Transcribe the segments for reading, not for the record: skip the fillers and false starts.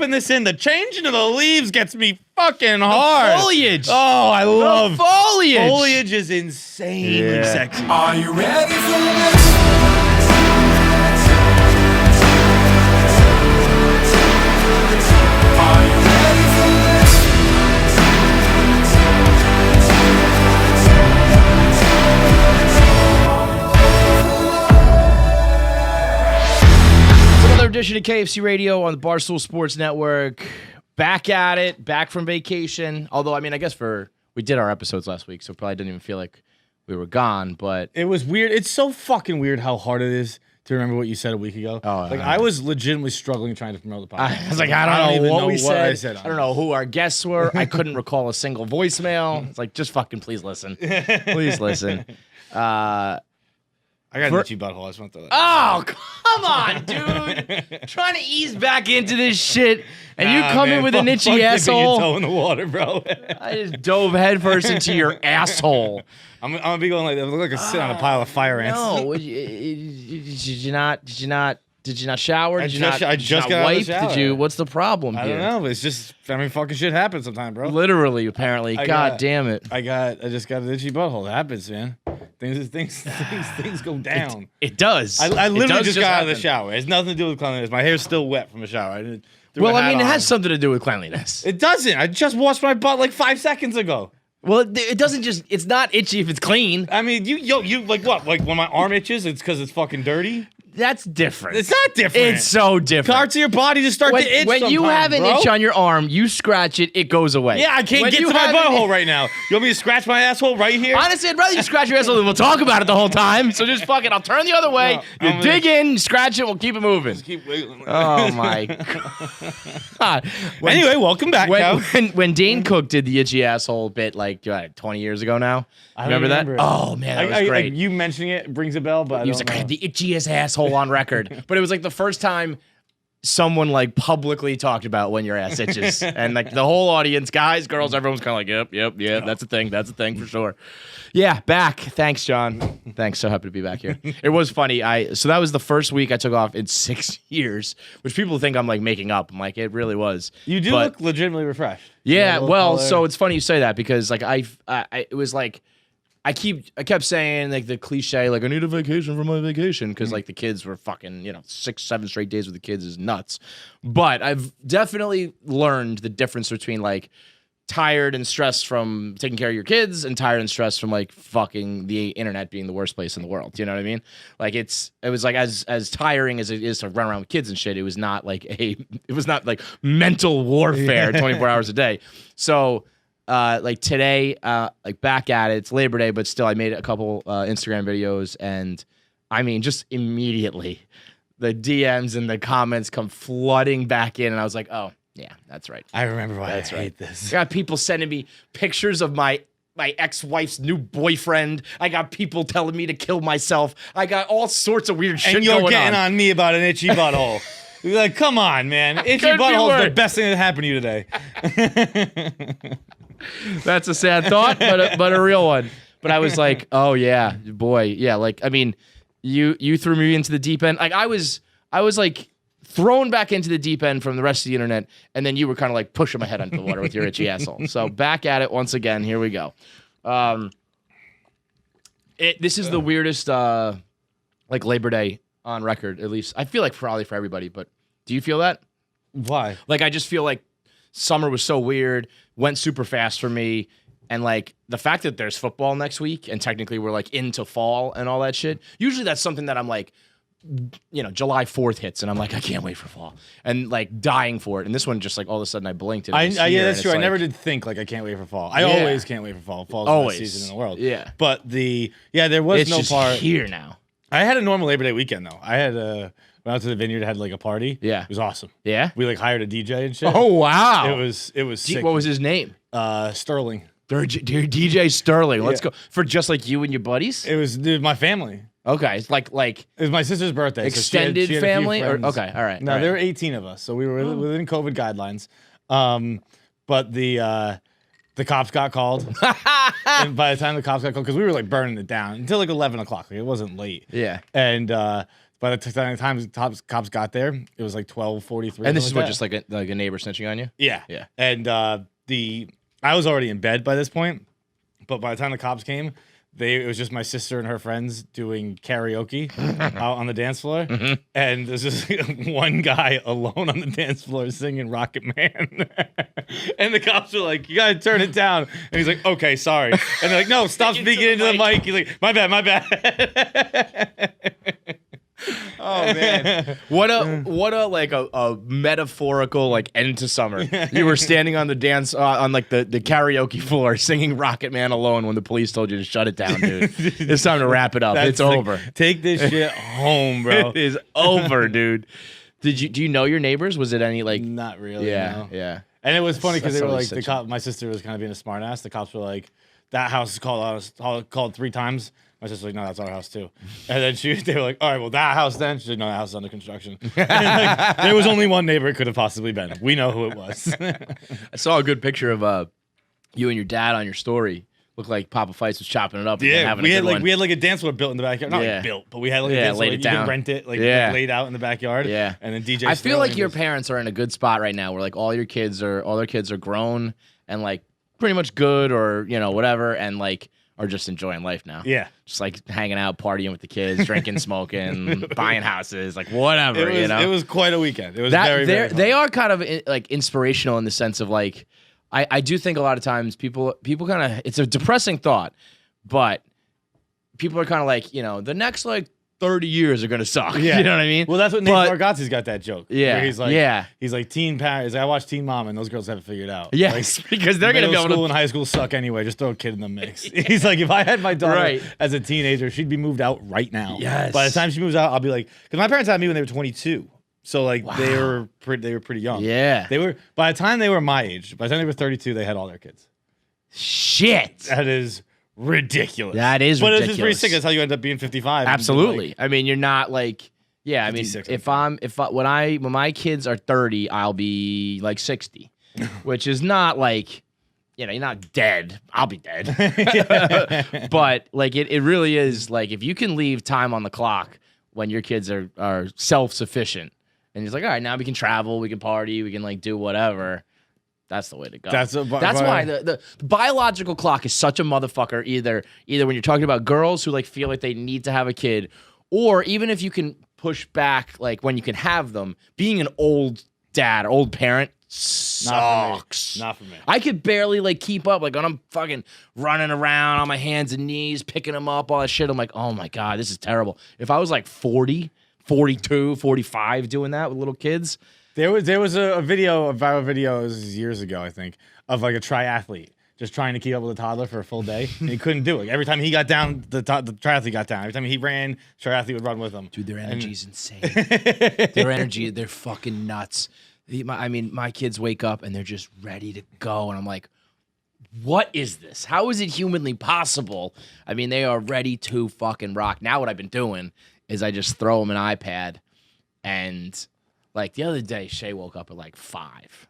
roping this in. The changing of the leaves gets me fucking hard. The foliage. Oh, I love foliage. Foliage is insanely sexy. Are you ready for this? Are you ready for this? It's another edition of KFC Radio on the Barstool Sports Network. Back at it, back from vacation. Although, I mean, I guess we did our episodes last week, so probably didn't even feel like we were gone, but It was weird. It's so fucking weird how hard it is to remember what you said a week ago. I was legitimately struggling trying to promote the podcast. I was like, I don't even know what know we what said. I said on I don't know who our guests were. I couldn't recall a single voicemail. It's like, just fucking please listen. Please listen. I got an itchy butthole. I just want to throw that. Oh, come on, dude. Trying to ease back into this shit, and you come in with an itchy Fuck asshole. Your toe in the water, bro. I just dove headfirst into your asshole. I'm gonna be going like that. I look like I sit on a pile of fire ants. No, did you not shower? Did you not I just got out of wipe? the shower. Did you? What's the problem I here? don't know, but it's just, I mean, fucking shit happens sometimes, bro. Literally, apparently. God damn it. I just got an itchy butthole. It happens, man. Things go down. It does. I literally It does just got out of the happen. shower. It has nothing to do with cleanliness. My hair's still wet from the shower. I didn't threw Well, my I mean, hat it on. has something to do with cleanliness. It doesn't. I just washed my butt like 5 seconds ago. Well, it doesn't just. It's not itchy if it's clean. I mean, you like what? Like when my arm itches, it's because it's fucking dirty. That's different. It's not different. It's so different. Parts of your body just start to itch. When you sometimes, have an bro. itch on your arm, you scratch it, it goes away. Yeah, I can't When get you to my have butthole right now. You want me to scratch my asshole right here? Honestly, I'd rather you scratch your asshole than we'll talk about it the whole time. So just fuck it. I'll turn the other way. No, You dig in, scratch it, we'll keep it moving. Just keep wiggling. Oh my god. Anyway, welcome back, Cal. When Dane Cook did the itchy asshole bit like 20 years ago now. I don't Remember that? remember it. Oh man, that was great. You mentioning it brings a bell, but He was like, I had the itchiest asshole on record. But it was like the first time someone like publicly talked about when your ass itches. And like the whole audience, guys, girls, everyone's kind of like, yep, that's a thing for sure. Yeah, back. Thanks, John. Thanks, so happy to be back here. It was funny. So that was the first week I took off in 6 years, which people think I'm like making up. I'm like, it really was. You do But- look legitimately refreshed. Yeah, A little well, color. so it's funny you say that because like it was like I kept saying like the cliche like I need a vacation from my vacation because like the kids were fucking 6-7 straight days with the kids is nuts, but I've definitely learned the difference between like tired and stressed from taking care of your kids and tired and stressed from like fucking the internet being the worst place in the world. You know what I mean? Like it was like as tiring as it is to run around with kids and shit. It was not like mental warfare 24 hours a day. So. Like today, like back at it, it's Labor Day, but still I made a couple Instagram videos and I mean, just immediately the DMs and the comments come flooding back in and I was like, oh yeah, that's right. I remember why That's I right. hate this. I got people sending me pictures of my ex-wife's new boyfriend. I got people telling me to kill myself. I got all sorts of weird shit And you're going getting on. on me about an itchy butthole. You're like, come on, man. Itchy Couldn't be butthole's the worse. best thing that happened to you today. That's a sad thought, but a real one. But I was like, oh yeah, boy, yeah. Like, I mean, you threw me into the deep end. Like I was like thrown back into the deep end from the rest of the internet, and then you were kind of like pushing my head under the water with your itchy asshole. So back at it once again. Here we go. This is the weirdest like Labor Day on record, at least. I feel like probably for everybody, but do you feel that? Why? Like I just feel like summer was so weird, went super fast for me, and like the fact that there's football next week and technically we're like into fall and all that shit. Usually that's something that I'm like, July 4th hits and I'm like, I can't wait for fall and like dying for it. And this one just like all of a sudden I blinked and it was Yeah, here, that's and true. it's I never like- did think like I can't wait for fall. I Yeah. always can't wait for fall. Fall's the Always. best season in the world. Yeah. But there was It's no just part. here now. I had a normal Labor Day weekend though. I had went out to the vineyard, had like a party. Yeah. It was awesome. Yeah. We like hired a DJ and shit. Oh wow. It was sick. What was his name? Sterling. DJ Sterling. Let's go for just like you and your buddies. It was my family. Okay, it's like It was my sister's birthday. so extended she had a few family, or friends. okay, all right. No, all right. there were 18 of us, so we were within COVID guidelines. But the cops got called, and by the time the cops got called, because we were like burning it down until like 11 o'clock. Like, it wasn't late. Yeah. And By the time the cops got there, it was like 12:43. And this is something what, just like a neighbor snitching on you? yeah. Yeah. And I was already in bed by this point, but by the time the cops came, it was just my sister and her friends doing karaoke out on the dance floor, and there's just one guy alone on the dance floor singing Rocket Man, and the cops were like, "You gotta turn it down," and he's like, "Okay, sorry," and they're like, "No, stop speaking into the mic." He's like, "My bad, my bad." Oh man, what a like a metaphorical like end to summer. You were standing on the dance on like the karaoke floor singing Rocket Man alone when the police told you to shut it down, dude. It's time to wrap it up. It's over. Take this shit home, bro. It is over, dude. Do you know your neighbors? Was it any like? Not really. Yeah, no. yeah. And it was funny because they were always like, my sister was kind of being a smartass. The cops were like, "That house is called 3 times." My sister's like, "No, that's our house too." And then they were like, "All right, well, that house then." She's like, "No, that house is under construction." And like, there was only one neighbor it could have possibly been. We know who it was. I saw a good picture of you and your dad on your story. Looked like Papa Fights was chopping it up. And having we a had good like one. we had like a dance floor built in the backyard. Not like built, but we had like a dance floor. laid Like, it you down. could rent it, like laid out in the backyard. Yeah. And then DJ. I feel like your parents are in a good spot right now, where like all their kids are grown and like pretty much good, or whatever, and like are just enjoying life now. Yeah. Just like hanging out, partying with the kids, drinking, smoking, buying houses, like whatever. It was quite a weekend. It was very they are kind of like inspirational in the sense of like I do think a lot of times people kind of, it's a depressing thought, but people are kind of like, the next like 30 years are gonna suck. Yeah. You know what I mean? Well, that's what Nate Bargatze's got that joke. Yeah. Where Yeah. He's like teen parents. I watch Teen Mom, and those girls have it figured out. Yes, because they're gonna be Middle able school to. and high school suck anyway. Just throw a kid in the mix. He's like, if I had my daughter as a teenager, she'd be moved out right now. Yes. By the time she moves out, I'll be like, because my parents had me when they were 22, so like they were pretty young. Yeah. They were, by the time they were my age. By the time they were 32, they had all their kids. Shit. That is ridiculous. That is but ridiculous. It's just pretty sick. That's how you end up being 55. Absolutely. Like, I mean, you're not like, yeah. I mean, when my kids are 30, I'll be like 60, which is not like, you're not dead. I'll be dead. But like, it really is like, if you can leave time on the clock when your kids are self-sufficient, and it's like, all right, now we can travel, we can party, we can like do whatever. That's the way to go. That's why the biological clock is such a motherfucker. Either when you're talking about girls who like feel like they need to have a kid, or even if you can push back, like when you can have them, being an old dad or old parent sucks. Not for me. I could barely like keep up. Like when I'm fucking running around on my hands and knees, picking them up, all that shit. I'm like, oh my God, this is terrible. If I was like 40, 42, 45 doing that with little kids. There was a viral video years ago, I think, of like a triathlete just trying to keep up with a toddler for a full day. And he couldn't do it. Every time he got down, the triathlete got down. Every time he ran, triathlete would run with him. Dude, their energy's insane. Their energy, they're fucking nuts. My kids wake up and they're just ready to go. And I'm like, what is this? How is it humanly possible? I mean, they are ready to fucking rock. Now what I've been doing is I just throw them an iPad, and like the other day, Shay woke up at like 5,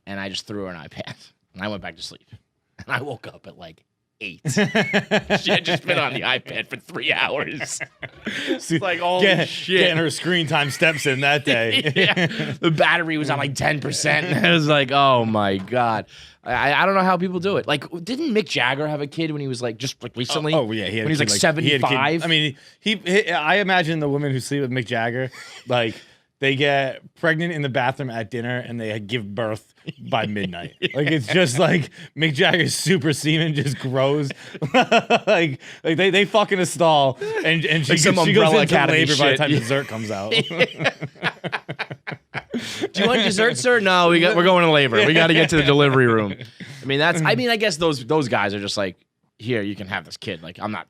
and I just threw her an iPad, and I went back to sleep. And I woke up at like 8. She had just been on the iPad for 3 hours. It's like, holy shit. Getting her screen time steps in that day. Yeah. The battery was on like 10%. And I was like, oh my God. I don't know how people do it. Like, didn't Mick Jagger have a kid when he was like just like recently? Oh yeah, he had when he was like 75. I mean, I imagine the women who sleep with Mick Jagger, like they get pregnant in the bathroom at dinner and they give birth by midnight. Like it's just like Mick Jagger's super semen just grows. like they fuck in a stall and she goes into labor by the time dessert comes out. Do you want dessert, sir? No, we're going to labor. We got to get to the delivery room. I guess those guys are just like, here, you can have this kid. Like I'm not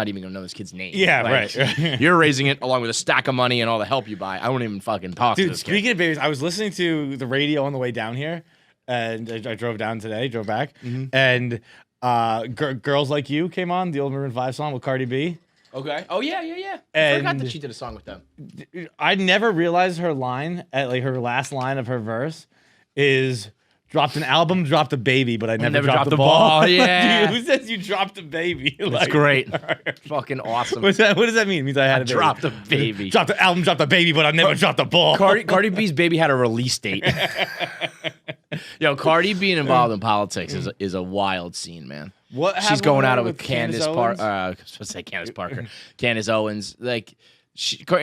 even gonna know this kid's name. Yeah, like, right. You're raising it along with a stack of money and all the help you buy. I won't even fucking talk to this kid. Speaking of babies, I was listening to the radio on the way down here, and I drove down today, drove back, and Girls Like You came on, the old Maroon 5 song with Cardi B. Okay. Oh yeah. I forgot that she did a song with them. I never realized her line at like her last line of her verse is Dropped an album, dropped a baby, but I never dropped the ball. Yeah. Dude, who says you dropped a baby? That's great. Fucking awesome. What does that mean? It means I had a baby. Dropped a baby. Dropped the album, dropped a baby, but I never dropped the ball. Cardi B's baby had a release date. Yo, Cardi being involved in politics is a wild scene, man. What She's happened going at it with with Candace Candace Parker. Owens? I was supposed to say Candace Parker. Candace Owens. Like,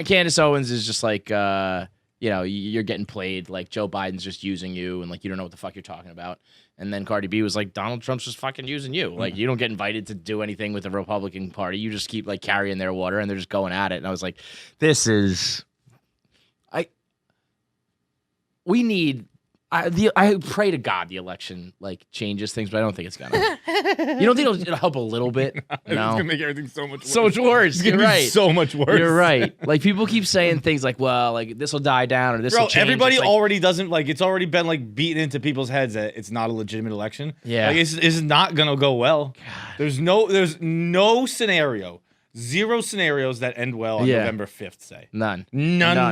Candace Owens is just like, you're getting played. Like, Joe Biden's just using you, and like, you don't know what the fuck you're talking about. And then Cardi B was like, Donald Trump's just fucking using you. Like, you don't get invited to do anything with the Republican Party. You just keep like carrying their water, and they're just going at it. And I was like, we need. I pray to God the election like changes things, but I don't think it's gonna. You don't think it'll help a little bit? No, It's gonna make everything so much worse. So much worse. It's gonna You're be right. so much worse. You're right. Like people keep saying things like, "Well, like this will die down," or "This will Bro, change." everybody It's like, already doesn't like. It's already been like beaten into people's heads that it's not a legitimate election. Yeah. like it's not gonna go well. There's no scenario, zero scenarios that end well on Yeah. November 5th. Say None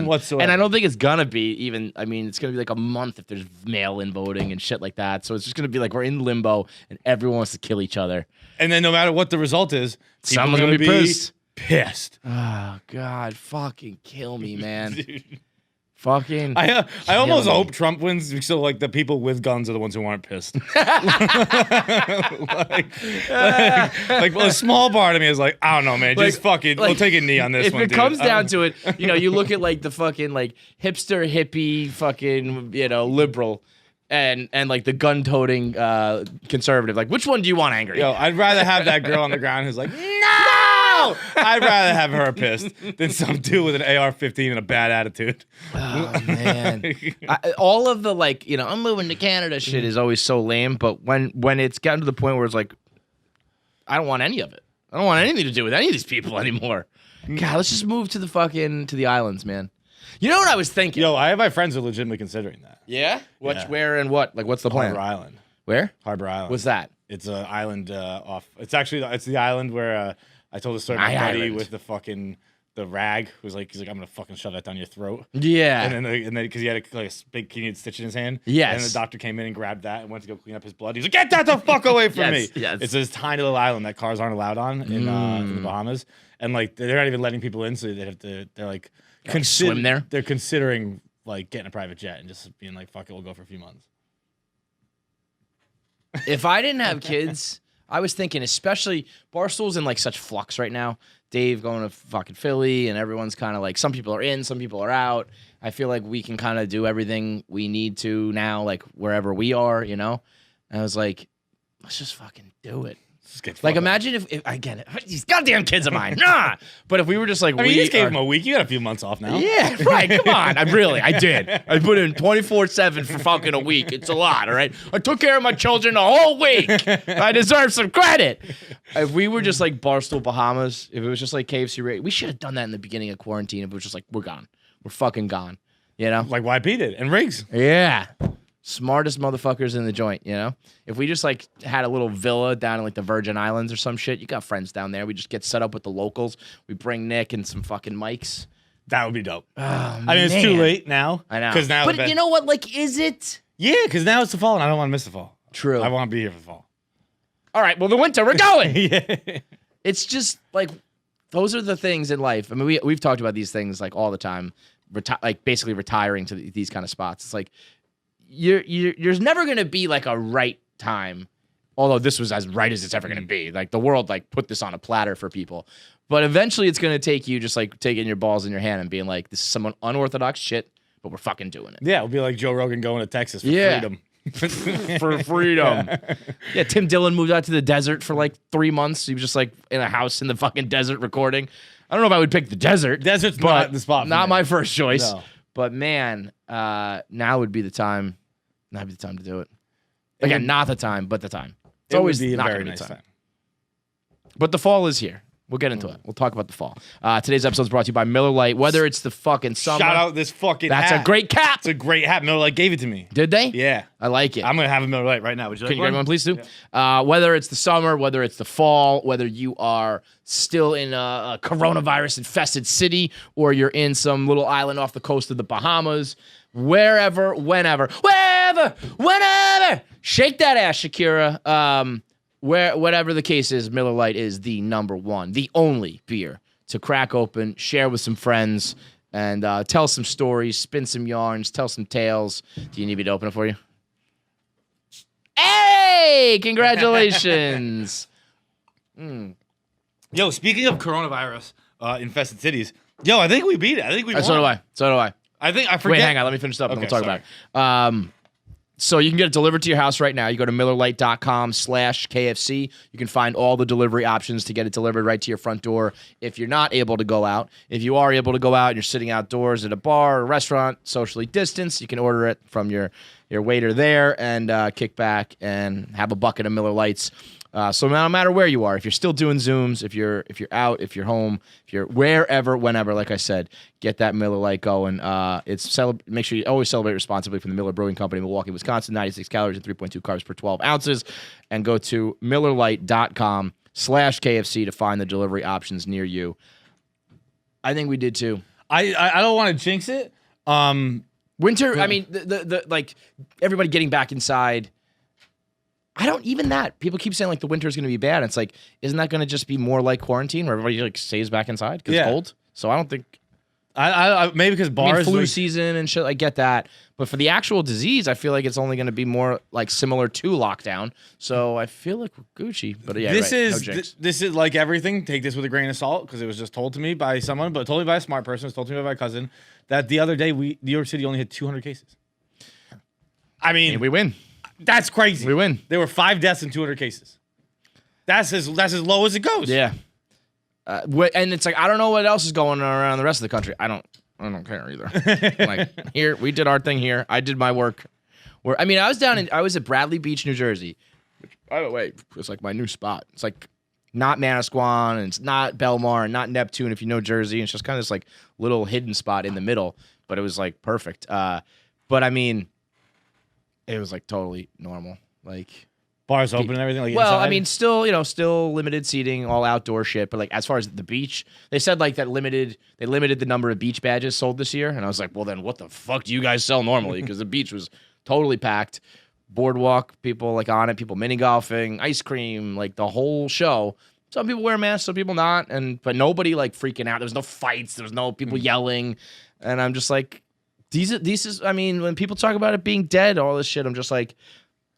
whatsoever. And I don't think it's gonna be even. I mean, it's gonna be like a month if there's mail-in voting and shit like that. So it's just gonna be like we're in limbo and everyone wants to kill each other. And then no matter what the result is, people Someone's are gonna be pissed. Pissed. Oh God, fucking kill me, man. Fucking. I almost me. hope Trump wins so like the people with guns are the ones who aren't pissed. like a small part of me is like, I don't know, man. Just fucking we'll take a knee on this if one. it dude. comes I down don't- to it, you look at like the fucking like hipster hippie fucking liberal and like the gun-toting conservative. Like, which one do you want angry? Yo, I'd rather have that girl on the ground who's like, no! I'd rather have her pissed than some dude with an AR-15 and a bad attitude. Oh man, all of the like I'm moving to Canada shit is always so lame. But when it's gotten to the point where it's like, I don't want any of it. I don't want anything to do with any of these people anymore. God, let's just move to the islands, man. You know what I was thinking? Yo, I have my friends who are legitimately considering that. Yeah? Yeah. Where and what? Like, what's the plan? Harbor Island. Where? Harbor Island. What's that? It's an island off. It's the island where I told the story about My my buddy island. with the rag who's like, he's like, I'm gonna fucking shove that down your throat. Yeah. And then because he had a big needed stitch in his hand. Yes. And the doctor came in and grabbed that and went to go clean up his blood. He's like, get that the fuck away from me. Yes. It's this tiny little island that cars aren't allowed on in the Bahamas, and like they're not even letting people in, so they have to. They're like swim there? They're considering like getting a private jet and just being like, fuck it, we'll go for a few months. If I didn't have kids, I was thinking, especially Barstool's in like such flux right now. Dave going to fucking Philly, and everyone's kind of like, some people are in, some people are out. I feel like we can kind of do everything we need to now, like wherever we are, And I was like, let's just fucking do it. Just get Like, fucked up. imagine if I get it. These goddamn kids of mine. Nah. But if we were just like, I mean, you just gave him a week. You got a few months off now. Yeah, right. Come on. I did. I put in 24/7 for fucking a week. It's a lot, all right? I took care of my children the whole week. I deserve some credit. If we were just like Barstool Bahamas, if it was just like KFC, we should have done that in the beginning of quarantine. If it was just like, we're gone. We're fucking gone. Like YP did and Riggs. Yeah. Smartest motherfuckers in the joint, If we just like had a little villa down in like the Virgin Islands or some shit, you got friends down there. We just get set up with the locals. We bring Nick and some fucking mics. That would be dope. Oh, I mean, it's too late now. I know. Because now, But you know what? Like, is it? yeah, because now it's the fall, and I don't want to miss the fall. True. I want to be here for the fall. All right, well, the winter, we're going. Yeah. It's just like, those are the things in life. I mean, we've talked about these things like all the time, like basically retiring to these kind of spots. It's like, there's never going to be like a right time, although this was as right as it's ever going to be. Like the world like put this on a platter for people. But eventually it's going to take you just like taking your balls in your hand and being like, this is some unorthodox shit, but we're fucking doing it. Yeah, it'll be like Joe Rogan going to Texas for Yeah. freedom. For freedom. Yeah, Tim Dillon moved out to the desert for like 3 months. He was just like in a house in the fucking desert recording. I don't know if I would pick the desert. Desert's but not the spot for Not me. my first choice. No. But man, now would be the time. Now would be the time to do it. Again, not the time, but the time. It's It always would be a not very gonna be nice time. But the fall is here. We'll get into it. We'll talk about the fall. Today's episode is brought to you by Miller Lite. Whether it's the fucking summer. Shout out this fucking That's hat. a great cap. It's a great hat. Miller Lite gave it to me. Did they? Yeah. I like it. I'm going to have a Miller Lite right now. Would you Can you like grab one, please, do? Whether it's the summer, whether it's the fall, whether you are still in a coronavirus-infested city or you're in some little island off the coast of the Bahamas, wherever, whenever. Shake that ass, Shakira. Whatever the case is, Miller Lite is the number one, the only beer to crack open, share with some friends, and tell some stories, spin some yarns, tell some tales. Do you need me to open it for you? Hey, congratulations. Yo, speaking of coronavirus infested cities, I think we beat it. I think we won. So do I. I forget. Wait, hang on. Let me finish up and Okay, we'll talk about it. So you can get it delivered to your house right now. You go to MillerLite.com/KFC. You can find all the delivery options to get it delivered right to your front door if you're not able to go out. If you are able to go out and you're sitting outdoors at a bar or a restaurant, socially distanced, you can order it from your waiter there and kick back and have a bucket of Miller Lights. So no matter where you are, if you're still doing Zooms, if you're out, if you're home, if you're wherever, whenever, like I said, get that Miller Lite going. Make sure you always celebrate responsibly from the Miller Brewing Company, Milwaukee, Wisconsin. 96 calories and 3.2 carbs per 12 ounces. And go to MillerLite.com/KFC to find the delivery options near you. I think we did too. I don't want to jinx it. Winter. I mean, the like everybody getting back inside. I don't even that. People keep saying like the winter is going to be bad. It's like, isn't that going to just be more like quarantine where everybody like stays back inside because it's cold? So I don't think. I maybe because bars flu season and shit. I get that, but for the actual disease, I feel like it's only going to be more like similar to lockdown. So I feel like we're Gucci. But yeah, this right. is this is like everything. Take this with a grain of salt because it was just told to me by someone, but told me by a smart person. It was told to me by my cousin that the other day New York City only had 200 cases. I mean, we win. That's crazy. We win. There were 5 deaths and 200 cases. That's as low as it goes. Yeah. And it's like I don't know what else is going on around the rest of the country. I don't care either. Like here, we did our thing here. I did my work. I was at Bradley Beach, New Jersey, which by the way, it's like my new spot. It's like not Manasquan and it's not Belmar and not Neptune if you know Jersey. And it's just kind of this like little hidden spot in the middle, but it was like perfect. But I mean, it was like totally normal. Like bars open and everything. Like well, inside. I mean, still limited seating, all outdoor shit. But like as far as the beach, they said like they limited the number of beach badges sold this year. And I was like, well, then what the fuck do you guys sell normally? Because the beach was totally packed. Boardwalk, people like on it, people mini golfing, ice cream, like the whole show. Some people wear masks, some people not, but nobody like freaking out. There was no fights, there was no people yelling, and I'm just like, these is. I mean, when people talk about it being dead, all this shit, I'm just like,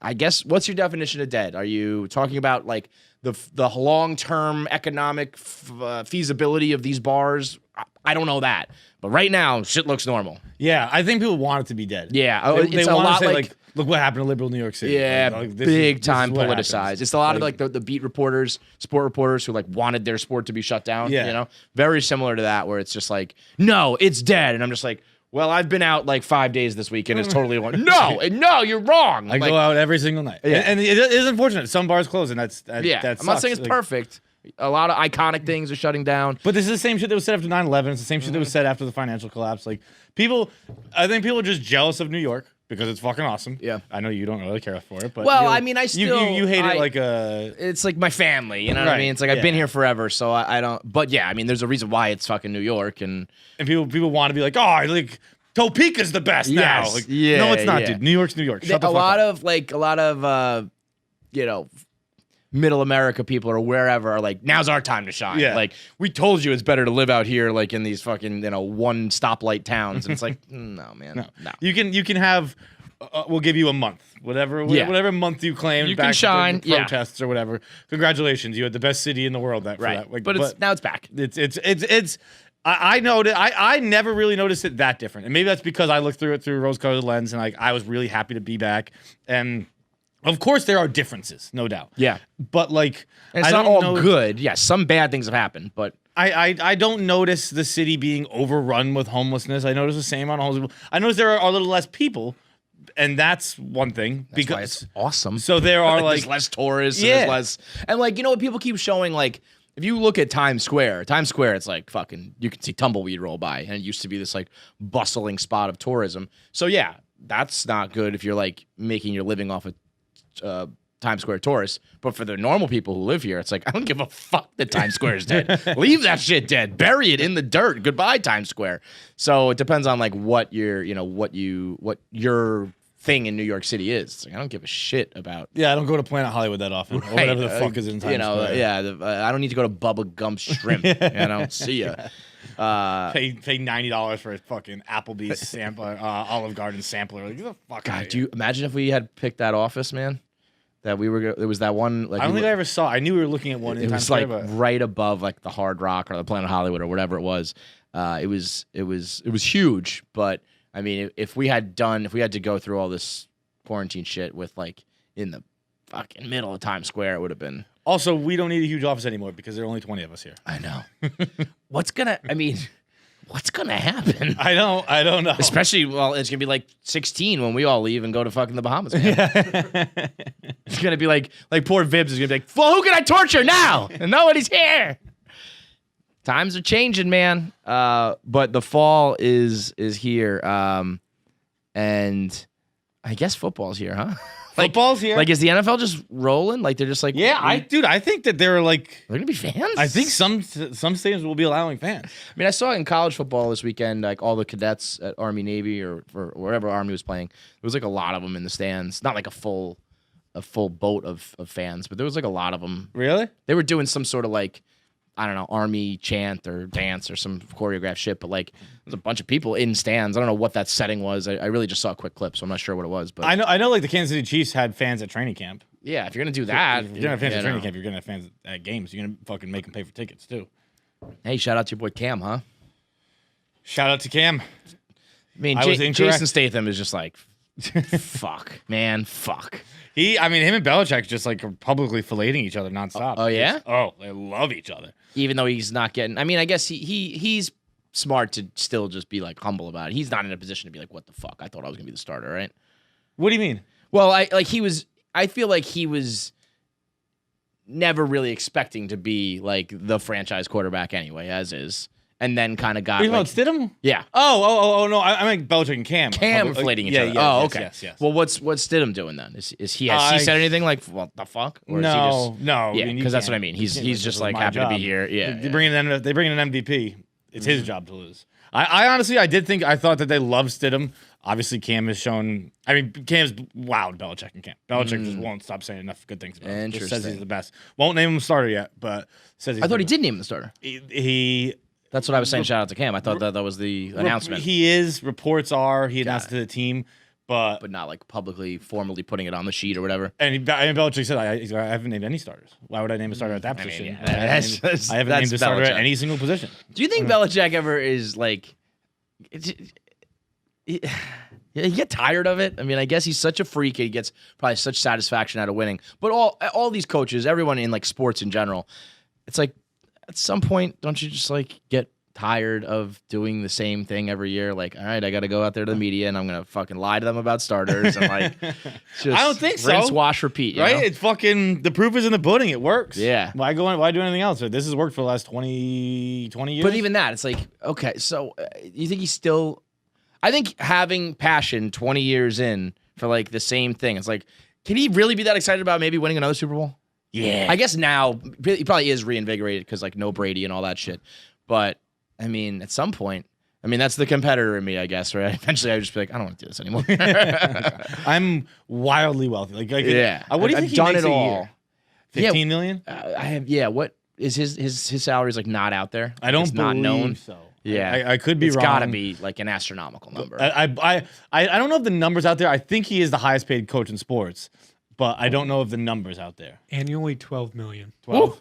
I guess what's your definition of dead? Are you talking about like the long-term economic feasibility of these bars? I don't know that, but right now shit looks normal. Yeah, I think people want it to be dead. Yeah, they it's a want lot to say like look what happened to liberal New York City. Yeah, like, big time this is what politicized. happens. It's a lot of like the beat reporters, sport reporters who like wanted their sport to be shut down. Yeah. You know, very similar to that where it's just like, no, it's dead, and I'm just like, well, I've been out like 5 days this week, and it's totally no, you're wrong. I go out every single night. Yeah. And it is unfortunate. Some bars close, and that I'm not saying it's perfect. A lot of iconic things are shutting down. But this is the same shit that was said after 9/11. It's the same shit that was said after the financial collapse. Like I think people are just jealous of New York because it's fucking awesome. Yeah. I know you don't really care for it, but Well, I mean, I still you hate it like a. It's like my family, you know what I Right, mean? It's like I've been here forever, so I don't. But yeah, I mean, there's a reason why it's fucking New York, and people want to be like, oh, like Topeka's the best now. Yes, Like, yeah, no, it's not, yeah. dude. New York's New York. Shut the a fuck lot up. of you know, middle America people or wherever are like, now's our time to shine. Yeah. Like, we told you it's better to live out here, like in these fucking, one stoplight towns. And it's like, no, man, no. You can have. We'll give you a month, whatever month you claim. You back can shine, to protests or whatever. Congratulations, you had the best city in the world. For that. Like, but now it's back. It's. I noticed. I never really noticed it that different, and maybe that's because I looked through it through a rose-colored lens, and I was really happy to be back. And of course, there are differences, no doubt. Yeah, but like, and it's not all good. Yeah, some bad things have happened, but I don't notice the city being overrun with homelessness. I notice the same on homeless people. I notice there are a little less people. And that's one thing that's why it's awesome. So there are there's less tourists. Yeah. And there's less, and like what people keep showing, like if you look at Times Square, it's like fucking you can see tumbleweed roll by, and it used to be this like bustling spot of tourism. So yeah, that's not good if you're like making your living off of Times Square tourists. But for the normal people who live here, it's like, I don't give a fuck that Times Square is dead. Leave that shit dead. Bury it in the dirt. Goodbye, Times Square. So it depends on like what your thing in New York City is. It's like, I don't give a shit about. Yeah, I don't go to Planet Hollywood that often, or whatever the fuck is in Times Square. Yeah, I don't need to go to Bubba Gump's Shrimp. See ya. Pay $90 for a fucking Applebee's sampler, Olive Garden sampler. Like, get the fuck out God, of do here. you imagine if we had picked that office, man? That we were. There was that one. Like I don't think I ever saw. I knew we were looking at one in it Times was Square, like but right above like the Hard Rock or the Planet Hollywood or whatever it was. It was huge. But I mean, if we had to go through all this quarantine shit with like in the fucking middle of Times Square, it would have been. Also, we don't need a huge office anymore because there are only 20 of us here. I know. What's gonna happen? I don't know. Especially, well, it's gonna be like 16 when we all leave and go to fucking the Bahamas. Man. It's gonna be like poor Vibs is gonna be like, well, who can I torture now? And nobody's here. Times are changing, man. But the fall is here, and I guess football's here, huh? Football's here. Like, is the NFL just rolling? Like, they're just like, yeah, I think that they're like. they're gonna be fans. I think some stadiums will be allowing fans. I mean, I saw in college football this weekend, like all the cadets at Army, Navy, or wherever Army was playing. There was like a lot of them in the stands. Not like a full boat of fans, but there was like a lot of them. Really? They were doing some sort of like, I don't know, Army chant or dance or some choreographed shit. But like, there's a bunch of people in stands. I don't know what that setting was. I really just saw a quick clip, so I'm not sure what it was. But I know. Like the Kansas City Chiefs had fans at training camp. yeah, if you're gonna do that, If you're gonna have fans at training camp, you're gonna have fans at games. You're gonna fucking make them pay for tickets too. Hey, shout out to your boy Cam, huh? Shout out to Cam. I mean, I was incorrect. Jason Statham is just like, fuck, man, fuck. Him and Belichick just like are publicly filleting each other nonstop. Oh, yeah? They love each other. Even though he's not getting, I mean, I guess he's smart to still just be like humble about it. He's not in a position to be like, what the fuck? I thought I was gonna be the starter, right? What do you mean? Well, I feel like he was never really expecting to be like the franchise quarterback anyway, as is. And then kind of got. Are you talking about Stidham? Yeah. Oh, no. I meant Belichick and Cam. Cam inflating each other. Yeah, oh, yes, okay. Yes. Well, what's Stidham doing then? Has he said anything like, what the fuck? Or is he just, no. Yeah, I mean, you because that's can't. what I mean. He's You can't. just This is like my happy to be job. here. Yeah. They bring in an MVP. It's his job to lose. I honestly, I thought that they loved Stidham. Obviously, Cam has shown. I mean, Cam's wowed Belichick and Cam. Belichick just won't stop saying enough good things about him. Just says he's the best. Won't name him starter yet, but says he's I thought he the did name him the starter. best. He That's what I was saying. Shout out to Cam. I thought that was the announcement, He is. Reports are he announced it to the team, but not like publicly, formally putting it on the sheet or whatever. and Belichick said I haven't named any starters. Why would I name a starter at that position? yeah, I haven't named a starter Belichick. at any single position. Do you think Belichick ever is like? You get tired of it. I mean, I guess he's such a freak. And he gets probably such satisfaction out of winning. But all these coaches, everyone in like sports in general, it's like at some point, don't you just like get tired of doing the same thing every year? Like, all right, I got to go out there to the media and I'm gonna fucking lie to them about starters and like. Just I don't think so. Rinse, wash, repeat. You Right? know? It's fucking the proof is in the pudding. It works. Yeah. Why do anything else? This has worked for the last 20 years. But even that, it's like, okay, so you think he's still. I think having passion 20 years in for like the same thing, it's like, can he really be that excited about maybe winning another Super Bowl? Yeah. I guess now he probably is reinvigorated because like no Brady and all that shit. But I mean, at some point, I mean, that's the competitor in me, I guess, right? Eventually I would just be like, I don't want to do this anymore. I'm wildly wealthy. Like yeah. What do you I've think he done makes it a all. year? 15 million? I have, yeah. What is his salary is like not out there? I don't It's believe not known. so. Yeah. I could be It's wrong. got to be like an astronomical number. I don't know if the numbers out there. I think he is the highest paid coach in sports, but I don't know if the numbers out there. Annually, $12 million. 12. Woo.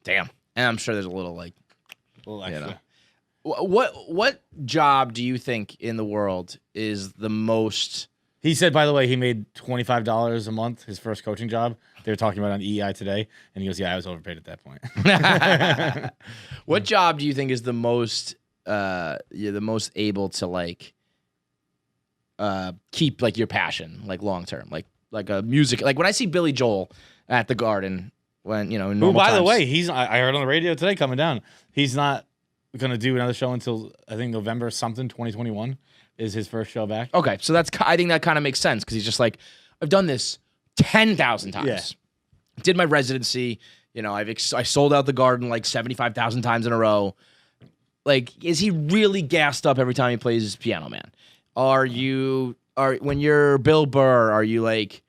Damn. And I'm sure there's a little like, A little extra. know. What job do you think in the world is the most? He said, by the way, he made $25 a month, his first coaching job. They were talking about it on EEI today, and he goes, "Yeah, I was overpaid at that point." What job do you think is the most? You're the most able to like keep like your passion like long term, like a music. Like when I see Billy Joel at the Garden, when in Who, normal by the times- way, I heard on the radio today coming down. He's not gonna do another show until I think November 2021 is his first show back. Okay, so I think that kind of makes sense because he's just like, I've done this 10,000 times. Yeah. Did my residency. You know, I sold out the Garden like 75,000 times in a row. Like, is he really gassed up every time he plays his piano, man? When you're Bill Burr, are you like?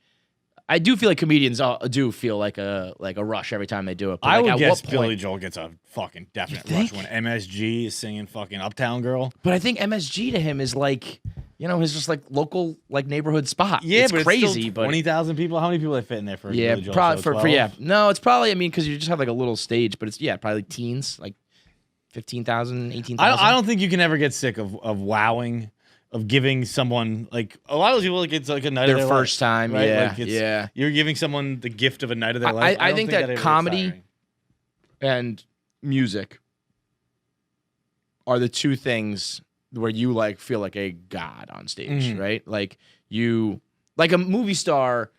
I do feel like comedians do feel like a rush every time they do it. But I like, would at guess what Billy point? Joel gets a fucking definite You rush think? when MSG is singing fucking Uptown Girl. But I think MSG to him is like, you know, his just like local like neighborhood spot. Yeah, it's but crazy. it's still but 20,000 people. How many people they fit in there for? yeah, Billy Joel probably show? for 12? yeah. No, it's probably. I mean, because you just have like a little stage, but it's probably like teens, like 15,000, 18,000. I don't think you can ever get sick of wowing, of giving someone like a lot of those people like it's like a night Their of their first life, time, right? yeah, Like it's, yeah. You're giving someone the gift of a night of their life. I don't think that ever gets comedy tiring. and music are the two things where you like feel like a god on stage, Mhm. right? Like you, like a movie star.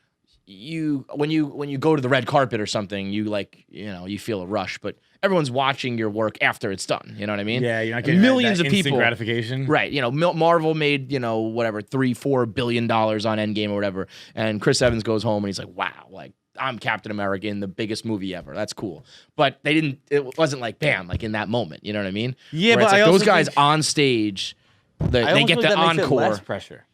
When you go to the red carpet or something, you like, you know, you feel a rush, but everyone's watching your work after it's done. You know what I mean? Yeah, you're not And getting millions that of instant people. gratification. Right, you know, Marvel made, you know, whatever, $3-4 billion on Endgame or whatever, and Chris Evans goes home and he's like, wow, like I'm Captain America in the biggest movie ever. That's cool. But it wasn't like bam, like in that moment. You know what I mean? Yeah, Where but it's like I those also guys think- on stage, I they almost get feel the like that makes it encore. less pressure.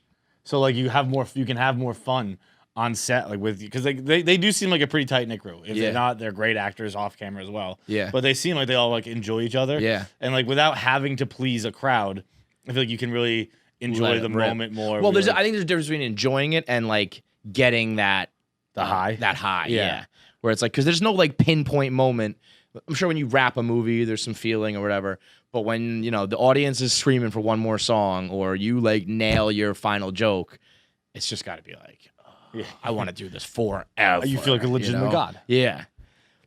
So like you can have more fun on set, like with because they do seem like a pretty tight knit crew. If Yeah. they're not, they're great actors off camera as well. Yeah. But they seem like they all like enjoy each other. Yeah. And like without having to please a crowd, I feel like you can really enjoy Let the it rip. moment more. Well, Be like, I think there's a difference between enjoying it and like getting that The high? that high, Yeah. yeah. Where it's like, because there's no like pinpoint moment. I'm sure when you wrap a movie, there's some feeling or whatever. But when, you know, the audience is screaming for one more song or you like nail your final joke, it's just got to be like, Yeah. I want to do this forever. You feel like a legitimate know? god. Yeah.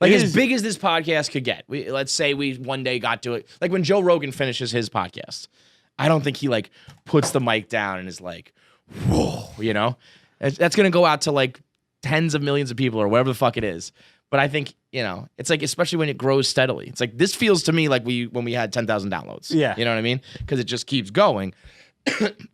Like It as is- big as this podcast could get. Let's say we one day got to it. Like when Joe Rogan finishes his podcast, I don't think he like puts the mic down and is like, whoa, you know? That's going to go out to like tens of millions of people or whatever the fuck it is. But I think, you know, it's like, especially when it grows steadily. It's like, this feels to me like when we had 10,000 downloads. Yeah. You know what I mean? Because it just keeps going.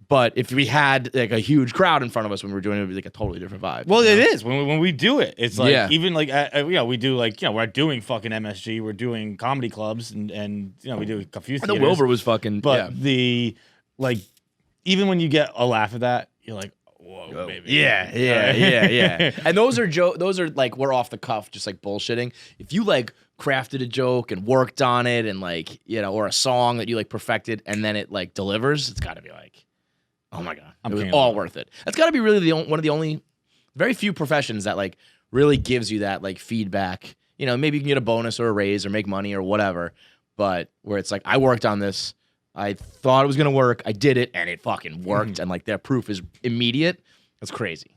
But if we had like a huge crowd in front of us when we were doing it, it would be like a totally different vibe. Well, you it know? is when we do it. It's like Yeah. even like you know we do like, you know, we're doing fucking MSG, we're doing comedy clubs and you know we do a few The theaters. Wilbur was fucking, But yeah. the like even when you get a laugh at that, you're like, whoa, baby. Yeah. And those are like, we're off the cuff, just like bullshitting. If you like crafted a joke and worked on it and like, you know, or a song that you like perfected and then it like delivers, it's got to be like, oh my God, I'm it was king of all that. worth it. That's got to be really one of the only very few professions that like really gives you that like feedback. You know, maybe you can get a bonus or a raise or make money or whatever, but where it's like, I worked on this. I thought it was gonna work. I did it, and it fucking worked. And like their proof is immediate. That's crazy.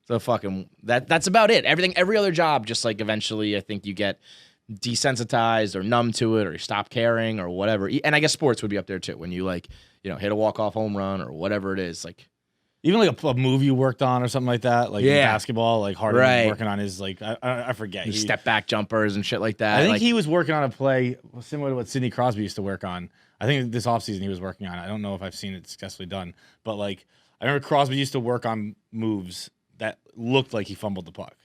So fucking that's about it. Every other job, just like eventually, I think you get desensitized or numb to it, or you stop caring, or whatever. And I guess sports would be up there too. When you like, you know, hit a walk-off home run or whatever it is, like Even like a movie you worked on or something like that, like in Yeah. basketball, like Harden Right. was working on his like I forget. the step back jumpers and shit like that. I think like, he was working on a play similar to what Sidney Crosby used to work on. I think this offseason he was working on. I don't know if I've seen it successfully done, but like I remember Crosby used to work on moves that looked like he fumbled the puck.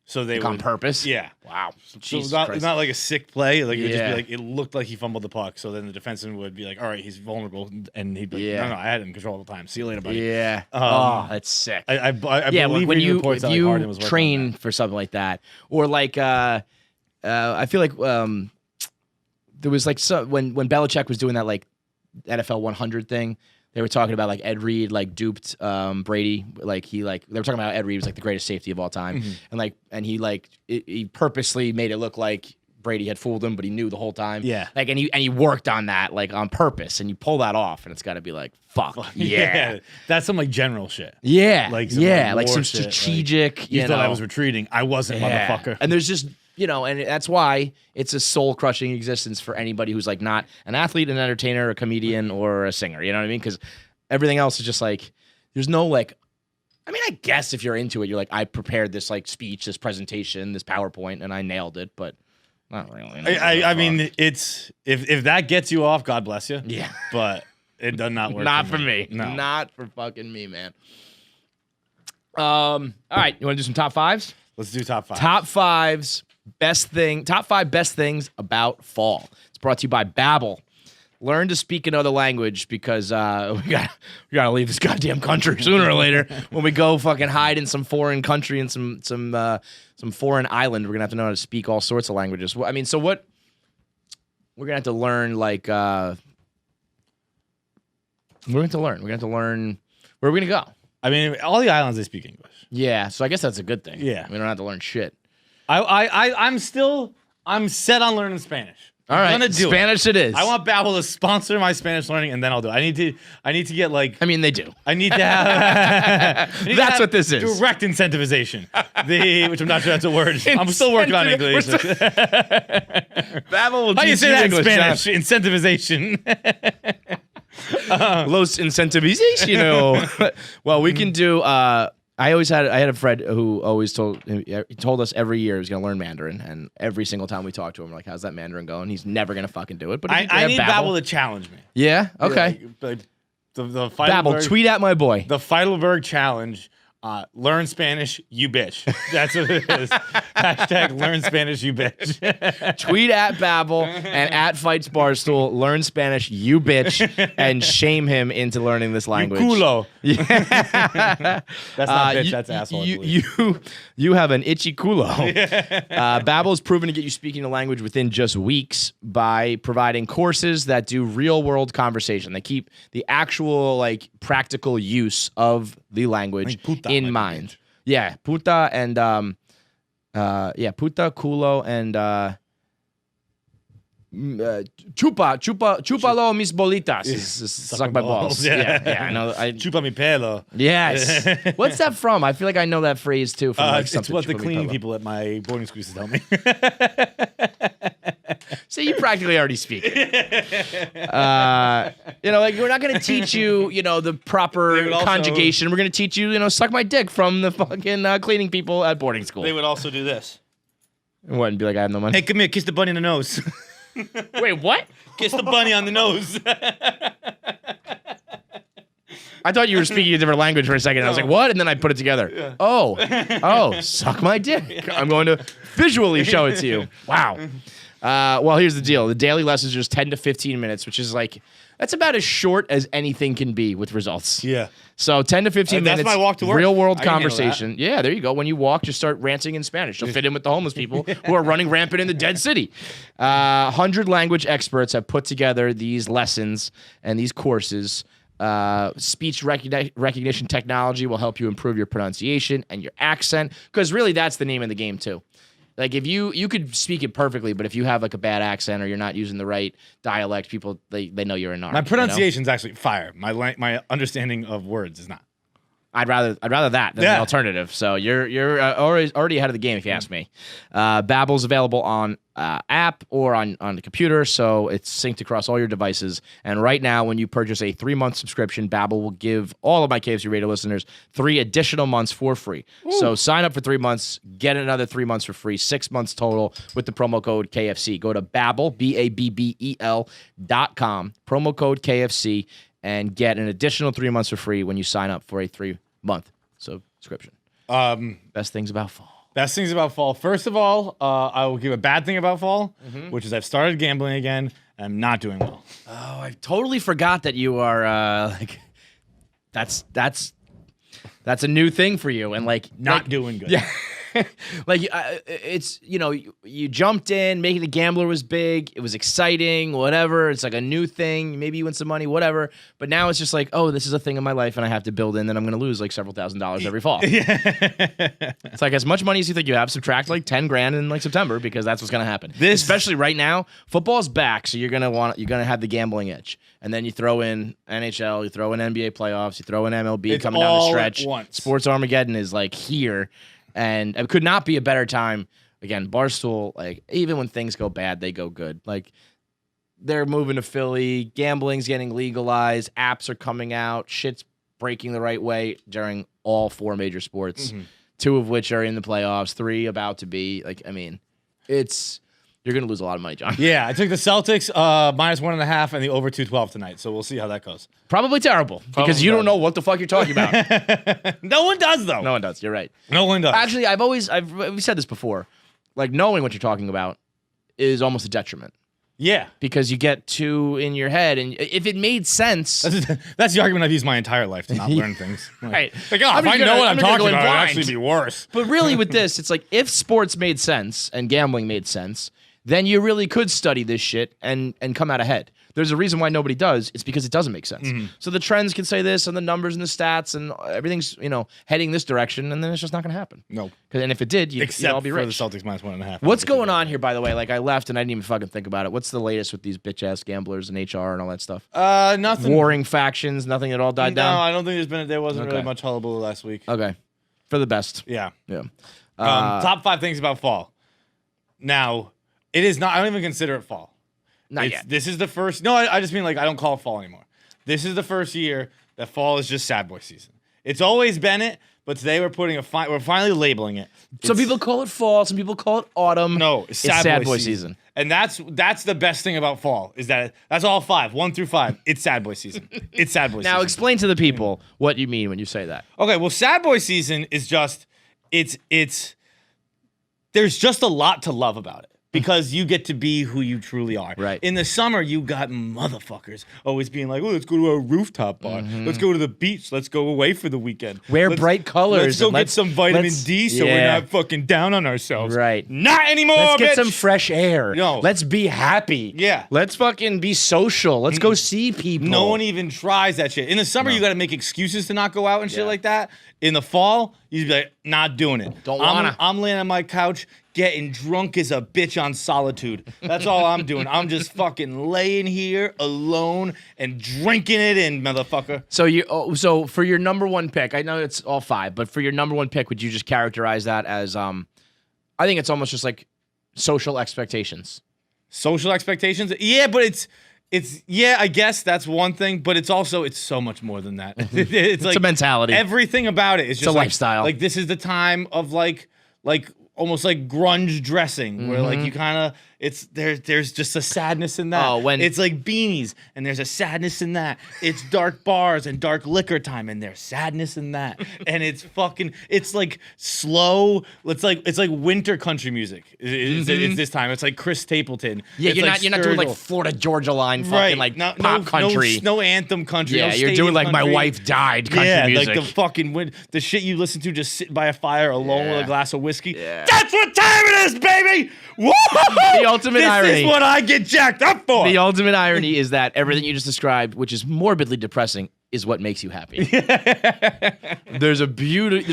So they on would, purpose. yeah. Wow. So Jesus it's not, Christ. like a sick play. Like it would just Yeah. be like it looked like he fumbled the puck. So then the defenseman would be like, "All right, he's vulnerable," and he'd be like, Yeah. "No, I had him in control all the time. See you later, buddy." Yeah. Um, that's sick. I Yeah, believe when reading you reports if that, like, you Harden was working on train that. for something like that, or like I feel like there was like when Belichick was doing that like NFL 100 thing, they were talking about like Ed Reed like duped Brady, like they were talking about how Ed Reed was like the greatest safety of all time, and he purposely made it look like Brady had fooled him, but he knew the whole time. Yeah. like and he worked on that like on purpose, and you pull that off, and it's got to be like fuck yeah. That's some like general shit. Yeah, Like some, yeah, like, like war some shit, like, strategic. You You thought I know. was retreating. I wasn't, Yeah. motherfucker. And there's just, you know, and that's why it's a soul crushing existence for anybody who's like not an athlete, an entertainer, a comedian, or a singer. You know what I mean? Because everything else is just like, there's no like, I mean, I guess if you're into it, you're like, I prepared this like speech, this presentation, this PowerPoint, and I nailed it, but not really. I mean, it's if that gets you off, God bless you. yeah. But it does not work. Not for me. No. Not for fucking me, man. All right. You want to do some top fives? Let's do top 5. Top 5 best things about fall. It's brought to you by Babbel. Learn to speak another language because we gotta leave this goddamn country sooner or later. When we go fucking hide in some foreign country and some foreign island, we're gonna have to know how to speak all sorts of languages. I mean, so what? We're gonna have to learn like we're gonna have to learn. We're gonna have to learn where we're gonna go. I mean, all the islands they speak English. Yeah, so I guess that's a good thing. Yeah. We don't have to learn shit. I'm set on learning Spanish. All right, I'm gonna do Spanish it is. I want Babbel to sponsor my Spanish learning, and then I'll do it. I need to get like. I mean, they do. I need to have. That's what this is. Direct incentivization. Which I'm not sure that's a word. I'm still working on English. Babbel will How do you teach say that in English, Spanish? Incentivization. Los incentivization. Well, we can do. I had a friend who always told us every year he was going to learn Mandarin, and every single time we talked to him, we're like, "How's that Mandarin going?" He's never going to fucking do it. But I need Babbel to challenge me. Yeah. Okay. Like the Babbel, tweet at my boy. The Feidelberg challenge. Learn Spanish, you bitch. That's what it is. Hashtag learn Spanish, you bitch. Tweet at Babbel and at Fights Barstool. Learn Spanish, you bitch, and shame him into learning this language. You culo. Yeah. That's not bitch, that's asshole. You have an itchy culo. Babbel is proven to get you speaking the language within just weeks by providing courses that do real world conversation. They keep the actual like practical use of the language in mind. Yeah, puta and puta, culo, and chupalo mis bolitas. Suck my balls. Yeah, I know. Chupa mi pelo. Yes. What's that from? I feel like I know that phrase too. From like it's what the cleaning people at my boarding school used to tell me. So you practically already speak it. Like we're not going to teach you, the proper conjugation. We're going to teach you, suck my dick from the fucking cleaning people at boarding school. They would also do this. What, and be like, I have no money? Hey, come here, kiss the bunny on the nose. Wait, what? Kiss the bunny on the nose. I thought you were speaking a different language for a second. I was like, what? And then I put it together. Yeah. Oh, suck my dick. I'm going to visually show it to you. Wow. Well, here's the deal. The daily lessons are just 10 to 15 minutes, which is like, that's about as short as anything can be with results. Yeah. So 10 to 15 minutes. That's my walk to work. Real world conversation. Yeah, there you go. When you walk, just start ranting in Spanish. You'll fit in with the homeless people who are running rampant in the dead city. 100 language experts have put together these lessons and these courses. Speech recognition technology will help you improve your pronunciation and your accent, because really that's the name of the game too. Like if you could speak it perfectly, but if you have like a bad accent or you're not using the right dialect, people they know you're a narc. My pronunciation's actually fire. My understanding of words is not. I'd rather that than the alternative. So you're already ahead of the game if you ask me. Babbel's available on app or on the computer, so it's synced across all your devices. And right now, when you purchase a 3-month subscription, Babbel will give all of my KFC Radio listeners 3 additional months for free. Ooh. So sign up for 3 months, get another 3 months for free, 6 months total with the promo code KFC. Go to Babbel, BABBEL.com, promo code KFC, and get an additional 3 months for free when you sign up for a 3-month subscription. Best things about fall. Best things about fall. First of all, I will give a bad thing about fall, which is I've started gambling again, and I'm not doing well. Oh, I totally forgot that you are that's a new thing for you, and not doing good. Yeah. It's, you jumped in, making a gambler was big. It was exciting, whatever. It's like a new thing. Maybe you win some money, whatever. But now it's just like, oh, this is a thing in my life, and I have to build in that I'm going to lose like several $1,000s every fall. It's like as much money as you think you have, subtract like 10 grand in like September, because that's what's going to happen. Especially right now, football's back, so you're going to have the gambling itch. And then you throw in NHL, you throw in NBA playoffs, you throw in MLB coming down the stretch. Sports Armageddon is like here. And it could not be a better time. Again, Barstool, like, even when things go bad, they go good. Like, they're moving to Philly, gambling's getting legalized, apps are coming out, shit's breaking the right way during all 4 major sports, 2 of which are in the playoffs, 3 about to be. Like, I mean, it's You're gonna lose a lot of money, John. Yeah, I took the Celtics minus 1.5 and the over 212 tonight. So we'll see how that goes. Probably terrible because you don't know what the fuck you're talking about. No one does though. No one does. You're right. No one does. Actually, we've said this before. Like knowing what you're talking about is almost a detriment Yeah. because you get too in your head, and if it made sense, That's the argument I've used my entire life to not learn things. Like, Right. Like, oh, I'm if just I know gonna- what I'm I'm just gonna talking go in about, it'd blind. actually be worse. but really with this, it's like if sports made sense and gambling made sense, then you really could study this shit and come out ahead. There's a reason why nobody does. It's because it doesn't make sense. Mm-hmm. So the trends can say this, and the numbers and the stats and everything's heading this direction, and then it's just not going to happen. No. And if it did, you'd Except all be for the rich. Celtics minus 1.5. What's going on here, by the way? Like I left and I didn't even fucking think about it. What's the latest with these bitch ass gamblers and HR and all that stuff? Nothing. Warring factions, nothing at all died No, down. I don't think there wasn't really Okay. much hullabaloo last week. Okay, for the best. Yeah. Yeah. Top 5 things about fall. Now, it is not. I don't even consider it fall. Not yet. This is the first. No, I just mean like I don't call it fall anymore. This is the first year that fall is just sad boy season. It's always been it, but today we're putting we're finally labeling it. Some It's- people call it fall. Some people call it autumn. no, it's sad, boy season. And that's the best thing about fall is that that's all 5, 1 through 5. It's sad boy season. It's sad boy Now season. explain to the people what you mean when you say that. Okay, well, sad boy season is just it's there's just a lot to love about it because you get to be who you truly are. Right. In the summer, you got motherfuckers always being like, "Oh, let's go to a rooftop bar. Let's go to the beach. Let's go away for the weekend. Wear Let's- bright colors Let's go and get some vitamin let's- D so we're yeah. not fucking down on ourselves. Right. Not anymore. Let's get bitch. some fresh air. No. Let's be happy. Yeah. Let's fucking be social. Let's go see people. No one even tries that shit. In the summer, you got to make excuses to not go out and shit Yeah. like that. In the fall, you'd be like, not doing it. Don't wanna. I'm laying on my couch getting drunk as a bitch on solitude. That's all I'm doing. I'm just fucking laying here alone and drinking it in, motherfucker. So for your number one pick, I know it's all 5, but for your number one pick, would you just characterize that as I think it's almost just like social expectations. Social expectations? Yeah, but it's yeah, I guess that's one thing, but it's so much more than that. It's like a mentality. Everything about it is just a like, lifestyle. Like this is the time of like almost like grunge dressing where like you kind of there's just a sadness in that. Oh, when- it's like beanies and there's a sadness in that. It's dark bars and dark liquor time and there's sadness in that. And it's like slow. It's like winter country music. It's this time. It's like Chris Stapleton. Yeah, It's you're not doing like Sturgill. Florida Georgia line fucking like pop country. No anthem country. Yeah, no you're doing stadium like My country. Wife Died country yeah, music. like the fucking the shit you listen to just sitting by a fire alone Yeah. with a glass of whiskey. Yeah. That's what time it is, baby. Woo! The ultimate this irony. is what I get jacked up for. The ultimate irony is that everything you just described, which is morbidly depressing, is what makes you happy. There's a beauty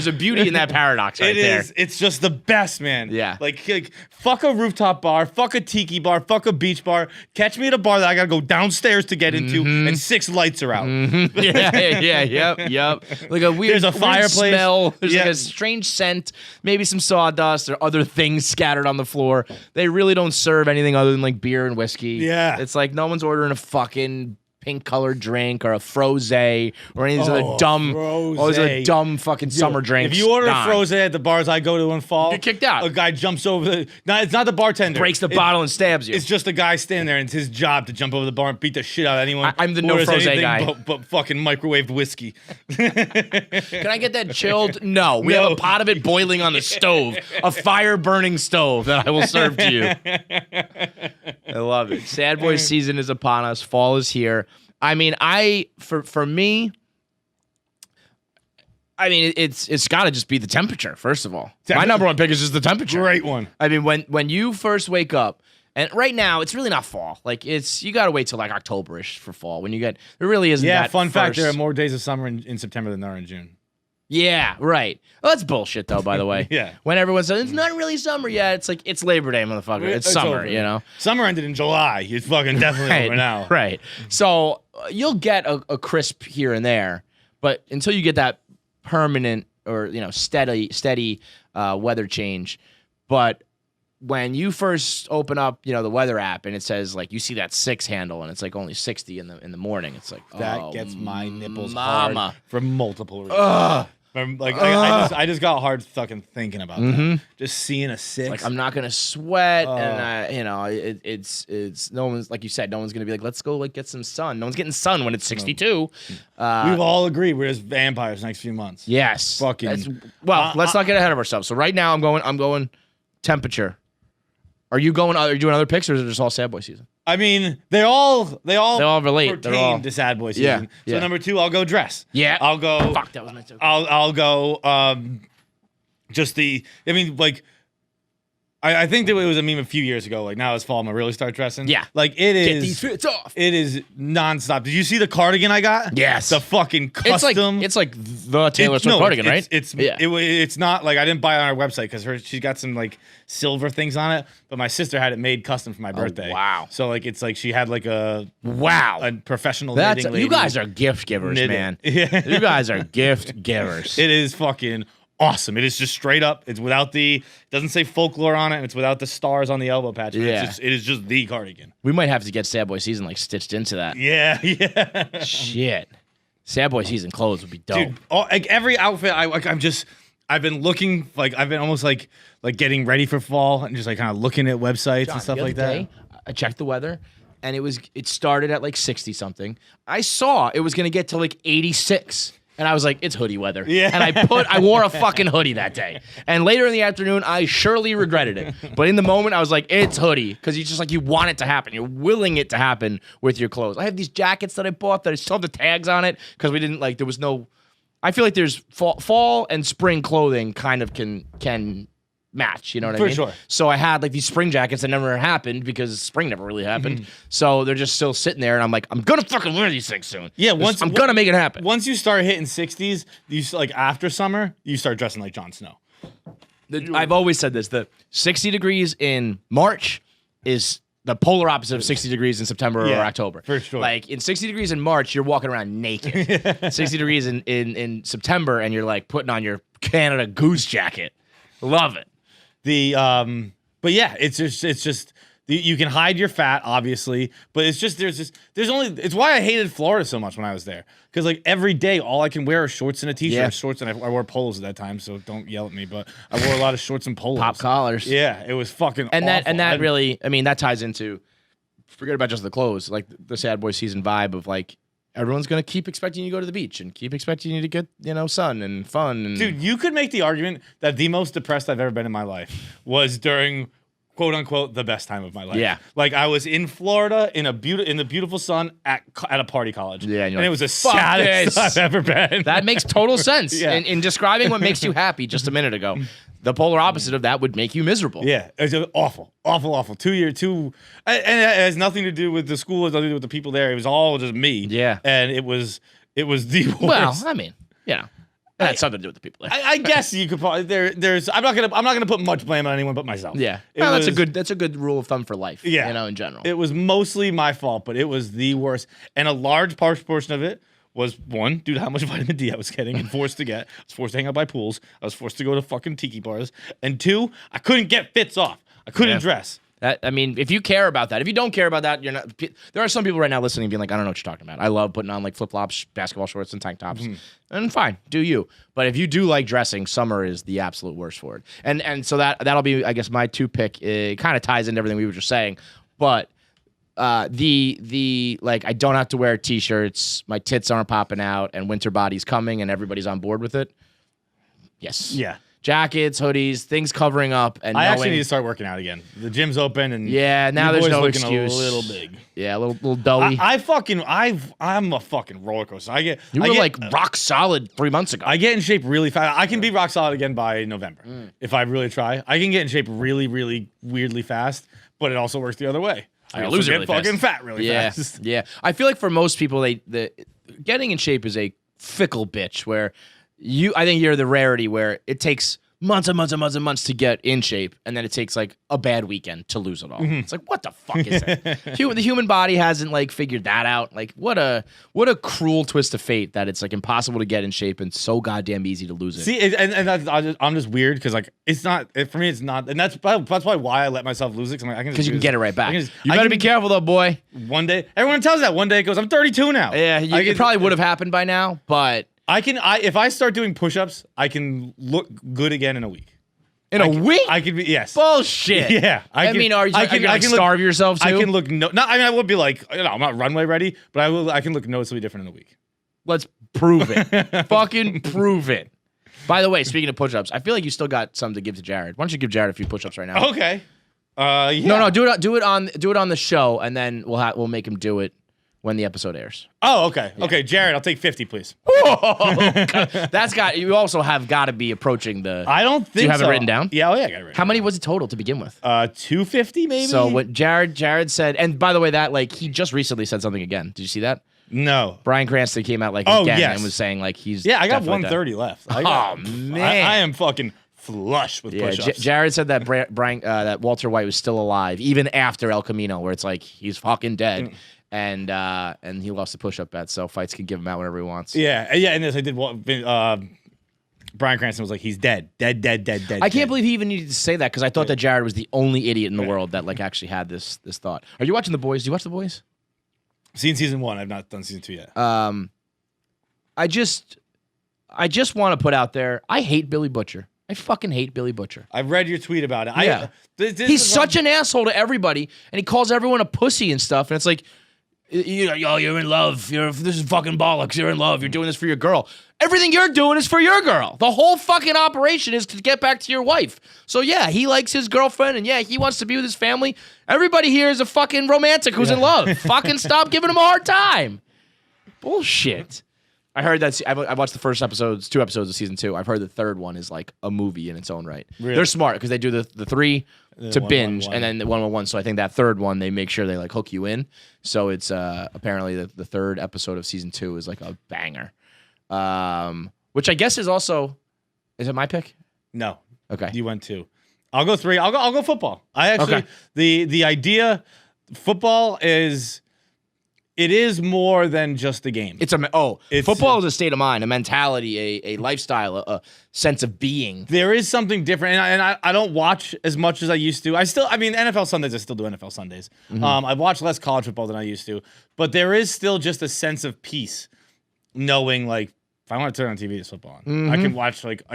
in that paradox right It there. is. It's just the best, man. Yeah. Like, fuck a rooftop bar, fuck a tiki bar, fuck a beach bar. Catch me at a bar that I gotta go downstairs to get into, and 6 lights are out. Yep. Like a weird, There's a weird fireplace. smell. There's like Yeah. a strange scent, maybe some sawdust or other things scattered on the floor. They really don't serve anything other than like beer and whiskey. Yeah. It's like no one's ordering a fucking pink colored drink or a frosé or any of these other Oh, dumb, all these other frosé. dumb fucking summer drinks. If you order Gone. a frosé at the bars I go to in fall, Get kicked out. A guy jumps over the. No, it's not the bartender. breaks the bottle and stabs you. It's just a guy standing there, and it's his job to jump over the bar and beat the shit out of anyone. I'm the who no orders frosé anything guy. But fucking microwaved whiskey. Can I get that chilled? No. We have No. a pot of it boiling on the stove, a fire burning stove that I will serve to you. I love it. Sad boy season is upon us. Fall is here. I mean, for me, I mean, it's got to just be the temperature. First of all, my number one pick is just the temperature. Great one. I mean, when you first wake up, and right now it's really not fall. Like you got to wait till like October-ish for fall. When you get there really isn't. Yeah, that fun fact: there are first- more days of summer in September than there are in June. Yeah, right. Well, that's bullshit, though, by the way. Yeah. When everyone says, it's not really summer yet, it's like, it's Labor Day, motherfucker. It's summer, over. you know? Summer ended in July. It's fucking definitely over now. Right. So you'll get a crisp here and there, but until you get that permanent or, steady weather change. But when you first open up, the weather app and it says, like, you see that 6 handle and it's like only 60 in the morning. It's like, That oh, gets my nipples mama. hard for multiple reasons. Ugh. Like I just got hard fucking thinking about that. Just seeing a 6. Like I'm not gonna sweat, and you know, it's no one's like you said, no one's gonna be like, let's go like get some sun. No one's getting sun when it's 62. We've all agreed we're just vampires next few months. Yes. Fucking. Let's not get ahead of ourselves. So right now I'm going temperature. Are you doing other picks, or is it just all sad boy season? I mean, they all relate. pertain They're all to sad boy season. So number 2, I'll go dress. Yeah. I'll go. Fuck, that was meant to. I'll go. Just the. I mean, like. I think that it was a meme a few years ago. Like now it's fall, I'm gonna really start dressing. Yeah. Like it is. Get these fits off. It is nonstop. Did you see the cardigan I got? Yes. The fucking custom. It's like the Taylor Swift cardigan, right? It's not like I didn't buy it on our website because she's got some like silver things on it, but my sister had it made custom for my birthday. Wow. So like it's like she had like a professional That's knitting lady. you guys are gift givers, man. Yeah. You guys are gift givers. It is fucking awesome. It is just straight up. It's without it doesn't say folklore on it, and it's without the stars on the elbow patch. Yeah. It is just the cardigan. We might have to get Sad Boy Season like stitched into that. Yeah. Shit. Sad Boy Season clothes would be dope. Dude, like every outfit I've been looking, like I've been almost like getting ready for fall and just like kind of looking at websites and stuff the like other that. day, I checked the weather, and it started at like 60 something. I saw it was gonna get to like 86. And I was like, it's hoodie weather. Yeah. And I wore a fucking hoodie that day. And later in the afternoon, I surely regretted it. But in the moment, I was like, it's hoodie. Because you just like, you want it to happen. You're willing it to happen with your clothes. I have these jackets that I bought that I still have the tags on it. Because we didn't like, there was no, I feel like there's fall and spring clothing kind of can match, you know what I mean? For sure. So I had like these spring jackets that never happened because spring never really happened. So they're just still sitting there, and I'm like, I'm gonna fucking wear these things soon. Yeah, I'm gonna make it happen. Once you start hitting 60s, like after summer, you start dressing like Jon Snow. I've always said this: the 60 degrees in March is the polar opposite of 60 degrees in September or October. For sure. Like in 60 degrees in March, you're walking around naked. 60 degrees in September, and you're like putting on your Canada Goose jacket. Love it. But yeah, it's just you can hide your fat, obviously, but it's just it's why I hated Florida so much when I was there, because like every day all I can wear are shorts and a t-shirt. Yeah. Shorts, and I wore polos at that time, so don't yell at me, but I wore a lot of shorts and polos. Pop collars. Yeah, it was fucking And awful. that really, I mean, that ties into, forget about just the clothes, like the sad boy season vibe of like, everyone's going to keep expecting you to go to the beach and keep expecting you to get, sun and fun. And Dude, you could make the argument that the most depressed I've ever been in my life was during, quote unquote, the best time of my life. Yeah. Like I was in Florida in the beautiful sun at a party college. Yeah, and and you're it like, was the "Fuck saddest this." I've ever been. that makes total sense. Yeah. In describing what makes you happy just a minute ago, the polar opposite of that would make you miserable. Yeah, it was awful. And it has nothing to do with the school, it has nothing to do with the people there. It was all just me. Yeah. And it was the worst. Well, I mean, it had something to do with the people there. I guess you could probably there's I'm not gonna put much blame on anyone but myself. Yeah. It Well, was- that's a good rule of thumb for life. Yeah. In general. It was mostly my fault, but it was the worst. And a large portion of it was, one, due to how much vitamin D I was getting and forced to get. I was forced to hang out by pools. I was forced to go to fucking tiki bars. And two, I couldn't get fits off. I couldn't dress. I mean, if you care about that, if you don't care about that, you're not. There are some people right now listening being like, I don't know what you're talking about. I love putting on like flip flops, basketball shorts, and tank tops, and fine, do you. But if you do like dressing, summer is the absolute worst for it. And so that'll be, I guess, my 2 pick. It kind of ties into everything we were just saying, but the like, I don't have to wear t-shirts, my tits aren't popping out, and winter body's coming, and everybody's on board with it. Yes. Yeah. Jackets, hoodies, things covering up, and I knowing, actually need to start working out again. The gym's open, and now your there's boy's no looking excuse. A little big. Yeah, a little doughy. I'm a fucking roller coaster. You were like rock solid 3 months ago. I get in shape really fast. I can be rock solid again by November if I really try. I can get in shape really, really weirdly fast, but it also works the other way. I lose it get really fucking fast. fat really yeah, fast. yeah. I feel like for most people, the getting in shape is a fickle bitch. Where I think you're the rarity where it takes months and months and months and months to get in shape, and then it takes like a bad weekend to lose it all. It's like, what the fuck is that? The human body hasn't like figured that out. Like, what a cruel twist of fate that it's like impossible to get in shape and so goddamn easy to lose it. See, and I'm just weird because like it's not for me. It's not, and that's probably why I let myself lose it. Because you can get it right back. You I better can- be careful though, boy. One day, everyone tells that. One day it goes, I'm 32 now. Yeah, it probably would have happened by now, but If I start doing push-ups, I can look good again in a week. In a week? I could be, yes. Bullshit. Yeah. Are you gonna starve yourself too? I can look, I would be like, I'm not runway ready, but I can look noticeably different in a week. Let's prove it. Fucking prove it. By the way, speaking of push-ups, I feel like you still got some to give to Jared. Why don't you give Jared a few push-ups right now? Okay. Yeah. No, do it on the show, and then we'll make him do it when the episode airs. Oh, okay. Yeah. Okay, Jared, I'll take 50, please. You also have got to be approaching the. I don't think. Do you have so. it written down? Yeah, I got it written. How many was it total to begin with? 250 maybe. So what Jared said, and by the way, that like he just recently said something again. Did you see that? No. Brian Cranston came out again and was saying like he's. Yeah, I got 130 left. Man, I am fucking flush with push-ups. Jared said that that Walter White was still alive even after El Camino, where it's like he's fucking dead. And he lost the push-up bet, so fights can give him out whenever he wants. Yeah, and this I did. Brian Cranston was like, he's dead. I can't believe he even needed to say that because I thought that Jared was the only idiot in the world that like actually had this thought. Are you watching The Boys? Do you watch The Boys? Seen season 1. I've not done season 2 yet. I just want to put out there, I hate Billy Butcher. I fucking hate Billy Butcher. I've read your tweet about it. Yeah. He's such an asshole to everybody, and he calls everyone a pussy and stuff, and it's like, you're in love. This is fucking bollocks. You're in love. You're doing this for your girl. Everything you're doing is for your girl. The whole fucking operation is to get back to your wife. So yeah, he likes his girlfriend, and yeah, he wants to be with his family. Everybody here is a fucking romantic who's in love. Fucking stop giving him a hard time. Bullshit. I heard that. I watched the first two episodes of season 2. I've heard the third one is like a movie in its own right. Really? They're smart because they do the 3 to binge, 1-1-1. and then the 1-1-1. So I think that third one they make sure they like hook you in. So it's apparently the third episode of season 2 is like a banger, which I guess is also. Is it my pick? No. Okay. You went 2. I'll go 3. I'll go football. I actually the idea football is. It is more than just a game. Football is a state of mind, a mentality, a lifestyle, a sense of being. There is something different, and I don't watch as much as I used to. NFL Sundays, I still do NFL Sundays. Mm-hmm. I watch less college football than I used to, but there is still just a sense of peace, knowing like if I want to turn on TV, there's football on. Mm-hmm. I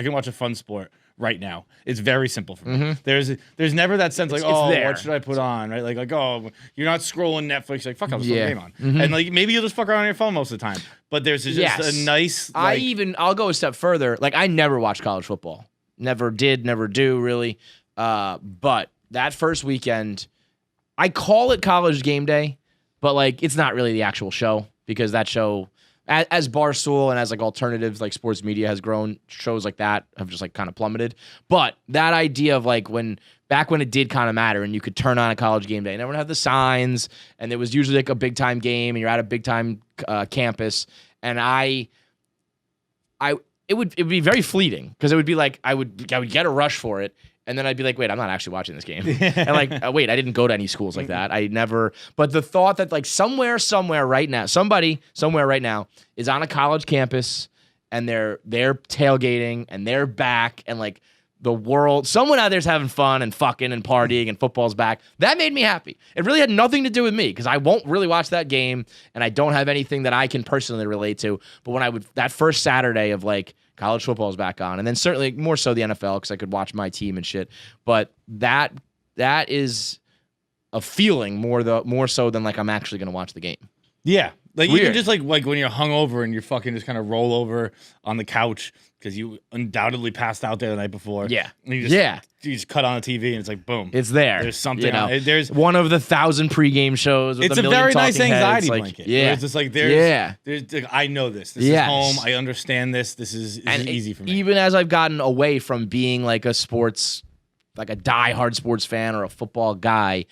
can watch a fun sport right now. It's very simple for me. Mm-hmm. There's never that sense like, what should I put on? Right? Like, you're not scrolling Netflix. Like, fuck, I'll just put a game on. Mm-hmm. And like maybe you'll just fuck around on your phone most of the time. But there's just a nice I'll go a step further. Like I never watched college football. Never did, never do really. But that first weekend, I call it College Game Day, but like it's not really the actual show because that show as Barstool and as like alternatives like sports media has grown, shows like that have just like kind of plummeted. But that idea of like back when it did kind of matter and you could turn on a College Game Day and everyone had the signs and there was usually like a big time game and you're at a big time campus and it would be very fleeting because it would be like I would get a rush for it. And then I'd be like, wait, I'm not actually watching this game. And like, wait, I didn't go to any schools like that. I never. But the thought that like somewhere right now, somebody somewhere right now is on a college campus and they're tailgating and they're back and like the world, someone out there's having fun and fucking and partying and football's back. That made me happy. It really had nothing to do with me because I won't really watch that game and I don't have anything that I can personally relate to. But when that first Saturday of like, college football is back on, and then certainly more so the NFL because I could watch my team and shit. But that is a feeling more so than like I'm actually gonna watch the game. Yeah, like Weird. even just like when you're hungover and you're fucking just kind of roll over on the couch because you undoubtedly passed out there the night before. Yeah, and you just cut on the TV and it's like boom, it's there. There's something. There's one of the 1,000 pregame shows. With it's a very nice anxiety blanket. Yeah, it's just like there's like, I know this. This is home. I understand this. This is easy for me. Even as I've gotten away from being like a diehard sports fan or a football guy,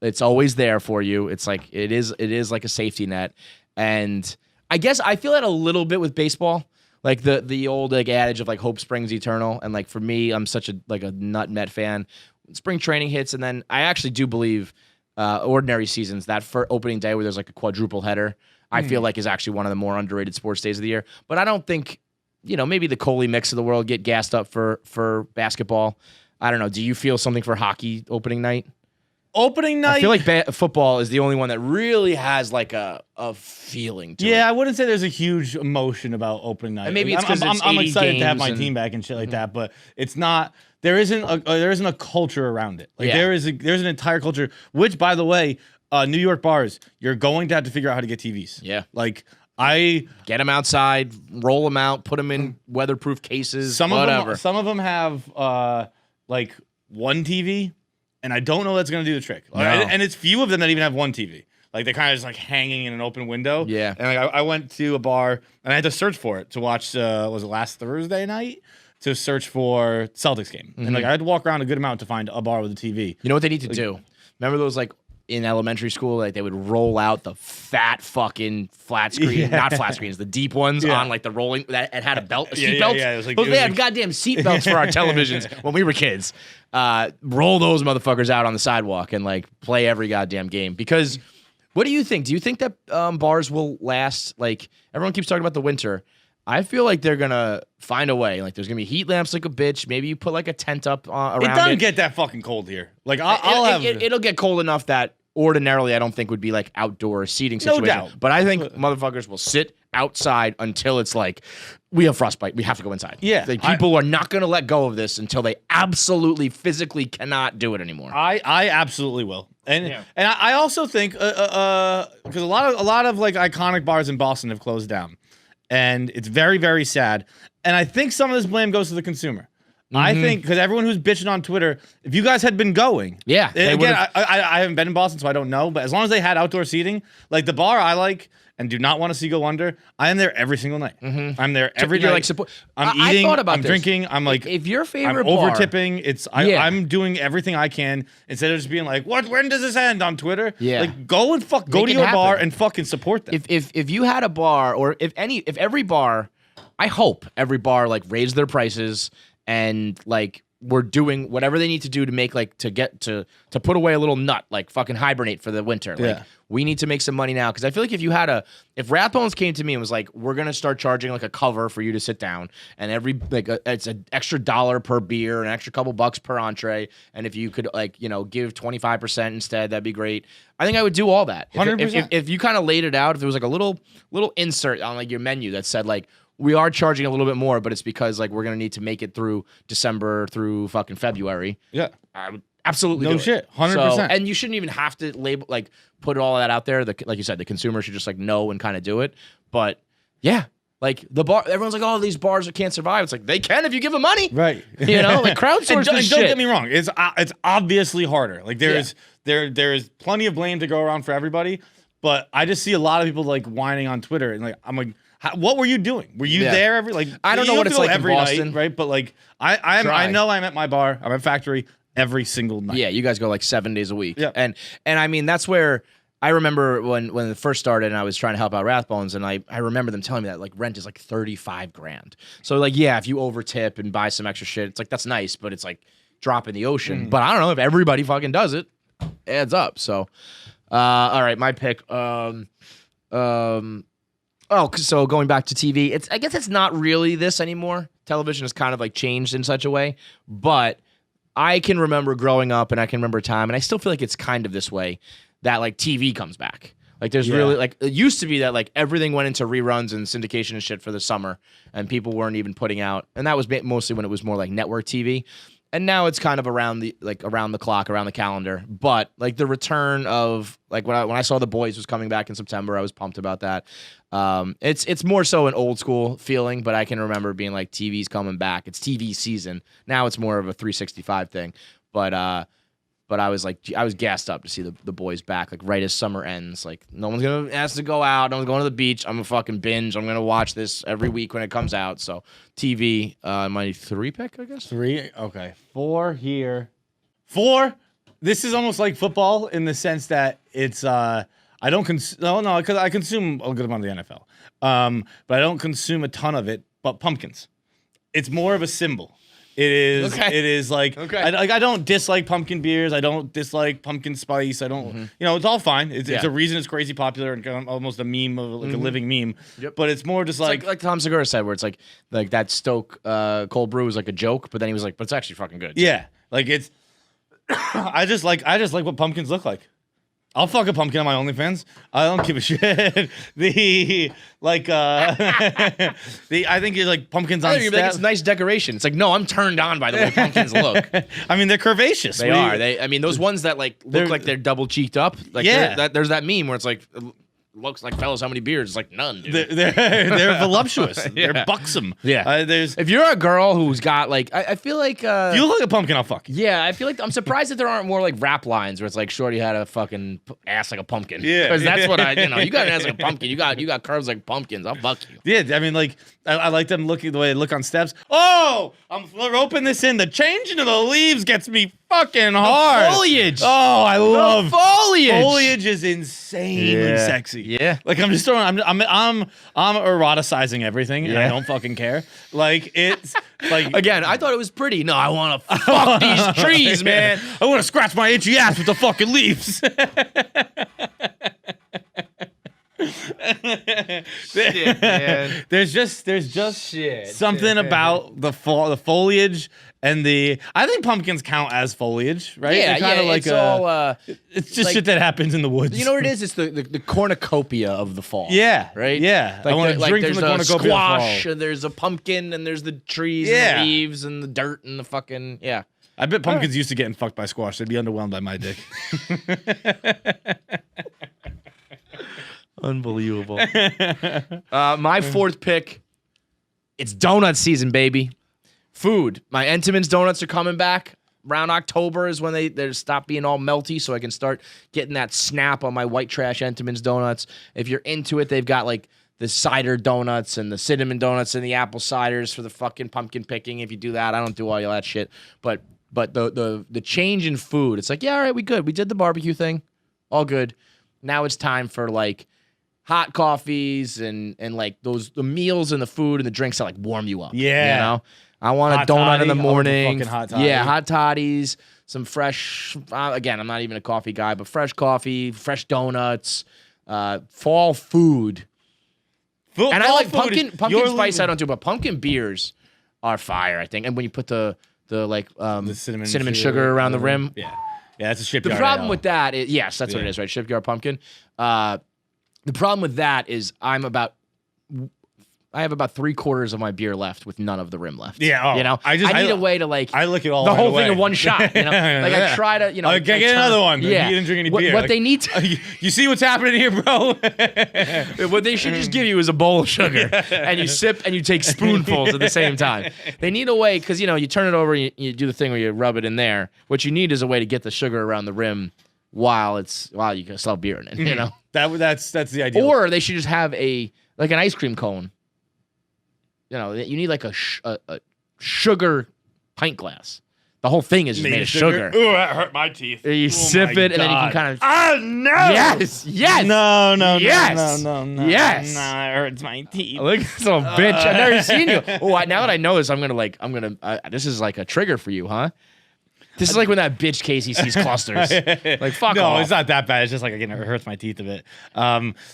it's always there for you. It's like it is like a safety net, and I guess I feel that a little bit with baseball. Like the old like adage of like hope springs eternal, and like for me, I'm such a nut Met fan. Spring training hits, and then I actually do believe ordinary seasons that for opening day where there's like a quadruple header, I feel like is actually one of the more underrated sports days of the year. But I don't think maybe the Coley mix of the world get gassed up for basketball. I don't know. Do you feel something for hockey opening night? Opening night. I feel like football is the only one that really has like a feeling to it. Yeah, I wouldn't say there's a huge emotion about opening night. And maybe it's 'cause I'm it's 80 excited to have my games team back and shit like that, but it's not. There isn't a culture around it. Like Yeah. there's an entire culture. Which, by the way, New York bars, you're going to have to figure out how to get TVs. Yeah. Like Get them outside, roll them out, put them in weatherproof cases, whatever. Some of them have like one TV, and I don't know that's gonna do the trick. No. And it's few of them that even have one TV. Like they're kind of just like hanging in an open window. Yeah. And like, I went to a bar and I had to search for it to watch. Was it last Thursday night? To search for Celtics game, and like I had to walk around a good amount to find a bar with a TV. You know what they need to do? Remember those like in elementary school, like they would roll out the fat fucking flat screen, not flat screens, the deep ones on like the rolling that it had a belt, a seat belt. Yeah. It was like, They had goddamn seat belts for our televisions when we were kids. Roll those motherfuckers out on the sidewalk and like play every goddamn game. Because what do you think? Do you think that bars will last? Like everyone keeps talking about the winter. I feel like they're gonna find a way. Like there's gonna be heat lamps like a bitch. Maybe you put like a tent up around it. It doesn't get that fucking cold here. Like I'll have. It'll get cold enough that ordinarily I don't think would be like outdoor seating situation. No doubt. But I think motherfuckers will sit outside until it's like we have frostbite. We have to go inside. Yeah, like people are not gonna let go of this until they absolutely physically cannot do it anymore. I absolutely will. And I also think because a lot of like iconic bars in Boston have closed down. And it's very, very sad. And I think some of this blame goes to the consumer. I think because everyone who's bitching on Twitter, if you guys had been going, again, I haven't been in Boston, so I don't know. But as long as they had outdoor seating, like the bar I like and do not want to see go under, I am there every single night. I'm there every night. Like support. I'm eating. I thought about I'm drinking. I'm like, if your favorite I'm over bar, tipping. I'm doing everything I can instead of just being like, what? When does this end on Twitter? Yeah. Like go and go Make to it your happen. bar and fucking support them. If you had a bar, or if every bar, I hope every bar like raised their prices and like we're doing whatever they need to do to make like to get to put away a little nut, like fucking hibernate for the winter. Like we need to make some money now. Cause I feel like if Rathbones came to me and was like, we're going to start charging like a cover for you to sit down and it's an extra $1 per beer, an extra couple bucks per entree. And if you could like, give 25% instead, that'd be great. I think I would do all that. 100%. If you kind of laid it out, if there was like a little insert on like your menu that said like, we are charging a little bit more, but it's because like we're gonna need to make it through December through fucking February. Yeah, I would absolutely no do shit, it. 100%. And you shouldn't even have to label like put all of that out there. Like you said, the consumer should just like know and kind of do it. But yeah, like the bar, everyone's like, oh, these bars can't survive. It's like they can if you give them money, right? Like crowdsource and this don't shit. get me wrong, it's obviously harder. Like there is plenty of blame to go around for everybody, but I just see a lot of people like whining on Twitter and like I'm like. What were you doing? Were you there every like? I don't know what it's like every in Boston, night, right? But like, I know I'm at my bar. I'm at Factory every single night. Yeah, you guys go like 7 days a week. Yeah, and I mean that's where I remember when it first started and I was trying to help out Rathbones and I remember them telling me that like rent is like $35,000. So like if you over tip and buy some extra shit, it's like that's nice, but it's like drop in the ocean. But I don't know if everybody fucking does it, adds up. So, all right, my pick. So going back to TV, I guess it's not really this anymore. Television has kind of like changed in such a way, but I can remember growing up and I can remember a time, and I still feel like it's kind of this way, that like TV comes back. Like there's really like, it used to be that like everything went into reruns and syndication and shit for the summer and people weren't even putting out, and that was mostly when it was more like network TV. And now it's kind of around the clock, around the calendar. But like the return of like when I saw The Boys was coming back in September, I was pumped about that. It's more so an old school feeling, but I can remember being like TV's coming back. It's TV season. Now it's more of a 365 thing. But I was gassed up to see the Boys back, like right as summer ends. Like no one's gonna ask to go out, no one's going to the beach. I'm gonna fucking binge. I'm gonna watch this every week when it comes out. So TV, my 3 pick, I guess. 3, okay. 4 here. 4. This is almost like football in the sense that it's I don't because I consume a good amount of the NFL, but I don't consume a ton of it. But pumpkins, it's more of a symbol. It is. Okay. It is like. Okay. I don't dislike pumpkin beers. I don't dislike pumpkin spice. I don't. It's all fine. It's a reason it's crazy popular and almost a meme of like a living meme. Yep. But it's more just like Tom Segura said, where it's like that Stoke cold brew is like a joke, but then he was like, but it's actually fucking good. Yeah. Like it's. I just like what pumpkins look like. I'll fuck a pumpkin on my OnlyFans. I don't give a shit. I think it's like pumpkins on Like it's a nice decoration. It's like, no, I'm turned on by the way pumpkins look. I mean, they're curvaceous. They are. I mean, those ones that like look like they're double cheeked up. Like, there's that meme where it's like, looks like, fellas, how many beards? It's like none, dude. They're voluptuous. Yeah. They're buxom. Yeah. There's If you're a girl who's got like, I feel like if you look like a pumpkin, I'll fuck you. yeah, I feel like I'm surprised that there aren't more like rap lines where it's like shorty had a fucking ass like a pumpkin. Yeah. Because that's what you got an ass like a pumpkin. You got curves like pumpkins. I'll fuck you. Yeah, I mean, like, I like them looking the way they look on steps. Oh, I'm roping this in. The changing of the leaves gets me fucking hard. Foliage. Oh, I love foliage. Foliage is insanely sexy. Yeah. Like I'm just throwing. I'm eroticizing everything, and I don't fucking care. Like it's like Again, I thought it was pretty. No, I want to fuck these trees, man. I want to scratch my itchy ass with the fucking leaves. Shit, man. There's just something about the foliage and I think pumpkins count as foliage, right? Yeah, They're kinda like it's all. it's just like- shit that happens in the woods. You know what it is? It's the cornucopia of the fall. Yeah, Right? Yeah, I want to drink from there's the a cornucopia of squash, fall. and there's a pumpkin, and there's the trees, and Yeah. the leaves, and the dirt, and the fucking yeah. I bet pumpkins used to getting fucked by squash. They'd be underwhelmed by my dick. Unbelievable. My fourth pick. It's donut season, baby. Food. My Entenmann's donuts are coming back. Around October is when they stop being all melty, so I can start getting that snap on my white trash Entenmann's donuts. If you're into it, they've got like the cider donuts and the cinnamon donuts and the apple ciders for the fucking pumpkin picking. If you do that, I don't do all that shit. But the change in food, it's like, yeah, all right, we good. We did the barbecue thing, all good. Now it's time for like hot coffees and like the meals and the food and the drinks that like warm you up. Yeah. You know? I want Hot a donut toddy. in the I love a morning. fucking hot toddy. Yeah, hot toddies, some fresh. Again, I'm not even a coffee guy, but fresh coffee, fresh donuts, fall food, and I like pumpkin spice. I don't do, but pumpkin beers are fire. I think, and when you put the The cinnamon sugar around the rim. Yeah, that's a The shipyard. problem ale. with that is yes, that's what it is, right? Shipyard pumpkin. The problem with that is I have about 3/4 of my beer left with none of the rim left. Yeah, you know, I need a way to like I lick it all the whole away. thing in one shot. You know, like I try to, I can get another one. Yeah, You didn't drink any what, beer. What Like, they need to, you see what's happening here, bro? what they should just give you is a bowl of sugar, and you sip and you take spoonfuls at the same time. They need a way because you turn it over, and you do the thing where you rub it in there. What you need is a way to get the sugar around the rim while you can still have beer in it. You know, that's the idea. or they should just have an ice cream cone. You know, you need like a sugar pint glass. The whole thing is just made of sugar. Ooh, that hurt my teeth. You sip my it, and then you can God. kind of. Oh no! Yes. No, Yes. no. Yes. No, it hurts my teeth. Look at this little bitch. I've never seen you. Oh, now that I know this, I'm gonna. This is like a trigger for you, huh? This is like when that bitch Casey sees clusters. Like fuck No, off. it's not that bad. It's just like again, it hurts my teeth a bit.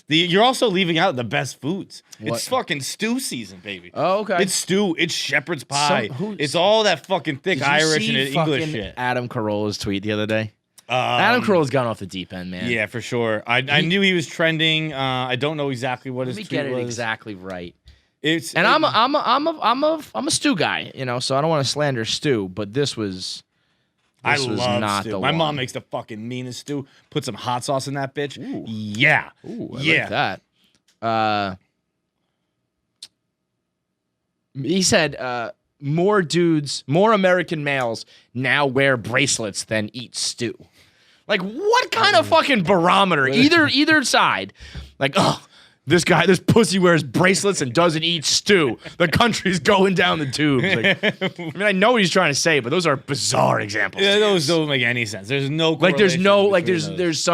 You're also leaving out the best foods. What? It's fucking stew season, baby. Oh, okay. It's stew. It's shepherd's pie. who- It's all that fucking thick Did you Irish see and English fucking shit. Adam Carolla's tweet the other day. Adam Carolla's gone off the deep end, man. Yeah, for sure. I knew he was trending. I don't know exactly what Let his me tweet get it was. exactly right. It's And I'm a stew guy, so I don't want to slander stew, but this was. I This was love not stew. the My mom one. makes the fucking meanest stew. Put some hot sauce in that bitch. Yeah. Ooh, I yeah. like that. He said, more American males now wear bracelets than eat stew. Like, what kind of fucking barometer? Either side. Like, oh, this pussy wears bracelets and doesn't eat stew. The country's going down the tubes. Like, I mean, I know what he's trying to say, but those are bizarre examples. Yeah, those don't make any sense. There's no Like there's correlation between those.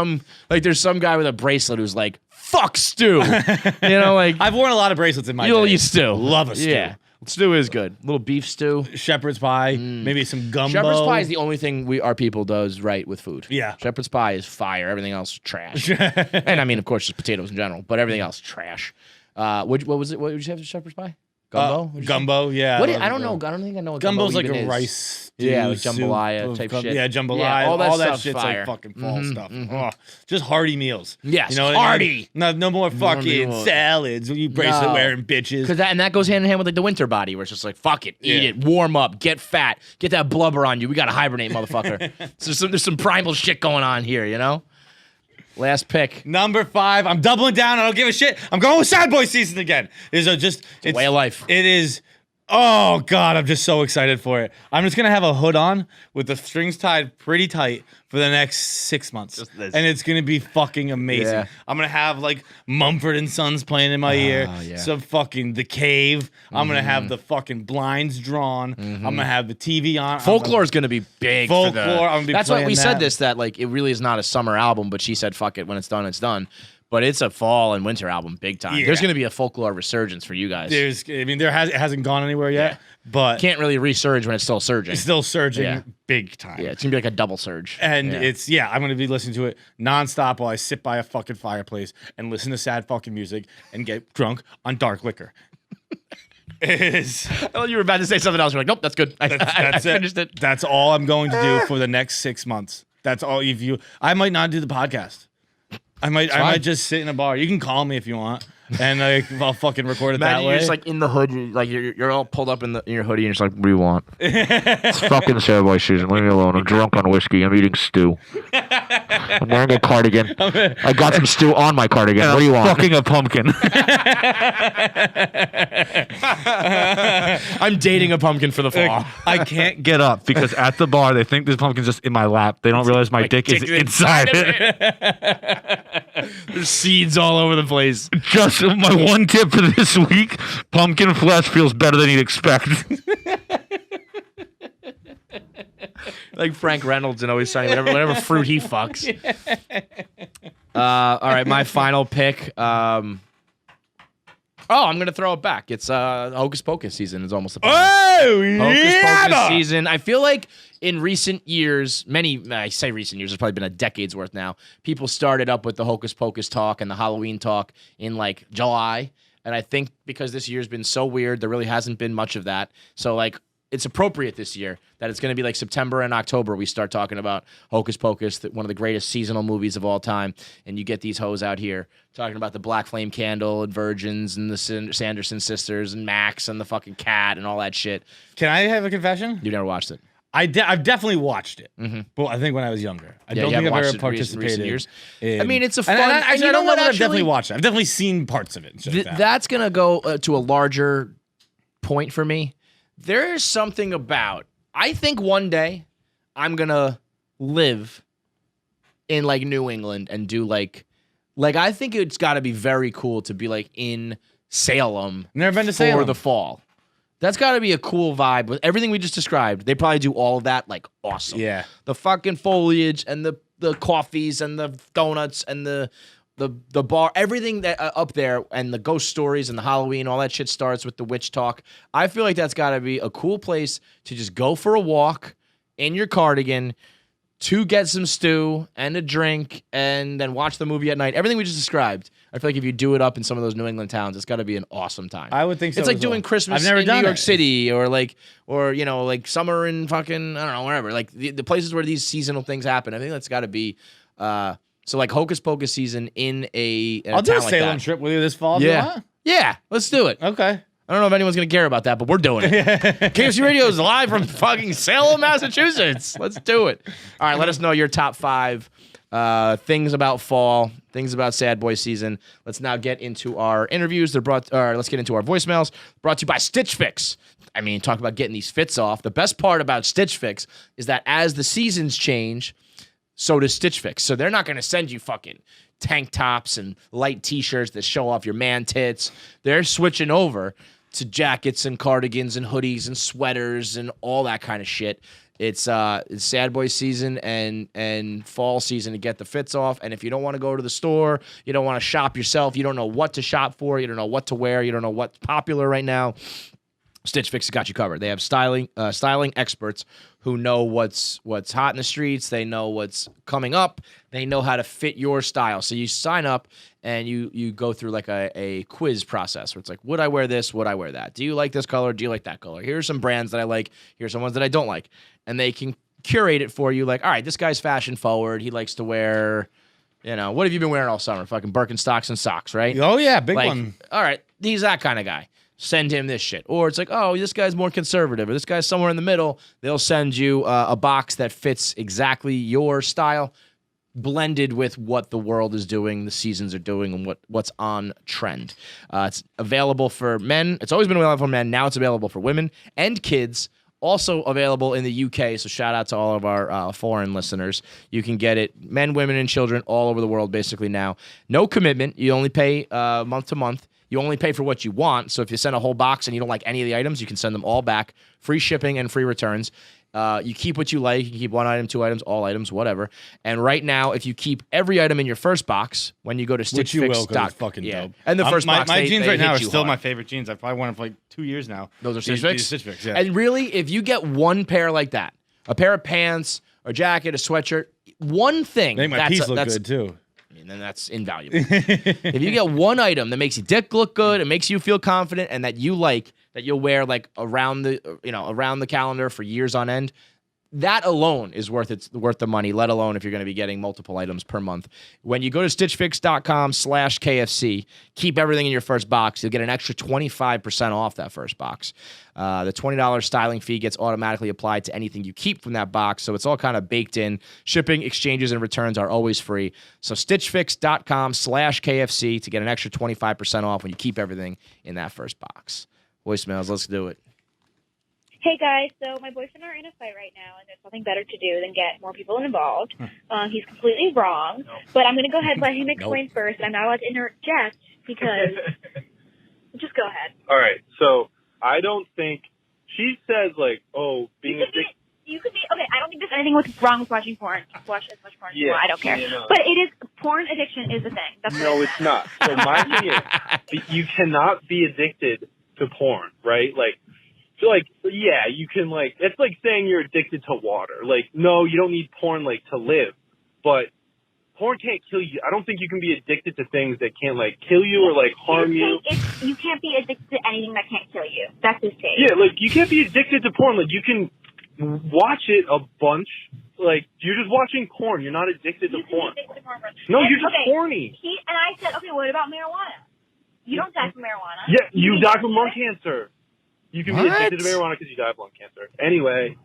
there's some guy with a bracelet who's like, fuck stew. Like I've worn a lot of bracelets in my you'll day. eat stew. Love a stew. Yeah. Stew is good. Little beef stew. Shepherd's pie, maybe some gumbo. Shepherd's pie is the only thing our people does right with food. Yeah. Shepherd's pie is fire. Everything else trash. And I mean, of course, just potatoes in general, but everything else trash. What was it? What did you have for shepherd's pie? Gumbo? What'd you say? Gumbo, yeah. What? love I don't know. gumbo. I don't think I know what Gumbo's gumbo like even a is. rice stew, Yeah, like soup jambalaya of type gum- shit. Yeah, jambalaya. Yeah, all all that that stuff's shit's fire. like fucking fall stuff. Oh, just hearty meals. Yes, you know what I hearty. mean? No more fucking more. salads. You bracelet wearing bitches. Because that goes hand in hand with like the winter body, where it's just like fuck it, eat Yeah. it, warm up, get fat, get that blubber on you. We gotta hibernate, motherfucker. So there's some primal shit going on here, you know. Last pick. Number 5. I'm doubling down. I don't give a shit. I'm going with Sad Boy season again. It's a way of life. It is. Oh God, I'm just so excited for it. I'm just gonna have a hood on with the strings tied pretty tight for the next 6 months, and it's gonna be fucking amazing. Yeah. I'm gonna have like Mumford and Sons playing in my ear, yeah. some fucking The Cave. I'm gonna have the fucking blinds drawn. I'm gonna have the TV on. Folklore is gonna be big. Folklore, For I'm gonna be that's why playing we said that. this, that like it really is not a summer album, but she said fuck it, when it's done, it's done. But it's a fall and winter album, big time. Yeah. There's gonna be a folklore resurgence for you guys. It hasn't gone anywhere yet, but Can't really resurge when it's still surging. it's still surging Yeah. big time. Yeah, it's gonna be like a double surge. And yeah. I'm gonna be listening to it nonstop while I sit by a fucking fireplace and listen to sad fucking music and get drunk on dark liquor. It is. Oh, you were about to say something else. You're like, nope, that's good. I That's it. finished it. That's all I'm going to do for the next 6 months. That's all. If you, I might not do the podcast. I might just sit in a bar. You can call me if you want, and I'll fucking record it Imagine that you're way. just like in the hood, like you're all pulled up in your hoodie, and you're just like, what do you want? It's fucking Sad Boy season. Leave me alone. I'm drunk on whiskey. I'm eating stew. I'm wearing a cardigan. I got some stew on my cardigan. What do you want? Fucking a pumpkin. I'm dating a pumpkin for the fall. I can't get up because at the bar they think this pumpkin's just in my lap. They don't realize my dick is inside it. There's seeds all over the place. Just my one tip for this week: pumpkin flesh feels better than you'd expect. Like Frank Reynolds and Always Sunny, whatever fruit he fucks. All right, my final pick. I'm gonna throw it back. It's Hocus Pocus season is almost upon us. Hocus Pocus season. I feel like in recent years, I say recent years, it's probably been a decade's worth now. People started up with the Hocus Pocus talk and the Halloween talk in like July, and I think because this year's been so weird, there really hasn't been much of that. So like, it's appropriate this year that it's going to be like September and October we start talking about Hocus Pocus, one of the greatest seasonal movies of all time, and you get these hoes out here talking about the Black Flame Candle and Virgins and the Sanderson sisters and Max and the fucking cat and all that shit. Can I have a confession? You never watched it. I've definitely watched it, but I think when I was younger. I don't you think haven't I've ever watched it in participated. years. in- I mean, it's a And fun. I and you don't know know what? that I've definitely Actually, watched it. I've definitely seen parts of it. and shit like that. that's gonna go to a larger point for me. There's something about. I think one day I'm gonna live in like New England and do like I think it's got to be very cool to be like in Salem. Never been to for Salem. the fall. That's got to be a cool vibe with everything we just described. They probably do all of that like awesome. Yeah. The fucking foliage and the coffees and the donuts and the bar, everything that up there, and the ghost stories and the Halloween, all that shit starts with the witch talk. I feel like that's got to be a cool place to just go for a walk in your cardigan, to get some stew and a drink, and then watch the movie at night. Everything we just described. I feel like if you do it up in some of those New England towns, it's got to be an awesome time. I would think so. It's like as well. doing Christmas I've never in done New York it. City, or you know, like summer in fucking, I don't know, wherever. Like the places where these seasonal things happen. I think that's got to be. So like Hocus Pocus season in I'll do a town like Salem that. trip with you this fall. If you Yeah, want. yeah. Let's do it. Okay. I don't know if anyone's gonna care about that, but we're doing it. KFC Radio is live from fucking Salem, Massachusetts. Let's do it. All right, let us know your top 5 things about fall, things about Sad Boy season. Let's now get into our interviews. Let's get into our voicemails. Brought to you by Stitch Fix. I mean, talk about getting these fits off. The best part about Stitch Fix is that as the seasons change, so does Stitch Fix. So they're not going to send you fucking tank tops and light t-shirts that show off your man tits. They're switching over to jackets and cardigans and hoodies and sweaters and all that kind of shit. It's Sad Boy season and fall season to get the fits off. And if you don't want to go to the store, you don't want to shop yourself, you don't know what to shop for, you don't know what to wear, you don't know what's popular right now, Stitch Fix has got you covered. They have styling experts who know what's hot in the streets. They know what's coming up. They know how to fit your style. So you sign up and you go through like a quiz process where it's like, would I wear this? Would I wear that? Do you like this color? Do you like that color? Here's some brands that I like. Here's some ones that I don't like. And they can curate it for you. Like, all right, this guy's fashion forward. He likes to wear, what have you been wearing all summer? Fucking Birkenstocks and socks, right? Oh yeah, big Like, one. all right, he's that kind of guy. Send him this shit. Or it's like, oh, this guy's more conservative, or this guy's somewhere in the middle. They'll send you a box that fits exactly your style, blended with what the world is doing, the seasons are doing, and what's on trend. It's available for men. It's always been available for men. Now it's available for women and kids. Also available in the UK, so shout out to all of our foreign listeners. You can get it, men, women, and children all over the world basically now. No commitment. You only pay month to month. You only pay for what you want. So if you send a whole box and you don't like any of the items, you can send them all back. Free shipping and free returns. You keep what you like. You can keep 1 item, 2 items, all items, whatever. And right now, if you keep every item in your first box, when you go to Which you will, 'cause stitchfix.com, it's fucking dope. And the first box, my they, jeans they right now hit are you still hard. my favorite jeans. I've probably worn them for like 2 years now. Those are Stitch These Fix? Stitch Fix, yeah. And really, if you get one pair like that, a pair of pants, a jacket, a sweatshirt, one thing. Make my piece look good too. I mean, then that's invaluable. If you get one item that makes your dick look good, it makes you feel confident, and that you like, that you'll wear like around the calendar for years on end, that alone is worth the money, let alone if you're going to be getting multiple items per month. When you go to stitchfix.com/KFC, keep everything in your first box. You'll get an extra 25% off that first box. The $20 styling fee gets automatically applied to anything you keep from that box, so it's all kind of baked in. Shipping, exchanges, and returns are always free. So stitchfix.com/KFC to get an extra 25% off when you keep everything in that first box. Voicemails, let's do it. Hey guys, so my boyfriend and I are in a fight right now, and there's nothing better to do than get more people involved. He's completely wrong, but I'm going to go ahead and let him explain first. I'm not allowed to interject because just go ahead. All right, so I don't think she says like, oh, being addicted. You could be okay. I don't think there's anything wrong with watching porn. Watch as much porn as you want. I don't care. No. But it is porn addiction is a thing. That's No, it's not. So my thing is, you cannot be addicted to porn, right? Like. So, like, yeah, you can, like, it's like saying you're addicted to water. Like, no, you don't need porn, like, to live. But porn can't kill you. I don't think you can be addicted to things that can't, like, kill you or, like, harm you. You can't be addicted to anything that can't kill you. That's his take. Yeah, like, you can't be addicted to porn. Like, you can watch it a bunch. Like, you're just watching porn. You're not addicted to porn. No, you're just horny. And I said, okay, what about marijuana? You don't die from marijuana. Yeah, you die from lung cancer. You can be addicted to marijuana because you die of lung cancer. Anyway,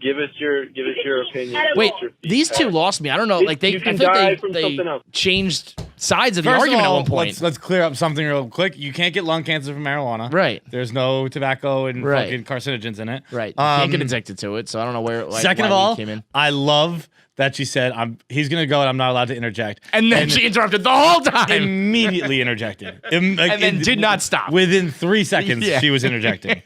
give us your opinion. Wait, these two lost me. I don't know. Like you can die from something else. Changed sides of the First argument of all, at one point. Let's clear up something real quick. You can't get lung cancer from marijuana. Right. There's no tobacco and Right. fucking carcinogens in it. Right. You can't get addicted to it, so I don't know where. Like, Second why of all, we came in. I love that she said he's gonna go and I'm not allowed to interject. And then she interrupted the whole time. Immediately interjected. And then did not stop. Within 3 seconds, Yeah. she was interjecting.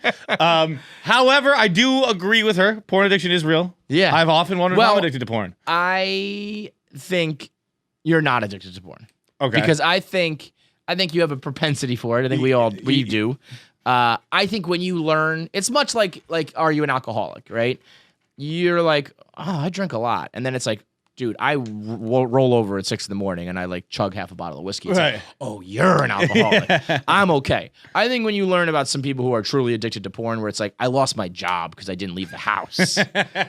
However, I do agree with her. Porn addiction is real. Yeah. I've often wondered if I'm addicted to porn. I think you're not addicted to porn. Okay. Because I think you have a propensity for it. I think we do. I think when you learn, it's much like are you an alcoholic, right? You're like, oh, I drink a lot. And then it's like, dude, I roll over at 6 a.m. and I like chug half a bottle of whiskey. It's Right. like, oh, you're an alcoholic. I'm okay. I think when you learn about some people who are truly addicted to porn, where it's like, I lost my job because I didn't leave the house,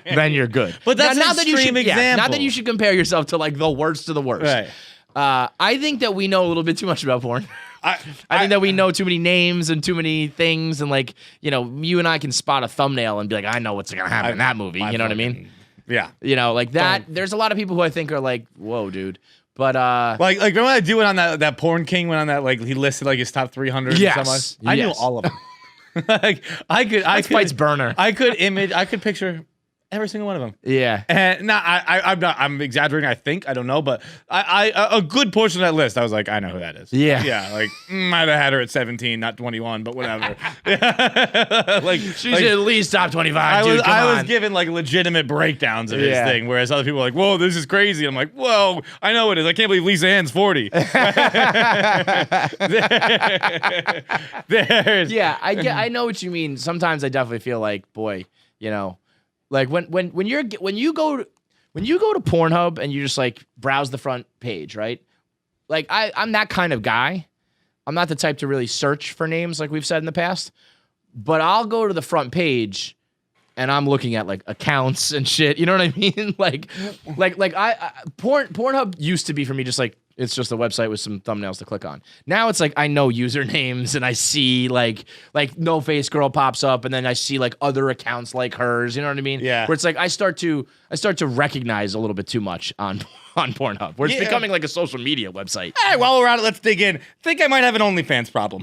then you're good. But that's now, an that you should, extreme example. not that you should compare yourself to like the worst of the worst. Right. I think that we know a little bit too much about porn. I think that we know too many names and too many things, and like, you and I can spot a thumbnail and be like, I know what's gonna happen in that movie. You know what I mean? Yeah. Like that. There's a lot of people who I think are like, whoa, dude. But like remember when I do it on that Porn King went on that, like he listed like his top 300 Yes. and so much. I knew Yes. all of them. Like I could Fights burner. I could picture Every single one of them. Yeah. And I'm exaggerating. I think, I don't know, but a good portion of that list, I was like, I know who that is. Yeah. Yeah. Like, might have had her at 17, not 21, but whatever. Like, She's at least top 25, dude. I was given like legitimate breakdowns of his thing, whereas other people were like, whoa, this is crazy. I'm like, whoa, I know it is. I can't believe Lisa Ann's 40. Yeah, I know what you mean. Sometimes I definitely feel like, boy, you know, like when you go to Pornhub and you just like browse the front page, right? Like I'm that kind of guy. I'm not the type to really search for names like we've said in the past, but I'll go to the front page and I'm looking at like accounts and shit. You know what I mean? like Pornhub used to be for me just like, it's just a website with some thumbnails to click on. Now it's like I know usernames and I see like No Face Girl pops up and then I see like other accounts like hers. You know what I mean? Yeah. Where it's like I start to recognize a little bit too much on Pornhub, where it's becoming like a social media website. All right, while we're at it, let's dig in. Think I might have an OnlyFans problem.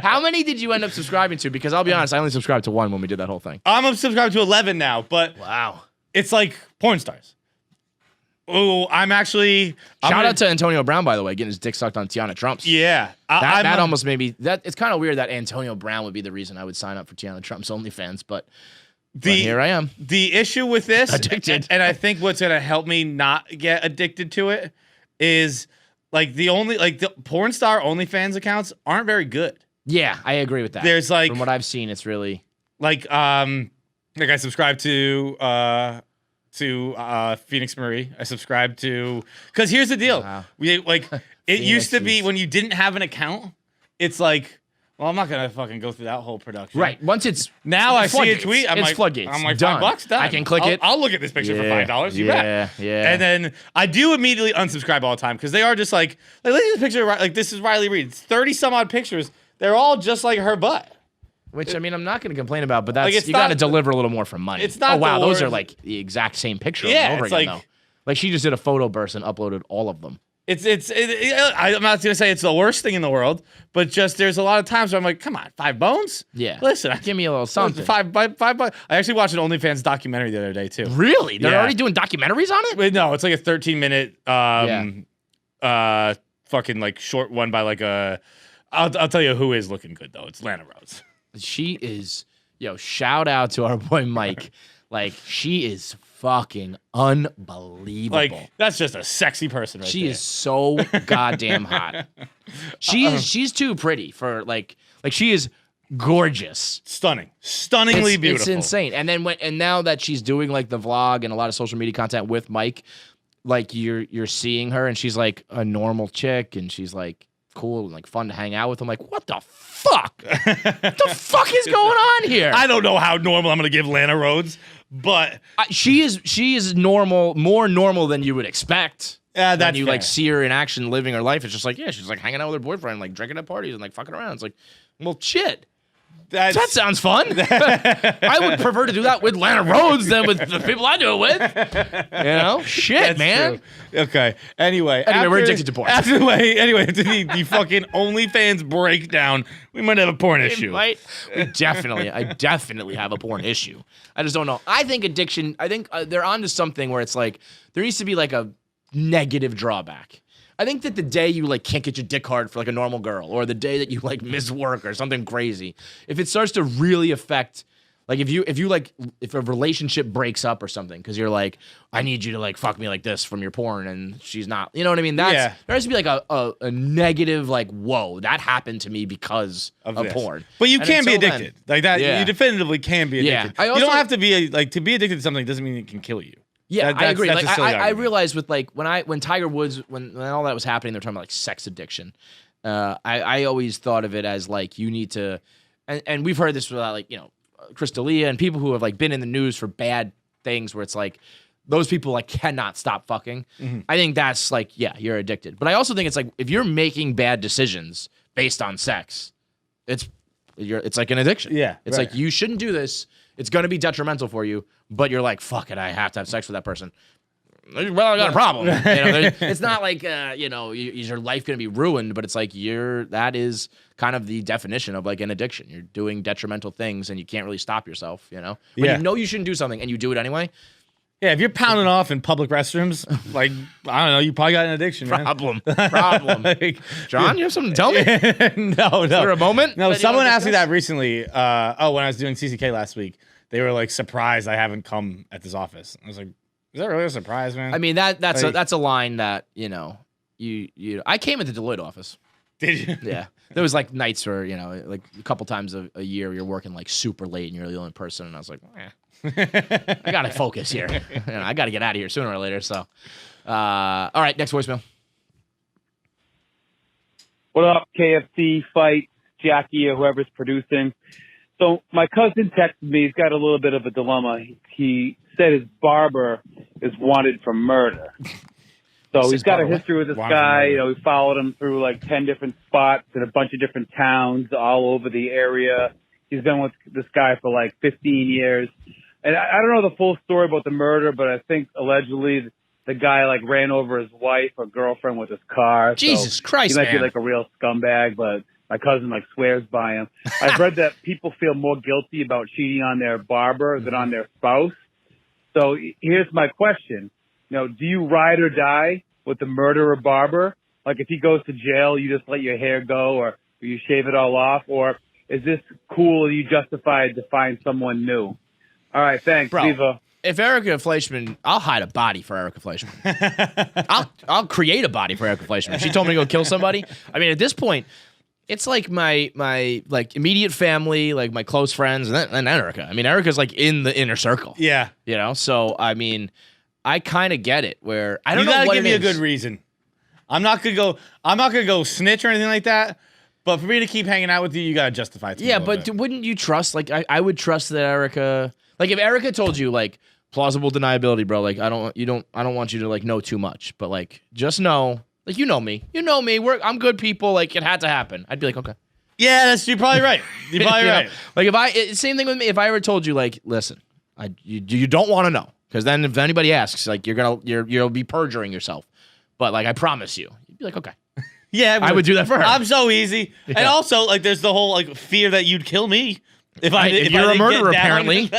How many did you end up subscribing to? Because I'll be honest, I only subscribed to one when we did that whole thing. I'm subscribed to 11 now, but Wow. it's like porn stars. Oh, I'm actually Shout out to Antonio Brown, by the way, getting his dick sucked on Tiana Trump's. Yeah, That almost made me. It's kind of weird that Antonio Brown would be the reason I would sign up for Tiana Trump's OnlyFans, but here I am. The issue with this, Addicted. and I think what's gonna help me not get addicted to it is like the porn star OnlyFans accounts aren't very good. Yeah, I agree with that. There's like, from what I've seen, it's really like I subscribe to Phoenix Marie. I subscribe to, because here's the deal. Wow. We like it used to be Phoenix. when you didn't have an account, it's like, well, I'm not gonna fucking go through that whole production. right. Once it's Now I see a floodgates. tweet. It's floodgates. I'm like Done. $5 done. I can click it. I'll look at this picture for $5. You bet. Yeah. And then I do immediately unsubscribe all the time because they are just like look at this picture. Like, this is Riley Reid. It's 30 some odd pictures. They're all just like her butt. Which I mean, I'm not going to complain about, but that's Like, you got to deliver a little more for money. It's not Oh wow, the those are worst. like the exact same picture Yeah, over and over it's again. like- Though. Like she just did a photo burst and uploaded all of them. I'm not gonna say it's the worst thing in the world, but just there's a lot of times where I'm like, come on, 5 bones. Yeah. Listen, Give me a little something. Five bones. I actually watched an OnlyFans documentary the other day too. Really? They're Yeah. already doing documentaries on it? Wait, no, it's like a 13-minute fucking like short one by like a. I'll tell you who is looking good though. It's Lana Rhodes. She is, shout out to our boy Mike. Like, she is fucking unbelievable. Like, that's just a sexy person right she there. is so goddamn hot. She's too pretty for like she is gorgeous. Stunningly beautiful. It's insane. And then now that she's doing like the vlog and a lot of social media content with Mike, like you're seeing her and she's like a normal chick and she's like cool and like fun to hang out with. I'm like, what the fuck? What the fuck is going on here? I don't know how normal I'm gonna give Lana Rhodes, but She is normal, more normal than you would expect. that's when you fair. like see her in action living her life. It's just like, yeah, she's like hanging out with her boyfriend, like drinking at parties and like fucking around. It's like, well, shit. That sounds fun. I would prefer to do that with Lana Rhodes than with the people I do it with. Shit, That's man. true. Okay. Anyway, we're addicted to porn. After the fucking OnlyFans breakdown, we might have a porn issue. I definitely have a porn issue. I just don't know. I think addiction, they're onto something where it's like, there needs to be like a negative drawback. I think that the day you like can't get your dick hard for like a normal girl, or the day that you like miss work or something crazy, if it starts to really affect, like if a relationship breaks up or something, because you're like, I need you to like fuck me like this from your porn, and she's not, you know what I mean? There has to be like a negative, like, whoa, that happened to me because of this. porn. But you And can be until addicted like that. Yeah. You definitively can be Yeah. addicted. You don't have to be to be addicted to something doesn't mean it can kill you. Yeah, I agree. That's Like, a silly I argument. realized with like when Tiger Woods, when all that was happening, they're talking about like sex addiction. I always thought of it as like you need to, and we've heard this without like Chris D'Elia and people who have like been in the news for bad things where it's like those people like cannot stop fucking. Mm-hmm. I think that's like, yeah, you're addicted. But I also think it's like if you're making bad decisions based on sex, it's like an addiction. Yeah, it's right. like you shouldn't do this. It's going to be detrimental for you, but you're like, fuck it, I have to have sex with that person. well, I got a problem. It's not like is your life going to be ruined, but it's like that is kind of the definition of like an addiction. You're doing detrimental things and you can't really stop yourself. When you know you shouldn't do something and you do it anyway. Yeah, if you're pounding off in public restrooms, like, I don't know, you probably got an addiction, man. Problem. Like, John, you have something to tell me? No. Is there a moment? No, that you someone wanna asked me discuss? that recently. When I was doing CCK last week, they were like surprised I haven't come at this office. I was like, is that really a surprise, man? I mean, that's a line that, I came at the Deloitte office. Did you? Yeah. There was like nights where, like a couple times a year you're working like super late and you're the only person. And I was like, I got to focus here. I got to get out of here sooner or later. So, all right, next voicemail. What up, KFC, Fight, Jackie, or whoever's producing? So my cousin texted me. He's got a little bit of a dilemma. He said his barber is wanted for murder. So he's got a history with this guy. We followed him through like 10 different spots in a bunch of different towns all over the area. He's been with this guy for like 15 years. And I don't know the full story about the murder, but I think allegedly the guy like ran over his wife or girlfriend with his car. Jesus Christ, he might be man. like a real scumbag, but my cousin like swears by him. I've read that people feel more guilty about cheating on their barber than on their spouse. So here's my question. Do you ride or die with the murderer barber? Like if he goes to jail, you just let your hair go or you shave it all off? Or is this cool? Are you justified to find someone new? All right, thanks, Bro, Viva. if Erica Fleischman, I'll hide a body for Erica Fleischman. I'll create a body for Erica Fleischman. If she told me to go kill somebody, I mean, at this point, it's like my like immediate family, like my close friends, and then Erica. I mean, Erica's like in the inner circle. Yeah. So I mean, I kind of get it. Where I don't You know gotta what give it me a is. good reason. I'm not gonna go snitch or anything like that. But for me to keep hanging out with you, you gotta justify it. To me Yeah, a little but bit. wouldn't you trust? Like, I would trust that Erica. Like, if Erica told you, like, plausible deniability, bro. Like, I don't want you to like know too much, but like, just know, like, you know me. I'm good people. Like, it had to happen. I'd be like, okay. Yeah, you're probably right. You're probably You know? right. Like, same thing with me. If I ever told you, like, listen, you don't want to know, because then if anybody asks, like, you'll be perjuring yourself. But like, I promise you, you'd be like, okay. Yeah, I would do that for her. I'm so easy. Yeah. And also, like, there's the whole like fear that you'd kill me if I Right, did. if you're I a didn't murderer, get down. apparently.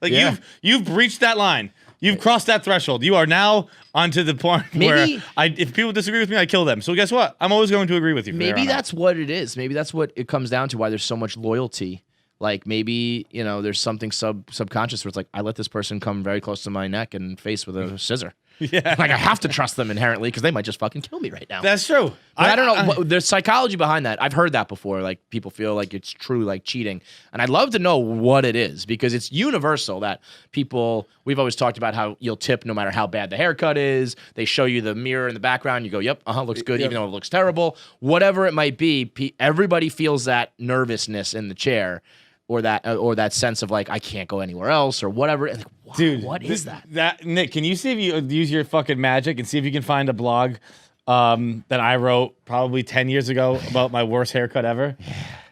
Like Yeah. you've breached that line. You've crossed that threshold. You are now onto the point where if people disagree with me, I kill them. So guess what? I'm always going to agree with you. Maybe that's what it is. Maybe that's what it comes down to. Why there's so much loyalty. Like maybe there's something subconscious where it's like I let this person come very close to my neck and face with a scissor. Yeah, like I have to trust them inherently because they might just fucking kill me right now. That's true. But I don't know. There's psychology behind that. I've heard that before. Like people feel like it's true, like cheating, and I'd love to know what it is because it's universal that people. We've always talked about how you'll tip no matter how bad the haircut is. They show you the mirror in the background. You go, "Yep, looks good," even though it looks terrible. Whatever it might be, everybody feels that nervousness in the chair. Or that sense of like I can't go anywhere else or whatever. Like, wow, Dude, what is that? That Nick, can you see if you use your fucking magic and see if you can find a blog that I wrote probably 10 years ago about my worst haircut ever?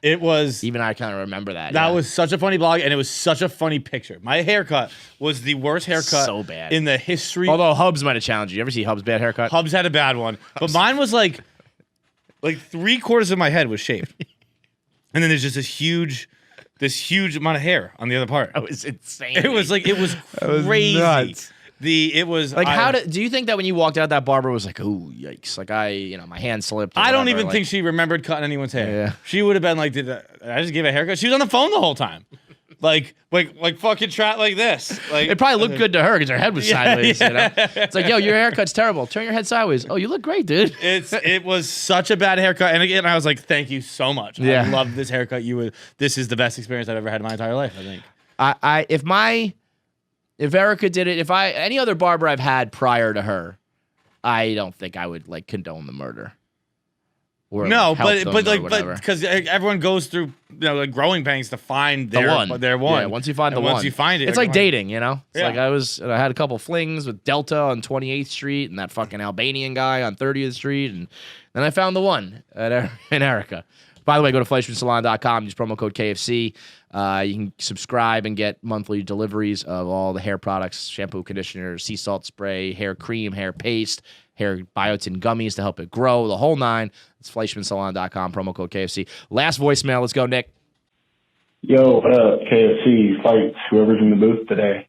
It was even I kind of remember that. That was such a funny blog and it was such a funny picture. My haircut was the worst haircut so bad in the history. Although Hubs might have challenged you. You ever see Hubs' bad haircut? Hubs had a bad one, but mine was like 3/4 of my head was shaved, and then there's just this huge amount of hair on the other part. That was insane. It was crazy. nuts. It was like do you think that when you walked out that barber was like, oh yikes, like my hand slipped. I don't even think she remembered cutting anyone's hair. Yeah. She would have been like, did I just give a haircut? She was on the phone the whole time. like fucking trap like this. Like it probably looked good to her because her head was sideways. You know? It's like, yo, your haircut's terrible. Turn your head sideways. Oh, you look great, dude. It was such a bad haircut. And again, I was like, thank you so much. Yeah. I love this haircut. This is the best experience I've ever had in my entire life, I think. If Erica did it, any other barber I've had prior to her, I don't think I would like condone the murder. Or, no, like, but because everyone goes through like growing pains to find their one. Yeah, once you find once you find it, it's like dating, you know. It's yeah. like I had a couple flings with Delta on 28th Street and that fucking Albanian guy on 30th Street, and then I found the one in Erica. By the way, go to FleischmanSalon.com. Use promo code KFC. You can subscribe and get monthly deliveries of all the hair products, shampoo, conditioner, sea salt spray, hair cream, hair paste, hair biotin gummies to help it grow, the whole nine. It's FleischmanSalon.com, promo code KFC. Last voicemail. Let's go, Nick. Yo, what up, KFC fights, whoever's in the booth today.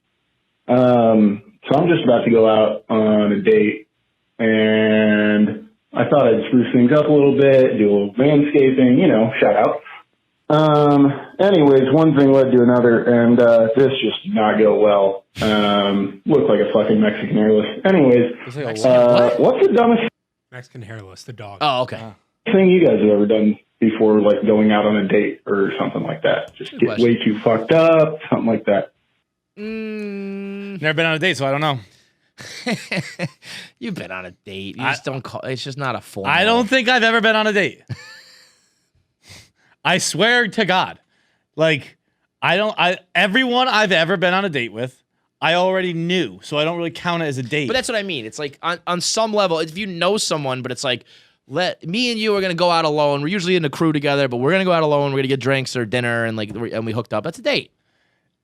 So I'm just about to go out on a date, and I thought I'd spruce things up a little bit, do a little manscaping, shout out. Anyways, one thing led to another, and this just did not go well. Looked like a fucking Mexican hairless. Anyways, what's the dumbest Mexican hairless, the dog. Oh, okay. thing you guys have ever done before, like going out on a date or something like that? Just Good get question. way too fucked up, something like that. Never been on a date, so I don't know. You've been on a date. You just don't call. It's just not a formal. I don't think I've ever been on a date. I swear to God. Like, everyone I've ever been on a date with, I already knew, so I don't really count it as a date. But that's what I mean. It's like on some level, if you know someone, but it's like, me and you are gonna go out alone. We're usually in a crew together, but we're gonna go out alone. We're gonna get drinks or dinner, and we hooked up. That's a date.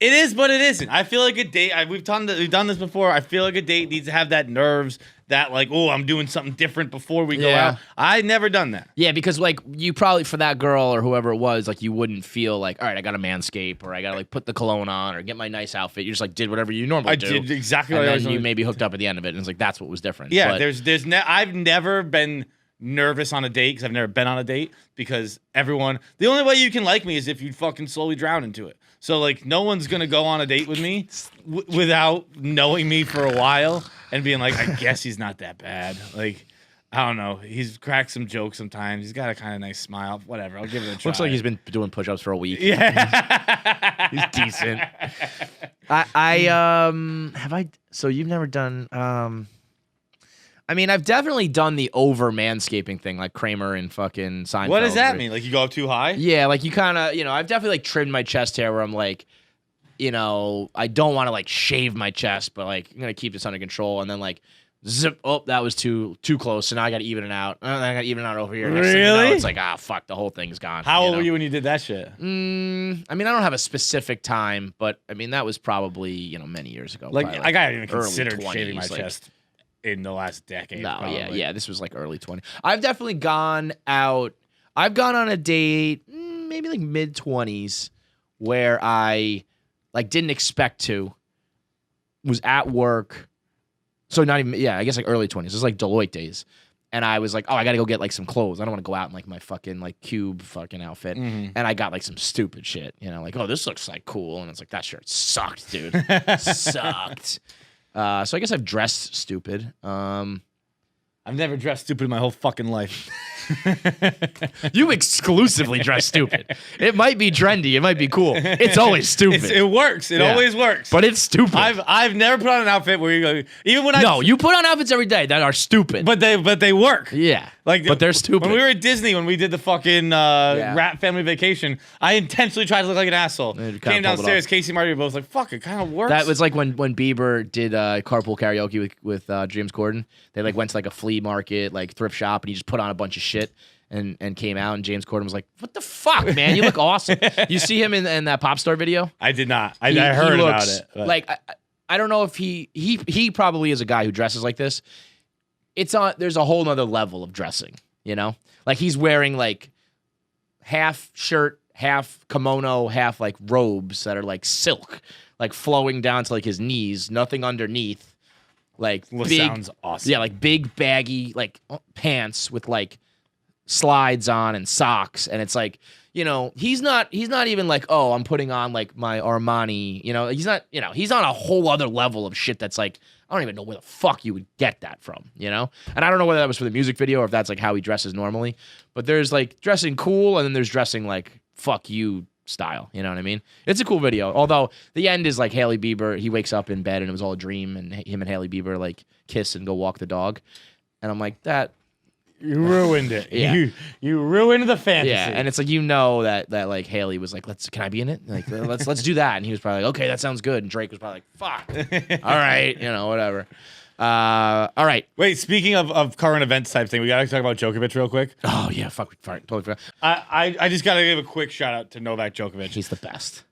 It is, but it isn't. I feel like a date. We've done this before. I feel like a date needs to have that nerves, that like, oh, I'm doing something different before we go out. I've never done that. Yeah, because like you probably for that girl or whoever it was, like you wouldn't feel like, all right, I got to manscape or I got to like put the cologne on or get my nice outfit. You just like did whatever you normally do. I did exactly and what I then was you maybe hooked up at the end of it, and it's like that's what was different. Yeah, but I've never been nervous on a date because I've never been on a date because the only way you can like me is if you fucking slowly drown into it. So like no one's gonna go on a date with me without knowing me for a while and being like, I guess he's not that bad. Like, I don't know. He's cracked some jokes sometimes. He's got a kind of nice smile. Whatever. I'll give it a try. looks like he's been doing push-ups for a week. Yeah. He's decent. So you've never done I mean, I've definitely done the over manscaping thing, like Kramer and fucking Seinfeld. What does that mean? Like you go up too high? Yeah, like you kind of, I've definitely like trimmed my chest hair where I'm like, I don't want to like shave my chest, but like I'm gonna keep this under control, and then like zip. Oh, that was too close, so now I got to even it out. And I got to even it out over here. Next thing you know, Really? it's like fuck, the whole thing's gone. How old were you when you did that shit? I mean, I don't have a specific time, but I mean that was probably many years ago. Like, probably, I haven't even early considered 20s, shaving my like- chest in the last decade. No, probably. yeah. This was like early 20. I've definitely gone out. I've gone on a date, maybe like mid 20s, where I like didn't expect to. Was at work, so not even. Yeah, I guess like early 20s. It was like Deloitte days, and I was like, oh, I gotta go get like some clothes. I don't want to go out in like my fucking like cube fucking outfit. Mm-hmm. And I got like some stupid shit. Like, oh, this looks like cool, and it's like that shirt sucked, dude. Sucked. So I guess I've dressed stupid. I've never dressed stupid in my whole fucking life. You exclusively dress stupid. It might be trendy. It might be cool. It's always stupid. It works. It Yeah. always works. But it's stupid. I've never put on an outfit where you go, even when No, you put on outfits every day that are stupid. but they work. yeah. Like, but they're stupid. When we were at Disney, when we did the fucking rat family vacation, I intentionally tried to look like an asshole. Yeah, you kinda Came pulled it downstairs, off. Casey and Marty were both like, fuck, it kind of works. That was like when Bieber did carpool karaoke with James Corden. They like went to like a flea market, like thrift shop, and he just put on a bunch of shit and came out. And James Corden was like, "What the fuck, man? You look awesome." You see him in that pop star video? I did not. I He heard about looks it. but- Like I don't know if he probably is a guy who dresses like this. There's a whole nother level of dressing, Like he's wearing like half shirt, half kimono, half like robes that are like silk, like flowing down to like his knees, nothing underneath. Like Well, big, sounds awesome. yeah, like big baggy like pants with like slides on and socks, and it's like he's not even like, oh, I'm putting on like my Armani, he's not, he's on a whole other level of shit that's like I don't even know where the fuck you would get that from, and I don't know whether that was for the music video or if that's like how he dresses normally, but there's like dressing cool and then there's dressing like fuck you style, you know what I mean? It's a cool video, although the end is like Hailey Bieber, he wakes up in bed and it was all a dream, and him and Hailey Bieber like kiss and go walk the dog, and I'm like, that you ruined it. Yeah. You ruined the fantasy. yeah, and it's like that like Haley was like, can I be in it? Like let's do that, and he was probably like, okay, that sounds good, and Drake was probably like, fuck, all right, whatever. All right. Wait, speaking of current events type thing, we got to talk about Djokovic real quick. Oh, yeah. Fuck. Totally forgot. I just got to give a quick shout out to Novak Djokovic. He's the best.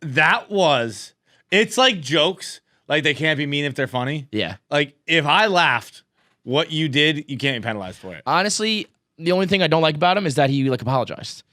It's like jokes. Like, they can't be mean if they're funny. Yeah. Like, if I laughed, what you did, you can't be penalized for it. Honestly, the only thing I don't like about him is that he, like, apologized.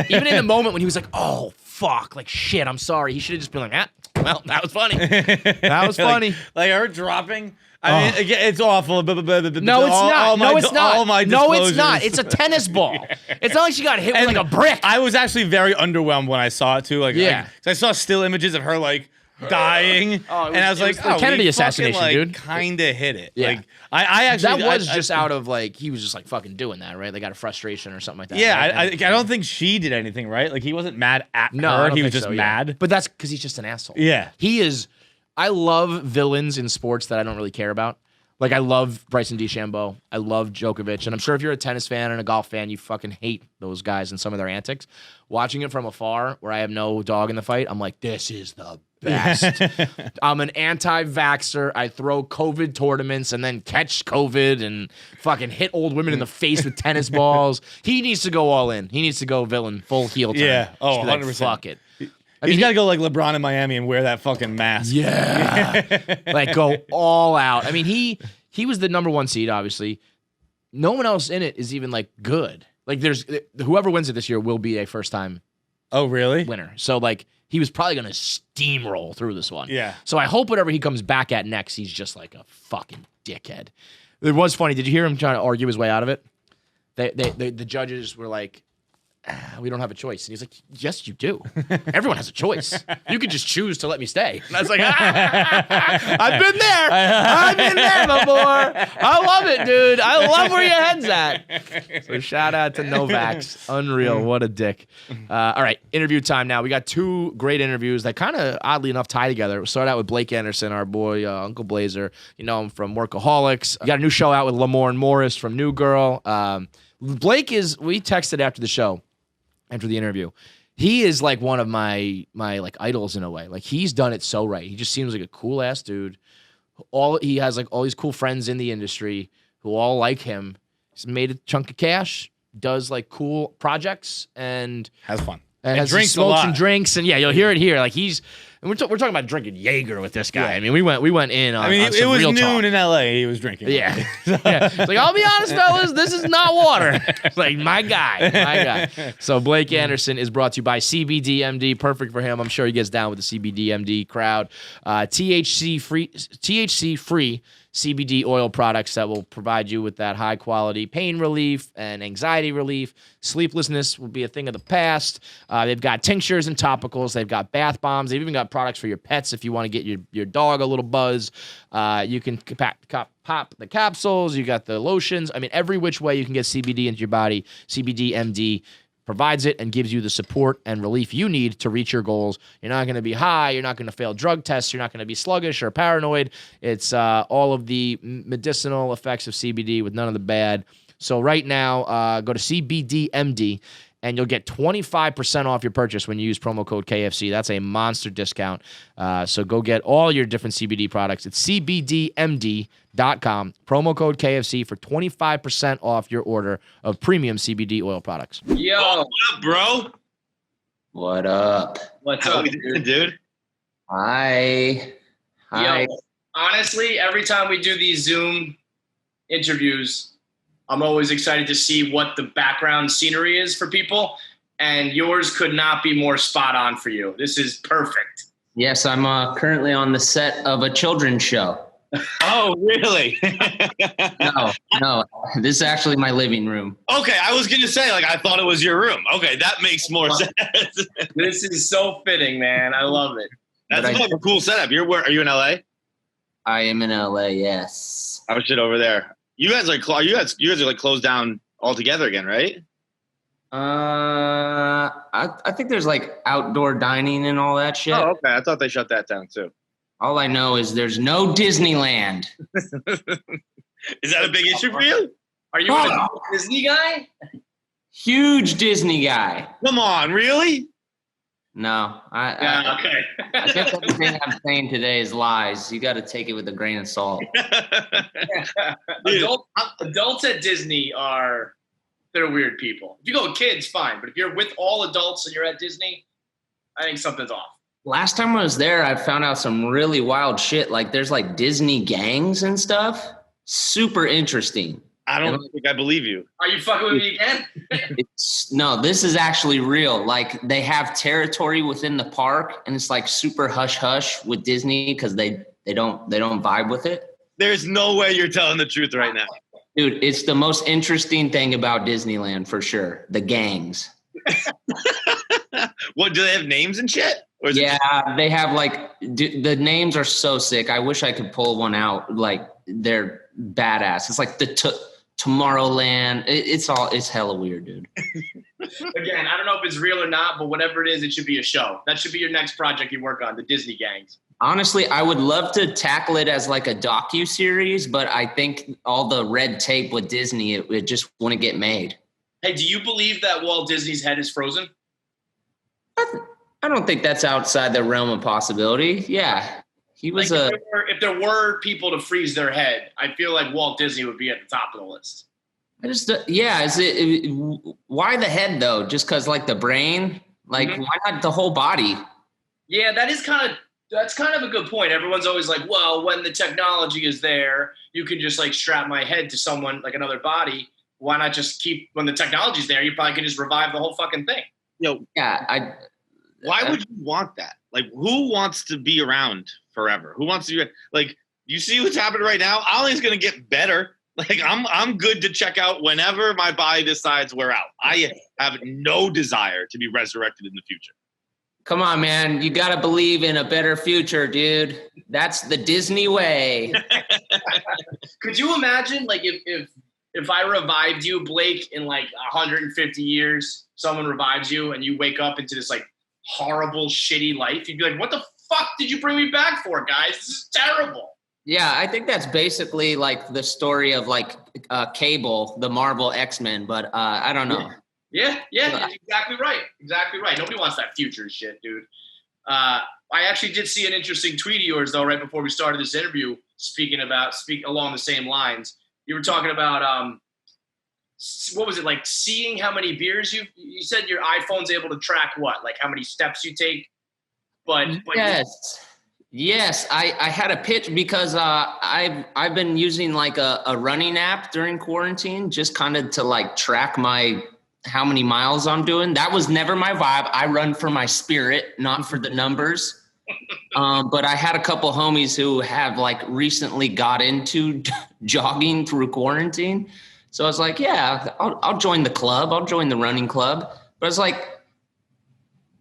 Even in the moment when he was like, oh, fuck, like, shit, I'm sorry. He should have just been like, well, that was funny. That was funny. Like her dropping. I mean, again, it's awful. No, it's not. No, it's not. No, it's not. It's a tennis ball. It's not like she got hit with like a brick. I was actually very underwhelmed when I saw it too. Like, yeah, 'cause I saw still images of her like dying, and I was like, the Kennedy assassination, fucking, like, dude. Kind of hit it. Yeah. Like, I actually that was just out of like he was just like fucking doing that, right? They got a frustration or something like that. Yeah, right? I don't think she did anything, right? Like he wasn't mad at her. He was just mad. But that's because he's just an asshole. Yeah, he is. I love villains in sports that I don't really care about. Like, I love Bryson DeChambeau. I love Djokovic. And I'm sure if you're a tennis fan and a golf fan, you fucking hate those guys and some of their antics. Watching it from afar, where I have no dog in the fight, I'm like, this is the best. I'm an anti-vaxxer. I throw COVID tournaments and then catch COVID and fucking hit old women in the face with tennis balls. He needs to go all in. He needs to go villain, full heel turn. Yeah. Oh, like, 100%. fuck it. He's got to go like LeBron in Miami and wear that fucking mask. Yeah. Like, go all out. I mean, he was the number one seed, obviously. No one else in it is even, like, good. Like, there's whoever wins it this year will be a first-time winner. So, like, he was probably going to steamroll through this one. Yeah. So I hope whatever he comes back at next, he's just like a fucking dickhead. It was funny. Did you hear him trying to argue his way out of it? The judges were like, we don't have a choice. And he's like, yes, you do. Everyone has a choice. You could just choose to let me stay. And I was like, I've been there. I've been there before. I love it, dude. I love where your head's at. So shout out to Novak's. Unreal. What a dick. All right, interview time now. We got two great interviews that kind of, oddly enough, tie together. We'll start out with Blake Anderson, our boy, Uncle Blazer. You know him from Workaholics. We got a new show out with Lamorne Morris from New Girl. Blake we texted after the show. After the interview, he is like one of my like idols in a way. Like, he's done it so right. He just seems like a cool ass dude. He has like all these cool friends in the industry who all like him. He's made a chunk of cash, does like cool projects, and has fun. And has drinks smokes a lot. and drinks, and yeah, you'll hear it here. Like, we're talking about drinking Jaeger with this guy. Yeah. I mean, we went in on. I mean, on some it was real noon talk. in LA. He was drinking. Yeah. Yeah. It's like, I'll be honest, fellas, this is not water. It's like, my guy. So Blake Anderson is brought to you by CBDMD. Perfect for him. I'm sure he gets down with the CBDMD crowd. THC free CBD oil products that will provide you with that high quality pain relief and anxiety relief. Sleeplessness will be a thing of the past. They've got tinctures and topicals. They've got bath bombs. They've even got products for your pets if you want to get your dog a little buzz. You can pop the capsules. You got the lotions. I mean, every which way you can get CBD into your body. CBDMD provides it and gives you the support and relief you need to reach your goals. You're not going to be high. You're not going to fail drug tests. You're not going to be sluggish or paranoid. It's all of the medicinal effects of CBD with none of the bad. So right now, go to CBDMD and you'll get 25% off your purchase when you use promo code KFC. That's a monster discount. So go get all your different CBD products. It's CBDMD.com. Promo code KFC for 25% off your order of premium CBD oil products. Yo. What up, bro? What up? How we doing, dude? Hi. Yo, honestly, every time we do these Zoom interviews, I'm always excited to see what the background scenery is for people, and yours could not be more spot on for you. This is perfect. Yes, I'm currently on the set of a children's show. Oh, really? No. This is actually my living room. Okay, I was going to say, I thought it was your room. Okay, that makes more sense. This is so fitting, man. I love it. That's a cool setup. Are you in LA? I am in LA, yes. How shit over there? You guys are closed down altogether again, right? I think there's outdoor dining and all that shit. Oh, okay. I thought they shut that down too. All I know is there's no Disneyland. Is that a big issue for you? Are you a Disney guy? Huge Disney guy. Come on, really? No, Okay. I think everything I'm saying today is lies. You got to take it with a grain of salt. Adults at Disney they're weird people. If you go with kids, fine. But if you're with all adults and you're at Disney, I think something's off. Last time I was there, I found out some really wild shit. Like there's like Disney gangs and stuff. Super interesting. I don't think I believe you. Are you fucking with me again? No, this is actually real. Like they have territory within the park, and it's like super hush hush with Disney because they don't vibe with it. There's no way you're telling the truth right now. Dude, it's the most interesting thing about Disneyland for sure. The gangs. What, do they have names and shit? Yeah, they have like the names are so sick. I wish I could pull one out. Like they're badass. It's like the Tomorrowland. It's hella weird, dude. Again, I don't know if it's real or not, but whatever it is, it should be a show. That should be your next project you work on, the Disney gangs. Honestly, I would love to tackle it as like a docu-series, but I think all the red tape with Disney, it just wouldn't get made. Hey, do you believe that Walt Disney's head is frozen? I don't think that's outside the realm of possibility. Yeah. He was if there were people to freeze their head, I feel like Walt Disney would be at the top of the list. Why the head though? Just because like the brain? Like why not the whole body? Yeah, that's kind of a good point. Everyone's always like, well, when the technology is there, you can just like strap my head to someone like another body. Why not just when the technology's there, you probably can just revive the whole fucking thing. Why would you want that? Like, who wants to be around forever? Who wants to be like? You see what's happening right now? I don't think it's gonna get better. Like, I'm good to check out whenever my body decides we're out. I have no desire to be resurrected in the future. Come on, man. You got to believe in a better future, dude. That's the Disney way. Could you imagine, like, if I revived you, Blake, in like 150 years, someone revives you and you wake up into this like horrible, shitty life? You'd be like, what the fuck did you bring me back for, guys? This is terrible. Yeah, I think that's basically like the story of like Cable, the Marvel X-Men, but I don't know. Yeah, exactly right. Exactly right. Nobody wants that future shit, dude. I actually did see an interesting tweet of yours, though, right before we started this interview, speak along the same lines. You were talking about, what was it, like seeing how many beers you said your iPhone's able to track what? Like how many steps you take? But Yes, I had a pitch because I've been using like a running app during quarantine, just kind of to like track how many miles I'm doing. That was never my vibe. I run for my spirit, not for the numbers. But I had a couple homies who have like recently got into jogging through quarantine. So I was like, yeah, I'll join the club. I'll join the running club. But it's like,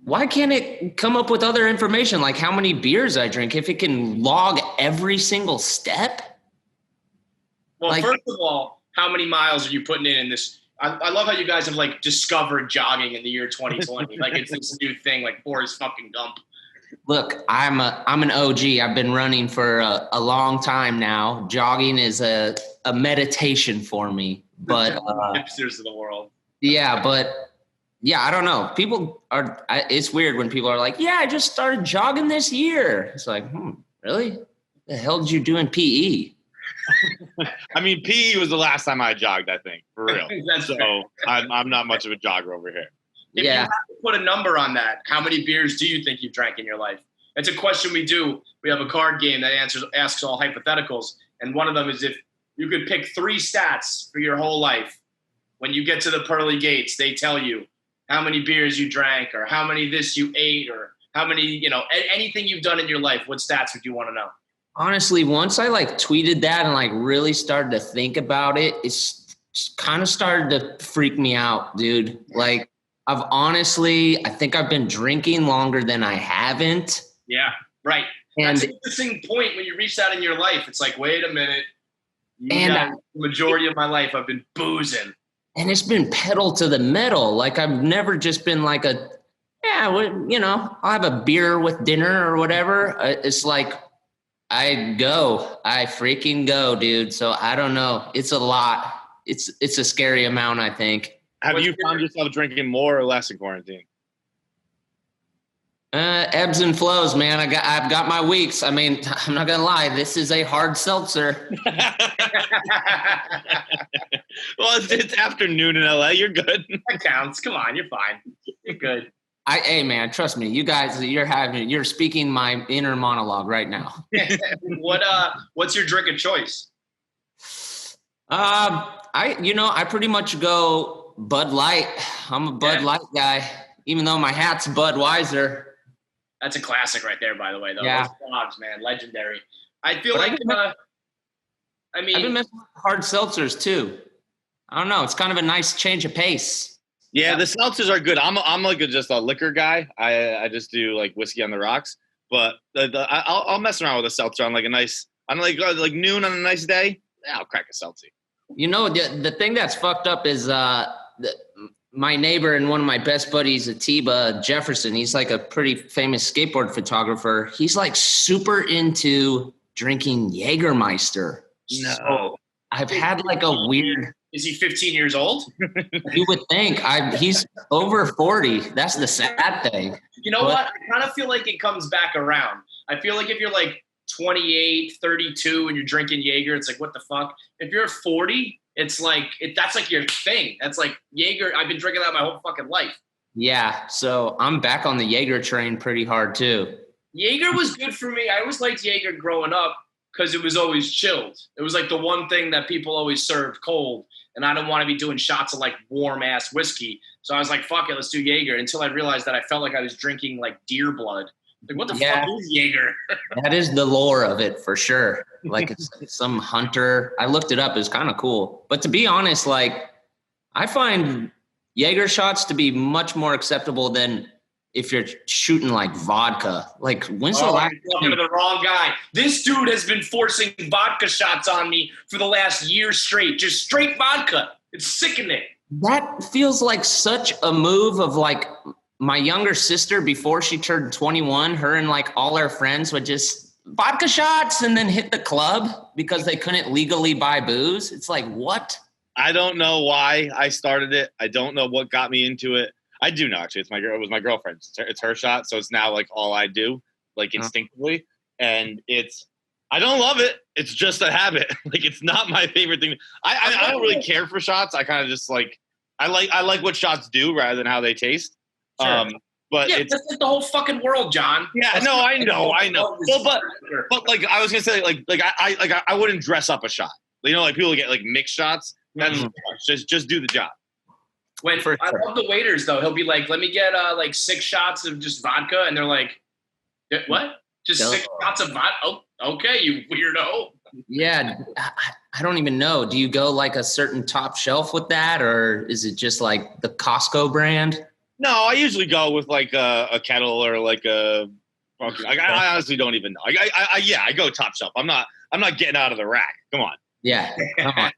why can't it come up with other information, like how many beers I drink, if it can log every single step? Well, first of all, how many miles are you putting in this? I love how you guys have like discovered jogging in the year 2020. Like it's this new thing, like Forrest fucking Gump. Look, I'm an OG. I've been running for a long time now. Jogging is a meditation for me. But hipsters of the world. Yeah, but yeah, I don't know. It's weird when people are like, yeah, I just started jogging this year. It's like, really? The hell did you do in PE? I mean, PE was the last time I jogged, I think, for real. That's so I'm not much of a jogger over here. If you have to put a number on that, how many beers do you think you've drank in your life? It's a question we do. We have a card game that asks all hypotheticals. And one of them is if you could pick 3 stats for your whole life. When you get to the pearly gates, they tell you how many beers you drank or how many this you ate or how many, anything you've done in your life. What stats would you want to know? Honestly, once I like tweeted that and like really started to think about it, it's kind of started to freak me out, dude. Like I think I've been drinking longer than I haven't. Yeah, right. And that's an interesting point when you reach that in your life. It's like, wait a minute. The majority of my life I've been boozing. And it's been pedal to the metal. Like I've never just been like I'll have a beer with dinner or whatever. It's like I freaking go, dude. So I don't know. It's a lot. It's a scary amount, I think. Have you found yourself drinking more or less in quarantine? Ebbs and flows, man. I've got my weeks. I mean, I'm not gonna lie. This is a hard seltzer. Well, it's afternoon in LA. You're good. That counts. Come on, you're fine. You're good. Hey, man, trust me. You guys, you're speaking my inner monologue right now. What's your drink of choice? I pretty much go Bud Light. I'm a Bud Light guy, even though my hat's Budweiser. That's a classic right there, by the way, though. Yeah. Those dogs, man, legendary. I feel But like, I've been messing with hard seltzers too. I don't know. It's kind of a nice change of pace. Yeah, the seltzers are good. I'm like just a liquor guy. I just do like whiskey on the rocks. But I'll mess around with a seltzer on like noon on a nice day. Yeah, I'll crack a seltzer. You know, the thing that's fucked up is my neighbor and one of my best buddies, Atiba Jefferson, he's like a pretty famous skateboard photographer. He's like super into drinking Jägermeister. No. So I've had like a weird... Is he 15 years old? You would think. He's over 40. That's the sad thing. You know what? I kind of feel like it comes back around. I feel like if you're like 28, 32 and you're drinking Jaeger, it's like, what the fuck? If you're 40, it's like, that's like your thing. That's like Jaeger. I've been drinking that my whole fucking life. Yeah, so I'm back on the Jaeger train pretty hard too. Jaeger was good for me. I always liked Jaeger growing up because it was always chilled. It was like the one thing that people always served cold. And I don't want to be doing shots of like warm ass whiskey. So I was like, fuck it, let's do Jaeger. Until I realized that I felt like I was drinking like deer blood. Like, what the fuck is Jaeger? That is the lore of it for sure. Like it's some hunter. I looked it up. It was kind of cool. But to be honest, like I find Jaeger shots to be much more acceptable than if you're shooting like vodka. Like when's the last you're talking to the wrong guy. This dude has been forcing vodka shots on me for the last year straight. Just straight vodka. It's sickening. That feels like such a move of like my younger sister before she turned 21, her and like all her friends would just vodka shots and then hit the club because they couldn't legally buy booze. It's like, what? I don't know why I started it. I don't know what got me into it. I do know, actually. It was my girlfriend's. It's her shot, so it's now like all I do, like instinctively. And I don't love it. It's just a habit. Like it's not my favorite thing. I don't really care for shots. I kind of just like I like what shots do rather than how they taste. Sure. But yeah, it's that's like the whole fucking world, John. Yeah, no, I know. Well, but like I was gonna say, like I wouldn't dress up a shot. You know, like people get like mixed shots. That's just do the job. I love the waiters though. He'll be like, "Let me get like 6 shots of just vodka," and they're like, "What? Just 6 shots of vodka? Oh, okay, you weirdo." Yeah, I don't even know. Do you go like a certain top shelf with that, or is it just like the Costco brand? No, I usually go with like a kettle or like a. I honestly don't even know. I go top shelf. I'm not getting out of the rack. Come on. Yeah, come on.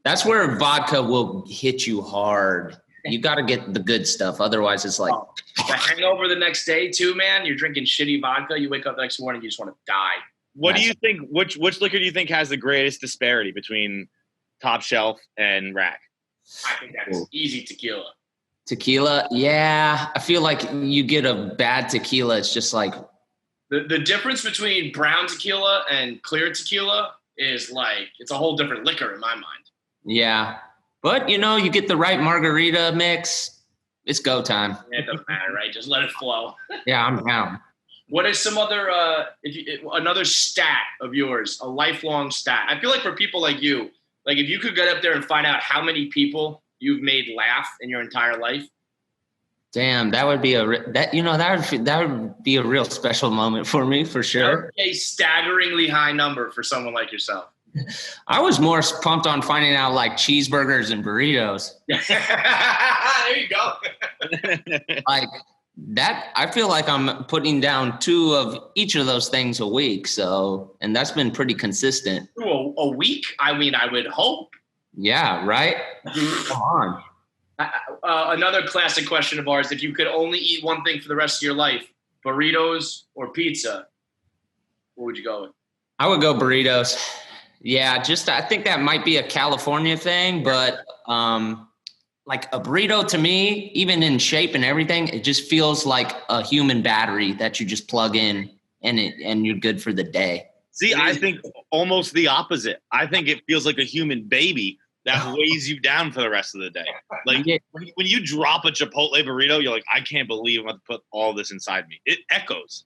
That's where vodka will hit you hard. You got to get the good stuff. Otherwise, it's like the hangover the next day too, man. You're drinking shitty vodka. You wake up the next morning, you just want to die. What do you think? Which liquor do you think has the greatest disparity between top shelf and rack? I think that's easy tequila. Tequila, yeah. I feel like you get a bad tequila. It's just like the difference between brown tequila and clear tequila is like it's a whole different liquor in my mind. Yeah, but you get the right margarita mix. It's go time. Yeah, it doesn't matter, right? Just let it flow. Yeah, I'm down. What is some other another stat of yours, a lifelong stat? I feel like for people like you, like if you could get up there and find out how many people you've made laugh in your entire life. Damn, that would be that would be a real special moment for me for sure. A staggeringly high number for someone like yourself. I was more pumped on finding out like cheeseburgers and burritos. There you go. Like that, I feel like I'm putting down 2 of each of those things a week. So, and that's been pretty consistent. A week? I mean, I would hope. Yeah, right? Come on. Another classic question of ours. If you could only eat one thing for the rest of your life, burritos or pizza, what would you go with? I would go burritos. Yeah, I think that might be a California thing, but like a burrito to me, even in shape and everything, it just feels like a human battery that you just plug in and you're good for the day. See, I think almost the opposite. I think it feels like a human baby that weighs you down for the rest of the day. Like when you drop a Chipotle burrito, you're like, I can't believe I'm about to put all this inside me. It echoes.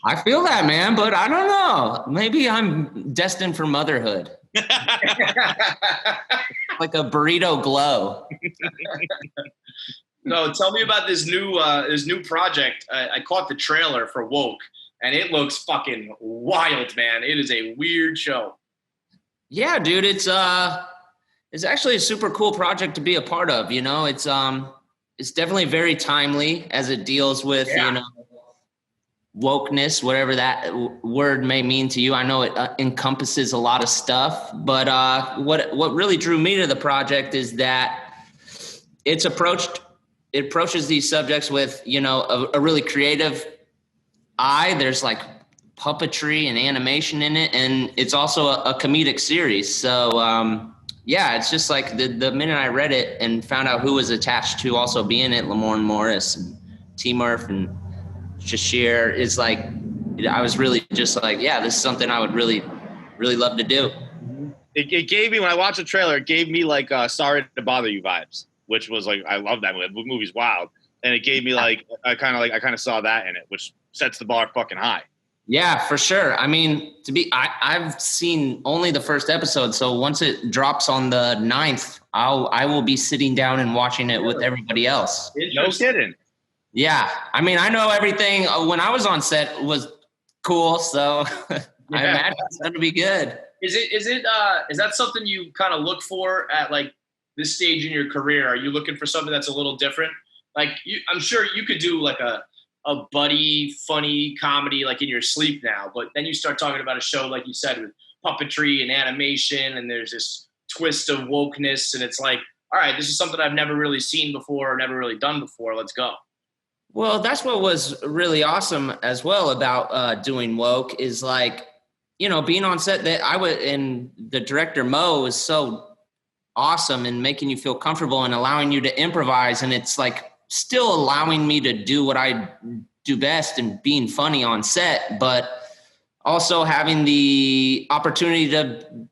I feel that, man, but I don't know. Maybe I'm destined for motherhood. Like a burrito glow. No, tell me about this new project. I caught the trailer for Woke, and it looks fucking wild, man. It is a weird show. Yeah, dude, it's actually a super cool project to be a part of. You know, it's definitely very timely as it deals with you know, wokeness, whatever that word may mean to you. I know it encompasses a lot of stuff, but what really drew me to the project is that it approaches these subjects with, you know, a really creative eye. There's like puppetry and animation in it, and it's also a comedic series. So yeah, it's just like the minute I read it and found out who was attached to also being it, Lamorne Morris and T. Murph and Shashir, is like, I was really just like, yeah, this is something I would really, really love to do. It gave me, when I watched the trailer, it gave me like Sorry to Bother You vibes, which was like, I love that movie. The movie's wild. And it gave me like, I kind of saw that in it, which sets the bar fucking high. Yeah, for sure. I mean, I've seen only the first episode. So once it drops on the 9th, I will be sitting down and watching it with everybody else. No kidding. Yeah. I mean, I know everything when I was on set was cool. So I imagine it's going to be good. Is that something you kind of look for at like this stage in your career? Are you looking for something that's a little different? Like I'm sure you could do like a buddy, funny comedy like in your sleep now, but then you start talking about a show, like you said, with puppetry and animation, and there's this twist of wokeness, and it's like, all right, this is something I've never really seen before or never really done before. Let's go. Well, that's what was really awesome as well about doing Woke is like, you know, being on set that and the director Mo is so awesome in making you feel comfortable and allowing you to improvise. And it's like still allowing me to do what I do best and being funny on set, but also having the opportunity to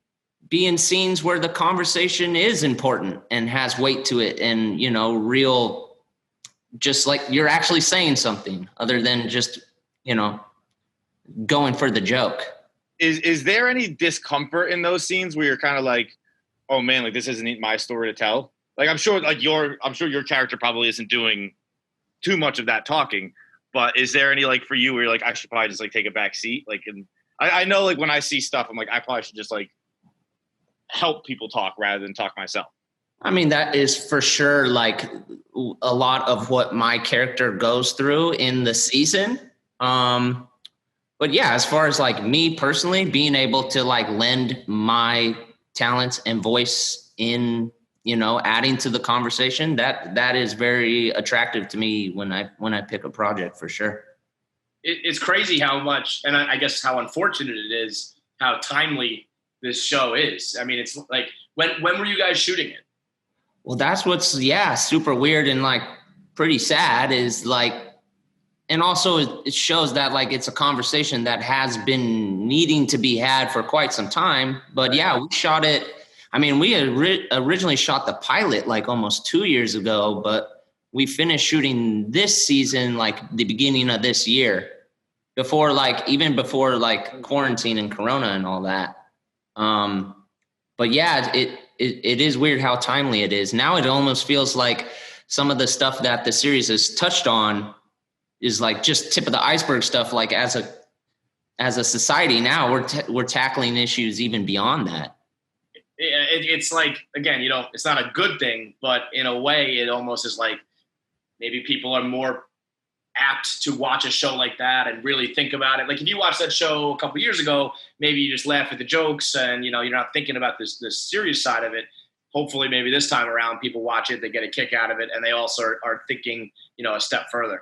be in scenes where the conversation is important and has weight to it and, you know, real, just like you're actually saying something other than just, you know, going for the joke. Is there any discomfort in those scenes where you're kind of like, oh man, like this isn't my story to tell? Like I'm sure your character probably isn't doing too much of that talking, but is there any like for you where you're like, I should probably just like take a back seat? Like, and I know like when I see stuff, I'm like, I probably should just like help people talk rather than talk myself. I mean, that is for sure like a lot of what my character goes through in the season. But yeah, as far as like me personally being able to like lend my talents and voice in, you know, adding to the conversation, that is very attractive to me when I pick a project for sure. It's crazy how much, and I guess how unfortunate it is, how timely this show is. I mean, it's like, when were you guys shooting it? Well, that's what's, super weird and like pretty sad is like, and also it shows that like it's a conversation that has been needing to be had for quite some time. But yeah, we shot it. I mean, we originally shot the pilot like almost 2 years ago, but we finished shooting this season like the beginning of this year, before quarantine and Corona and all that. But yeah, it is weird how timely it is. Now it almost feels like some of the stuff that the series has touched on is like just tip of the iceberg stuff. Like as a society now, we're tackling issues even beyond that. It's like, again, you know, it's not a good thing, but in a way it almost is like maybe people are more apt to watch a show like that and really think about it. Like if you watched that show a couple years ago, maybe you just laugh at the jokes and, you know, you're not thinking about this serious side of it. Hopefully maybe this time around people watch it, they get a kick out of it, and they also are thinking, you know, a step further.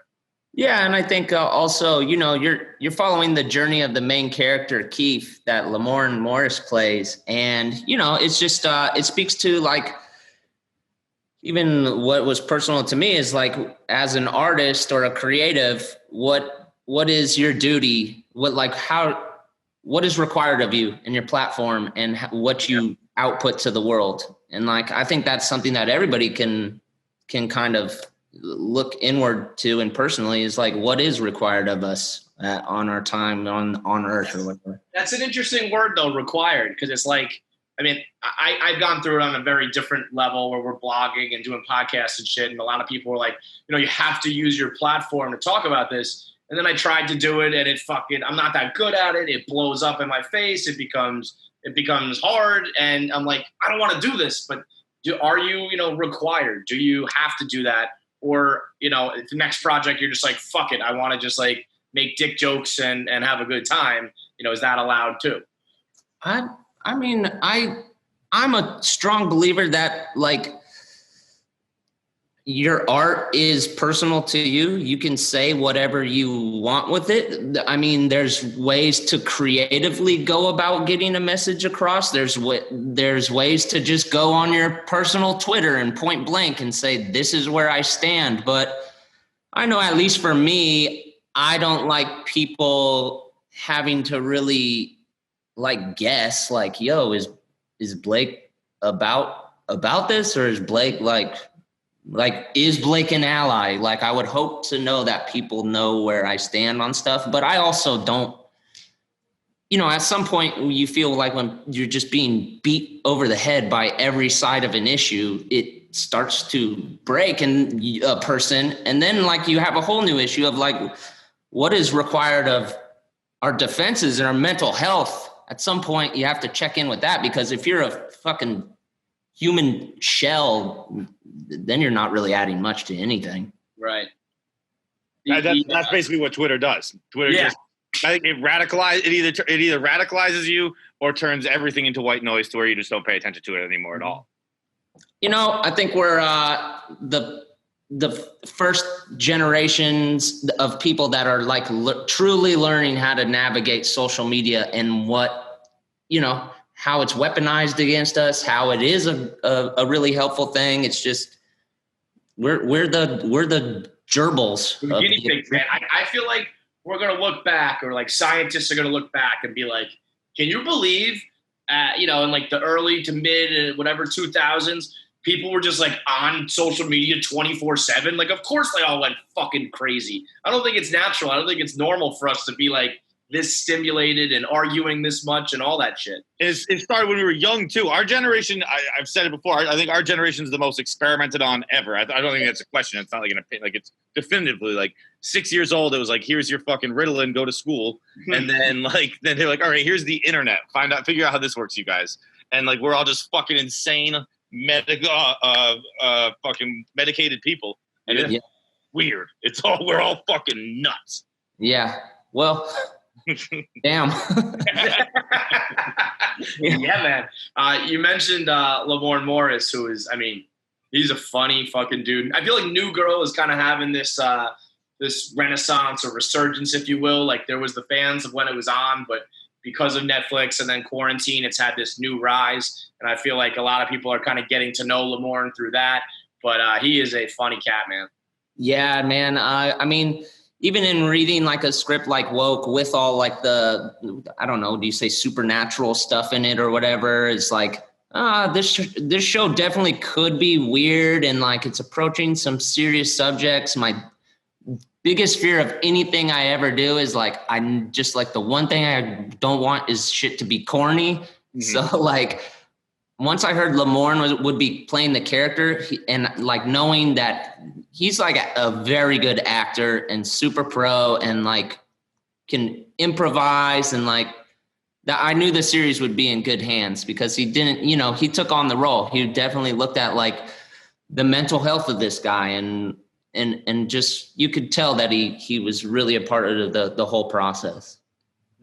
Yeah, and I think also, you know, you're following the journey of the main character, Keith, that Lamorne Morris plays. And, you know, it's just, it speaks to like, even what was personal to me is like, as an artist or a creative, what is your duty? What is required of you and your platform and what you output to the world? And like, I think that's something that everybody can kind of look inward to, and personally is like, what is required of us on our time on earth or whatever. That's an interesting word though, required, because it's like, I mean, I've gone through it on a very different level where we're blogging and doing podcasts and shit. And a lot of people were like, you have to use your platform to talk about this. And then I tried to do it and I'm not that good at it. It blows up in my face. It becomes hard. And I'm like, I don't want to do this, but are you, required? Do you have to do that? Or, the next project, you're just like, fuck it. I want to just like make dick jokes and have a good time. Is that allowed too? I mean, I'm a strong believer that like your art is personal to you. You can say whatever you want with it. I mean, there's ways to creatively go about getting a message across. There's ways to just go on your personal Twitter and point blank and say, this is where I stand. But I know, at least for me, I don't like people having to really like guess like, yo, is Blake about this, or is Blake like is Blake an ally? Like, I would hope to know that people know where I stand on stuff, but I also don't, at some point you feel like when you're just being beat over the head by every side of an issue, it starts to break a person. And then like you have a whole new issue of like, what is required of our defenses and our mental health? At some point, you have to check in with that, because if you're a fucking human shell, then you're not really adding much to anything. Right. That's basically what Twitter does. Twitter just, I think it either radicalizes you or turns everything into white noise to where you just don't pay attention to it anymore at all. I think we're the first generations of people that are like truly learning how to navigate social media and what, how it's weaponized against us, how it is a really helpful thing. It's just, we're the gerbils. The guinea pigs, man. I feel like we're going to look back, or like scientists are going to look back and be like, can you believe, in like the early to mid, whatever, 2000s, people were just like on social media 24/7. Like, of course they all went fucking crazy. I don't think it's natural. I don't think it's normal for us to be like this stimulated and arguing this much and all that shit. It started when we were young too. Our generation, I've said it before, I think our generation is the most experimented on ever. I don't think that's a question. It's not like it's definitively like 6 years old. It was like, here's your fucking Ritalin, go to school. And then they're like, all right, here's the internet. Figure out how this works, you guys. And like, we're all just fucking insane, fucking medicated people. And it's weird. We're all fucking nuts. Yeah. Well, damn. Yeah, man. You mentioned Lamorne Morris, who is, he's a funny fucking dude. I feel like New Girl is kind of having this this renaissance or resurgence, if you will. Like, there was the fans of when it was on, but because of Netflix and then quarantine, it's had this new rise. And I feel like a lot of people are kind of getting to know Lamorne through that. But he is a funny cat, man. Yeah, man. Even in reading like a script like Woke with all like the, I don't know, do you say supernatural stuff in it or whatever? It's like, this show definitely could be weird and like it's approaching some serious subjects. My biggest fear of anything I ever do is like, I'm just like, the one thing I don't want is shit to be corny. Mm-hmm. So like, once I heard Lamorne would be playing the character, and like knowing that he's like a very good actor and super pro and like can improvise, and like that, I knew the series would be in good hands because he didn't, he took on the role. He definitely looked at like the mental health of this guy, and just, you could tell that he was really a part of the whole process.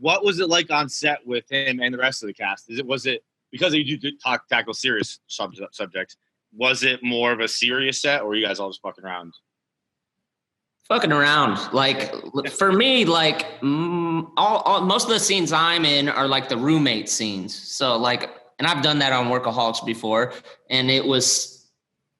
What was it like on set with him and the rest of the cast? Was it because you do tackle serious subjects? Was it more of a serious set, or were you guys all just fucking around? Fucking around. Like, for me, like most of the scenes I'm in are like the roommate scenes. So like, and I've done that on Workaholics before, and it was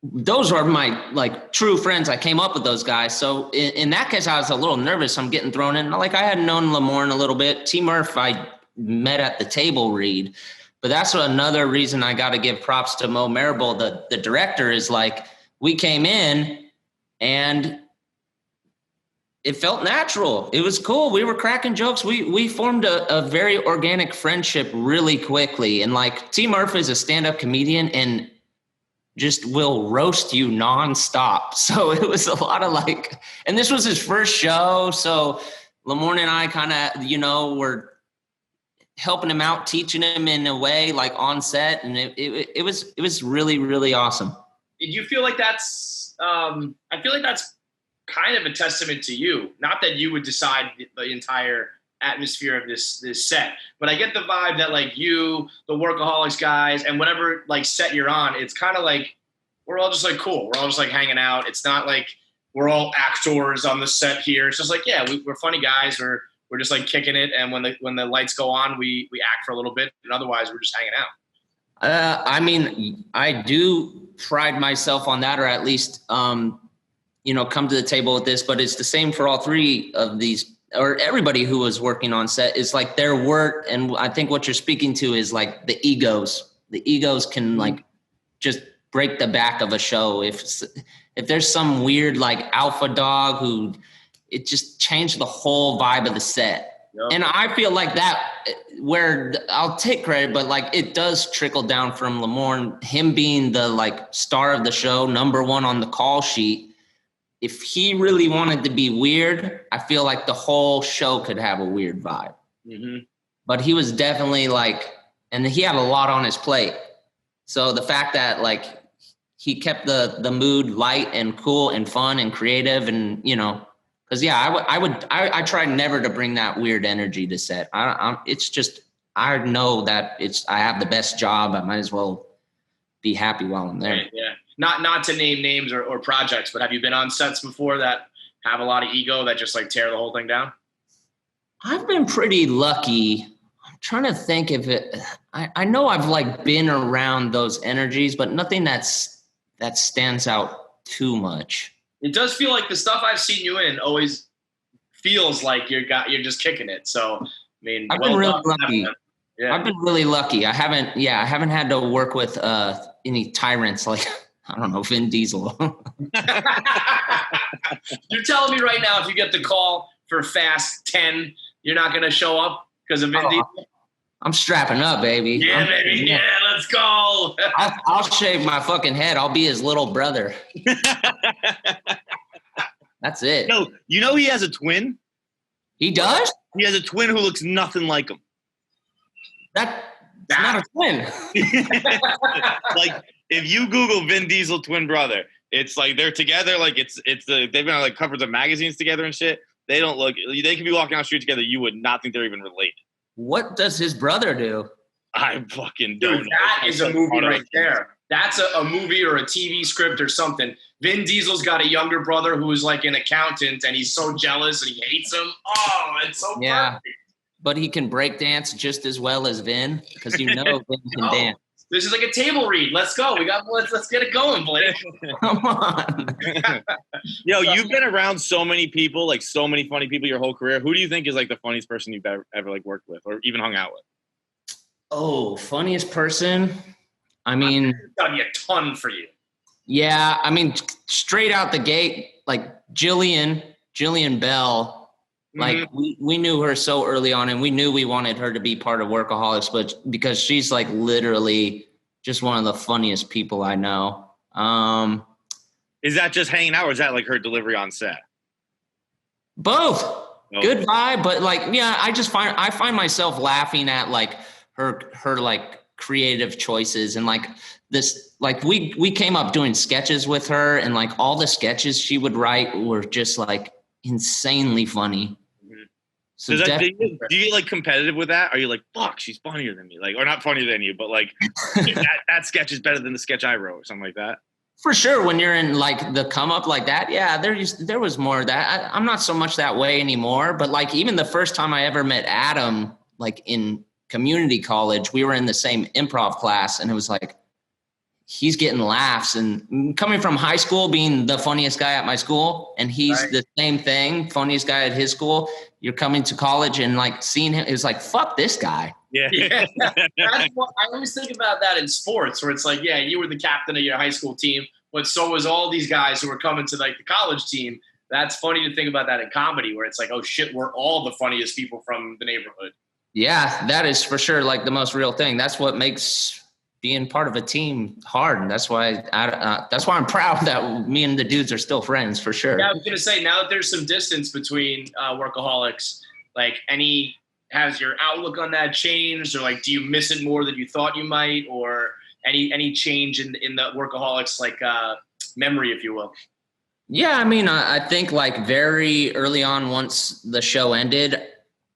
those are my like true friends. I came up with those guys. So in that case, I was a little nervous. I'm getting thrown in. Like I had known Lamorne a little bit. T. Murph, I met at the table read. But that's another reason I got to give props to Mo Marable, the director, is like we came in and it felt natural. It was cool. We were cracking jokes. We formed a very organic friendship really quickly. And like T. Murphy is a stand-up comedian and just will roast you nonstop. So it was a lot of like, and this was his first show. So Lamorne and I kind of, were helping him out, teaching him in a way like on set. And it was really, really awesome. Did you feel like that's, I feel like that's kind of a testament to you. Not that you would decide the entire atmosphere of this set, but I get the vibe that like you, the Workaholics guys, and whatever like set you're on, it's kind of like we're all just like cool. We're all just like hanging out. It's not like we're all actors on the set here. It's just like, yeah, we're funny guys. We're just like kicking it, and when the lights go on, we act for a little bit, and otherwise we're just hanging out. I mean, I do pride myself on that, or at least come to the table with this, but it's the same for all three of these, or everybody who was working on set. Is like their work, and I think what you're speaking to is like the egos. The egos can like just break the back of a show. If there's some weird like alpha dog who, it just changed the whole vibe of the set. Yep. And I feel like that, where I'll take credit, but like it does trickle down from Lamorne, him being the like star of the show, number one on the call sheet. If he really wanted to be weird, I feel like the whole show could have a weird vibe. Mm-hmm. But he was definitely like, and he had a lot on his plate. So the fact that like he kept the mood light and cool and fun and creative, and because I try never to bring that weird energy to set. It's just, I know that I have the best job. I might as well be happy while I'm there. Right, yeah. Not to name names or projects, but have you been on sets before that have a lot of ego that just like tear the whole thing down? I've been pretty lucky. I'm trying to think if I know I've like been around those energies, but nothing that stands out too much. It does feel like the stuff I've seen you in always feels like you're just kicking it. So, I mean, I've been really lucky. Yeah. I've been really lucky. I haven't had to work with any tyrants like, I don't know, Vin Diesel. You're telling me right now, if you get the call for Fast 10, you're not going to show up because of Vin Diesel? I'm strapping up, baby. Yeah, baby. Yeah, let's go. I'll shave my fucking head. I'll be his little brother. That's it. No, he has a twin? He does? He has a twin who looks nothing like him. That's not a twin. Like, if you Google Vin Diesel twin brother, it's like they're together. Like they've been on like covers of magazines together and shit. They don't look. They could be walking down the street together. You would not think they're even related. What does his brother do? I fucking don't know. That is a movie right there. That's a movie or a TV script or something. Vin Diesel's got a younger brother who is like an accountant, and he's so jealous and he hates him. Oh, it's so perfect. But he can break dance just as well as Vin, because Vin can dance. This is like a table read. Let's go. Let's get it going, Blake. Come on. Yo, you've been around so many people, like so many funny people your whole career. Who do you think is like the funniest person you've ever like worked with or even hung out with? Oh, funniest person? I mean, I've done a ton for you. Yeah, I mean, straight out the gate, like Jillian Bell. Like we knew her so early on, and we knew we wanted her to be part of Workaholics, but because she's like literally just one of the funniest people I know. Is that just hanging out, or is that like her delivery on set? Both. Oh. Good vibe, but like, yeah, I find myself laughing at like her like creative choices, and like this, like we came up doing sketches with her, and like all the sketches she would write were just like insanely funny. So do you get like competitive with that? Are you like, fuck, she's funnier than me? Like, or not funnier than you, but like that sketch is better than the sketch I wrote or something like that? For sure. When you're in like the come up like that, yeah, there was more of that. I'm not so much that way anymore, but like even the first time I ever met Adam, like in community college, we were in the same improv class, and it was like, he's getting laughs. And coming from high school, being the funniest guy at my school, and he's the same thing, funniest guy at his school. You're coming to college and like seeing him, it's like, fuck this guy. Yeah. That's what, I always think about that in sports, where it's like, yeah, you were the captain of your high school team, but so was all these guys who were coming to like the college team. That's funny to think about that in comedy, where it's like, oh shit, we're all the funniest people from the neighborhood. Yeah, that is for sure like the most real thing. That's what makes being part of a team hard. And that's why I'm proud that me and the dudes are still friends, for sure. Yeah, I was gonna say, now that there's some distance between Workaholics, like has your outlook on that changed, or like do you miss it more than you thought you might, or any change in the Workaholics like memory, if you will? Yeah, I mean, I think like very early on, once the show ended,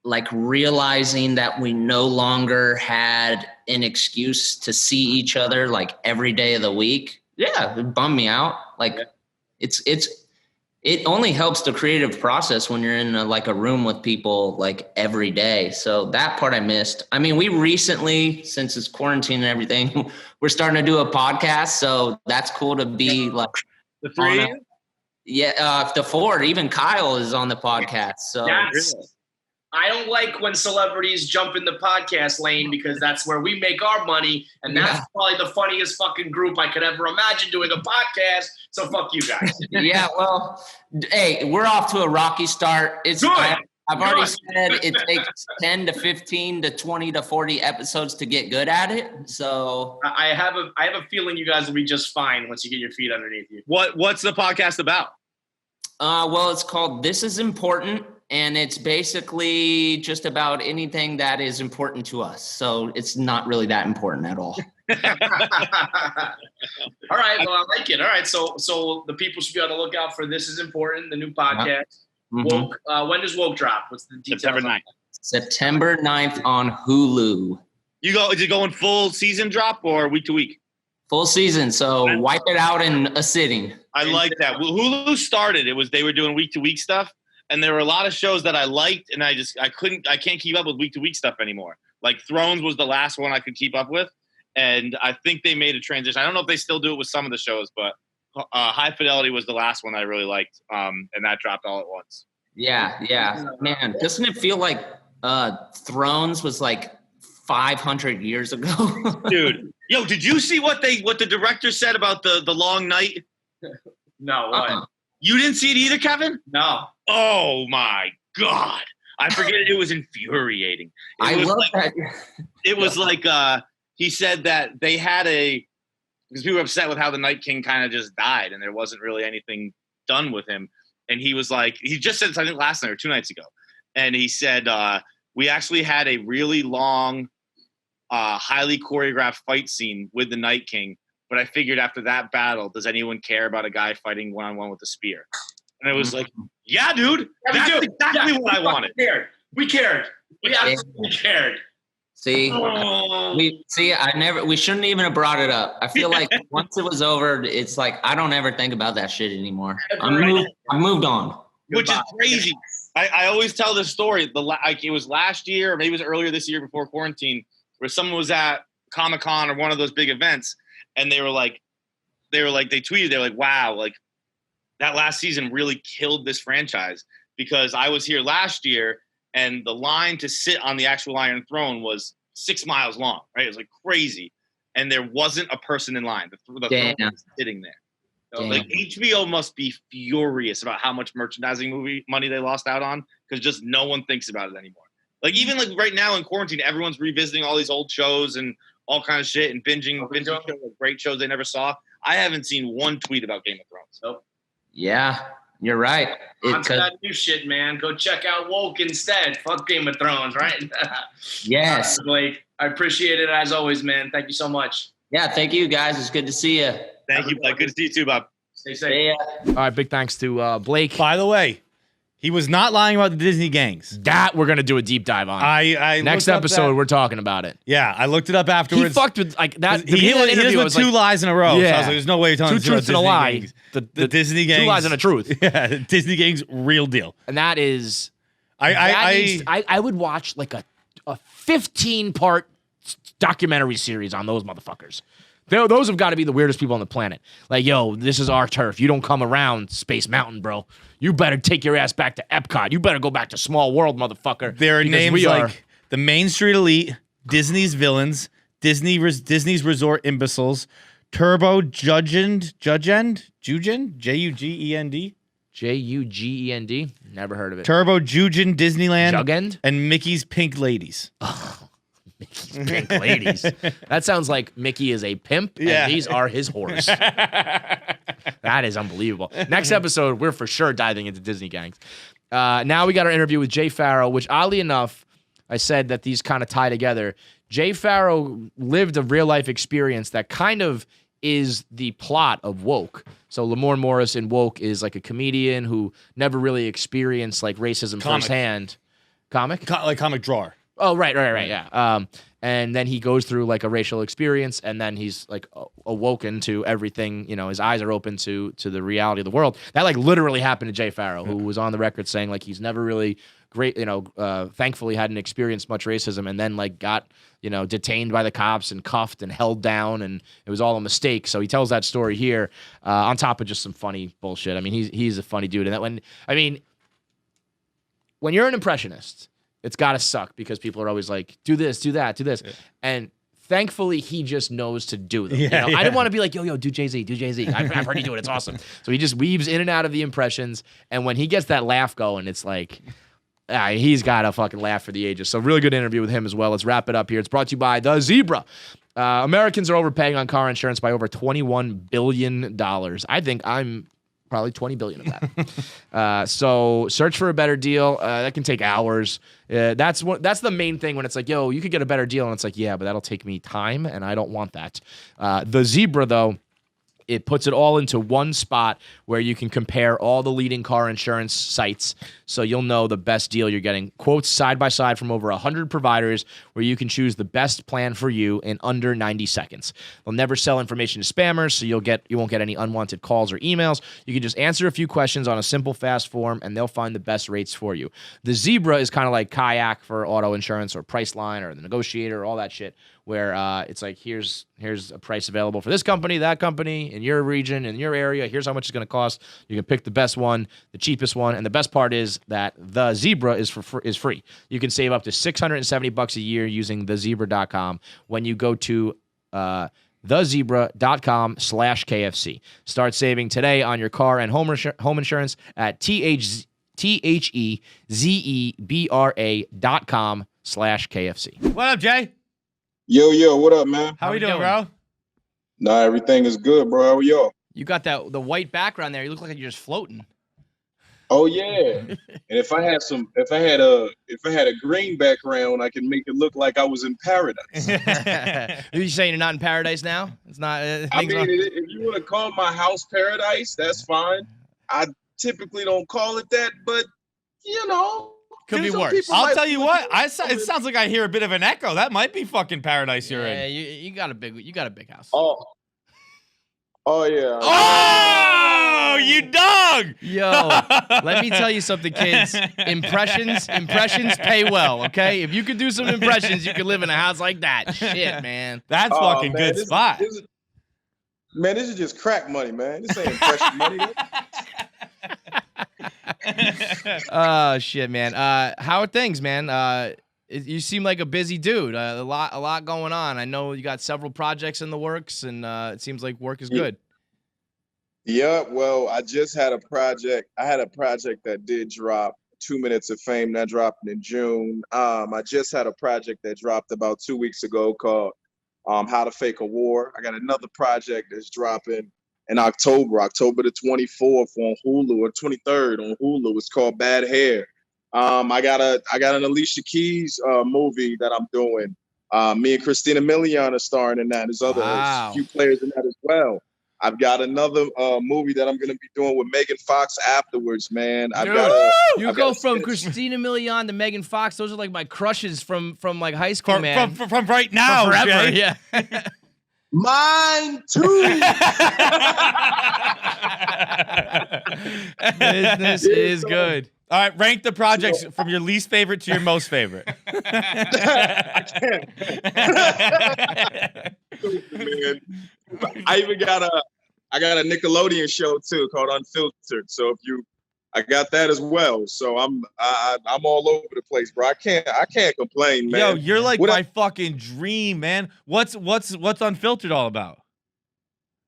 like realizing that we no longer had an excuse to see each other like every day of the week. Yeah, it bummed me out. Like it only helps the creative process when you're in a room with people like every day. So that part I missed. I mean, we recently, since it's quarantine and everything, we're starting to do a podcast. So that's cool to be like the three. The four, even Kyle is on the podcast. So I don't like when celebrities jump in the podcast lane, because that's where we make our money. And that's probably the funniest fucking group I could ever imagine doing a podcast. So fuck you guys. Yeah, well, hey, we're off to a rocky start. It's good. I've already said it takes 10 to 15 to 20 to 40 episodes to get good at it. So I have a feeling you guys will be just fine once you get your feet underneath you. What's the podcast about? Well, it's called This Is Important, and it's basically just about anything that is important to us. So it's not really that important at all. All right, well, I like it. All right, so the people should be on the lookout for This Is Important, the new podcast. Mm-hmm. Woke, when does Woke drop? What's the details? September 9th. September 9th on Hulu. Is it going full season drop or week to week? Full season, so wipe it out in a sitting. I like that. Well, Hulu started. They were doing week to week stuff, and there were a lot of shows that I liked, and I can't keep up with week to week stuff anymore. Like Thrones was the last one I could keep up with, and I think they made a transition. I don't know if they still do it with some of the shows, but High Fidelity was the last one I really liked, and that dropped all at once. Yeah, man. Doesn't it feel like Thrones was like 500 years ago? Dude, yo, did you see what the director said about the long night? No, what? You didn't see it either, Kevin? No. Oh my God. I forget it. It was infuriating. It was like he said that they had because people were upset with how the Night King kind of just died and there wasn't really anything done with him. And he was like, he just said this, I think last night or 2 nights ago. And he said, we actually had a really long, highly choreographed fight scene with the Night King. But I figured after that battle, does anyone care about a guy fighting one-on-one with a spear? And it was like, yeah, dude, that's exactly what I wanted. We cared. We absolutely cared. See, we shouldn't even have brought it up. I feel like once it was over, it's like, I don't ever think about that shit anymore. I moved on. Which is crazy. I always tell this story. It was last year, or maybe it was earlier this year before quarantine, where someone was at Comic-Con or one of those big events, and they tweeted, they're like, wow, like that last season really killed this franchise, because I was here last year and the line to sit on the actual Iron Throne was 6 miles long, right? It was like crazy. And there wasn't a person in line. The throne was sitting there. So, like, HBO must be furious about how much merchandising movie money they lost out on, because just no one thinks about it anymore. Like, even like right now in quarantine, everyone's revisiting all these old shows and all kind of shit and binging shows, like great shows they never saw. I haven't seen one tweet about Game of Thrones. Nope. Yeah, you're right. On to that new shit, man. Go check out Woke instead. Fuck Game of Thrones, right? Yes. Blake, I appreciate it as always, man. Thank you so much. Yeah, thank you, guys. It's good to see you. Thank you, Blake. Good to see you too, Bob. Stay safe. All right, big thanks to Blake. By the way, he was not lying about the Disney gangs. That we're gonna do a deep dive on. I next episode we're talking about it. Yeah, I looked it up afterwards. He fucked with like that. He does with two lies in a row. Yeah. So I was like, there's no way you're telling two truths and a lie. The Disney gangs. 2 lies and a truth. Yeah, the Disney gangs, real deal. And that is. I would watch like a 15-part documentary series on those motherfuckers. Those have got to be the weirdest people on the planet. Like, yo, this is our turf. You don't come around Space Mountain, bro. You better take your ass back to Epcot. You better go back to Small World, motherfucker. There are names like the Main Street Elite, Disney's Villains, Disney's Resort Imbeciles, Turbo Jugend, Jugend, Jugend, Jugend. Never heard of it. Turbo Jugend Disneyland, Jugend, and Mickey's Pink Ladies. Oh, Mickey's Pink Ladies. That sounds like Mickey is a pimp, and these are his horse. That is unbelievable. Next episode, we're for sure diving into Disney gangs. Now we got our interview with Jay Pharoah, which oddly enough, I said that these kind of tie together. Jay Pharoah lived a real life experience that kind of is the plot of Woke. So Lamorne Morris in Woke is like a comedian who never really experienced like racism firsthand. Comic drawer. Oh, right, yeah. And then he goes through like a racial experience, and then he's like awoken to everything. You know, his eyes are open to the reality of the world. That like literally happened to Jay Pharoah, who was on the record saying like he's never really thankfully hadn't experienced much racism, and then like got detained by the cops and cuffed and held down, and it was all a mistake. So he tells that story here, on top of just some funny bullshit. I mean, he's a funny dude, and when you're an impressionist, it's got to suck because people are always like, do this, do that, do this. Yeah. And thankfully, he just knows to do them. Yeah, I didn't want to be like, yo, do Jay-Z, do Jay-Z. I've heard you do it. It's awesome. So he just weaves in and out of the impressions. And when he gets that laugh going, it's like, he's got a fucking laugh for the ages. So really good interview with him as well. Let's wrap it up here. It's brought to you by The Zebra. Americans are overpaying on car insurance by over $21 billion. I think I'm probably 20 billion of that. So search for a better deal. That can take hours. That's the main thing when it's like, yo, you could get a better deal. And it's like, yeah, but that'll take me time and I don't want that. The Zebra though, it puts it all into one spot where you can compare all the leading car insurance sites so you'll know the best deal you're getting. Quotes side by side from over 100 providers where you can choose the best plan for you in under 90 seconds. They'll never sell information to spammers, so you won't get any unwanted calls or emails. You can just answer a few questions on a simple, fast form, and they'll find the best rates for you. The Zebra is kind of like Kayak for auto insurance or Priceline or the Negotiator, all that shit, where it's like, here's a price available for this company, that company, in your region, in your area. Here's how much it's going to cost. You can pick the best one, the cheapest one, and the best part is that the Zebra is free. You can save up to $670 a year using thezebra.com when you go to thezebra.com/KFC. Start saving today on your car and home insurance at thezebra.com/KFC. What up, Jay? Yo, what up, man? How we doing, bro? Nah, everything is good, bro. How are y'all? You got the white background there. You look like you're just floating. Oh yeah. And if I had a green background, I can make it look like I was in paradise. Are you saying you're not in paradise now? It's not. I mean, if you want to call my house paradise, that's fine. I typically don't call it that, but could be worse. I'll tell you what. It sounds like I hear a bit of an echo. That might be fucking paradise you're in. Yeah, you got a big house. Oh yeah. Oh, you dog. Yo, let me tell you something, kids. Impressions pay well, okay? If you could do some impressions, you could live in a house like that. Shit, man. That's fucking good spot. This is just crack money, man. This ain't impression money. Oh shit, man. How are things, man? You seem like a busy dude. A lot going on. I know you got several projects in the works, and it seems like work is good. Yeah, well, I just had a project. I had a project that did drop, 2 Minutes of Fame, that dropped in June. I just had a project that dropped about 2 weeks ago called How to Fake a War. I got another project that's dropping in October the 24th on Hulu, or 23rd on Hulu. It's called Bad Hair. I got an Alicia Keys movie that I'm doing. Me and Christina Milian are starring in that. There's a few players in that as well. I've got another movie that I'm going to be doing with Megan Fox afterwards, man. You go from Christina Milian to Megan Fox. Those are like my crushes from like high school, man. From right now, from forever, Jay. yeah. Mine too. Business is good. All right, rank the projects from your least favorite to your most favorite. I can't. Man. I even got a Nickelodeon show too called Unfiltered. So I got that as well. So I'm all over the place, bro. I can't complain, man. Yo, you're like my fucking dream, man. What's Unfiltered all about?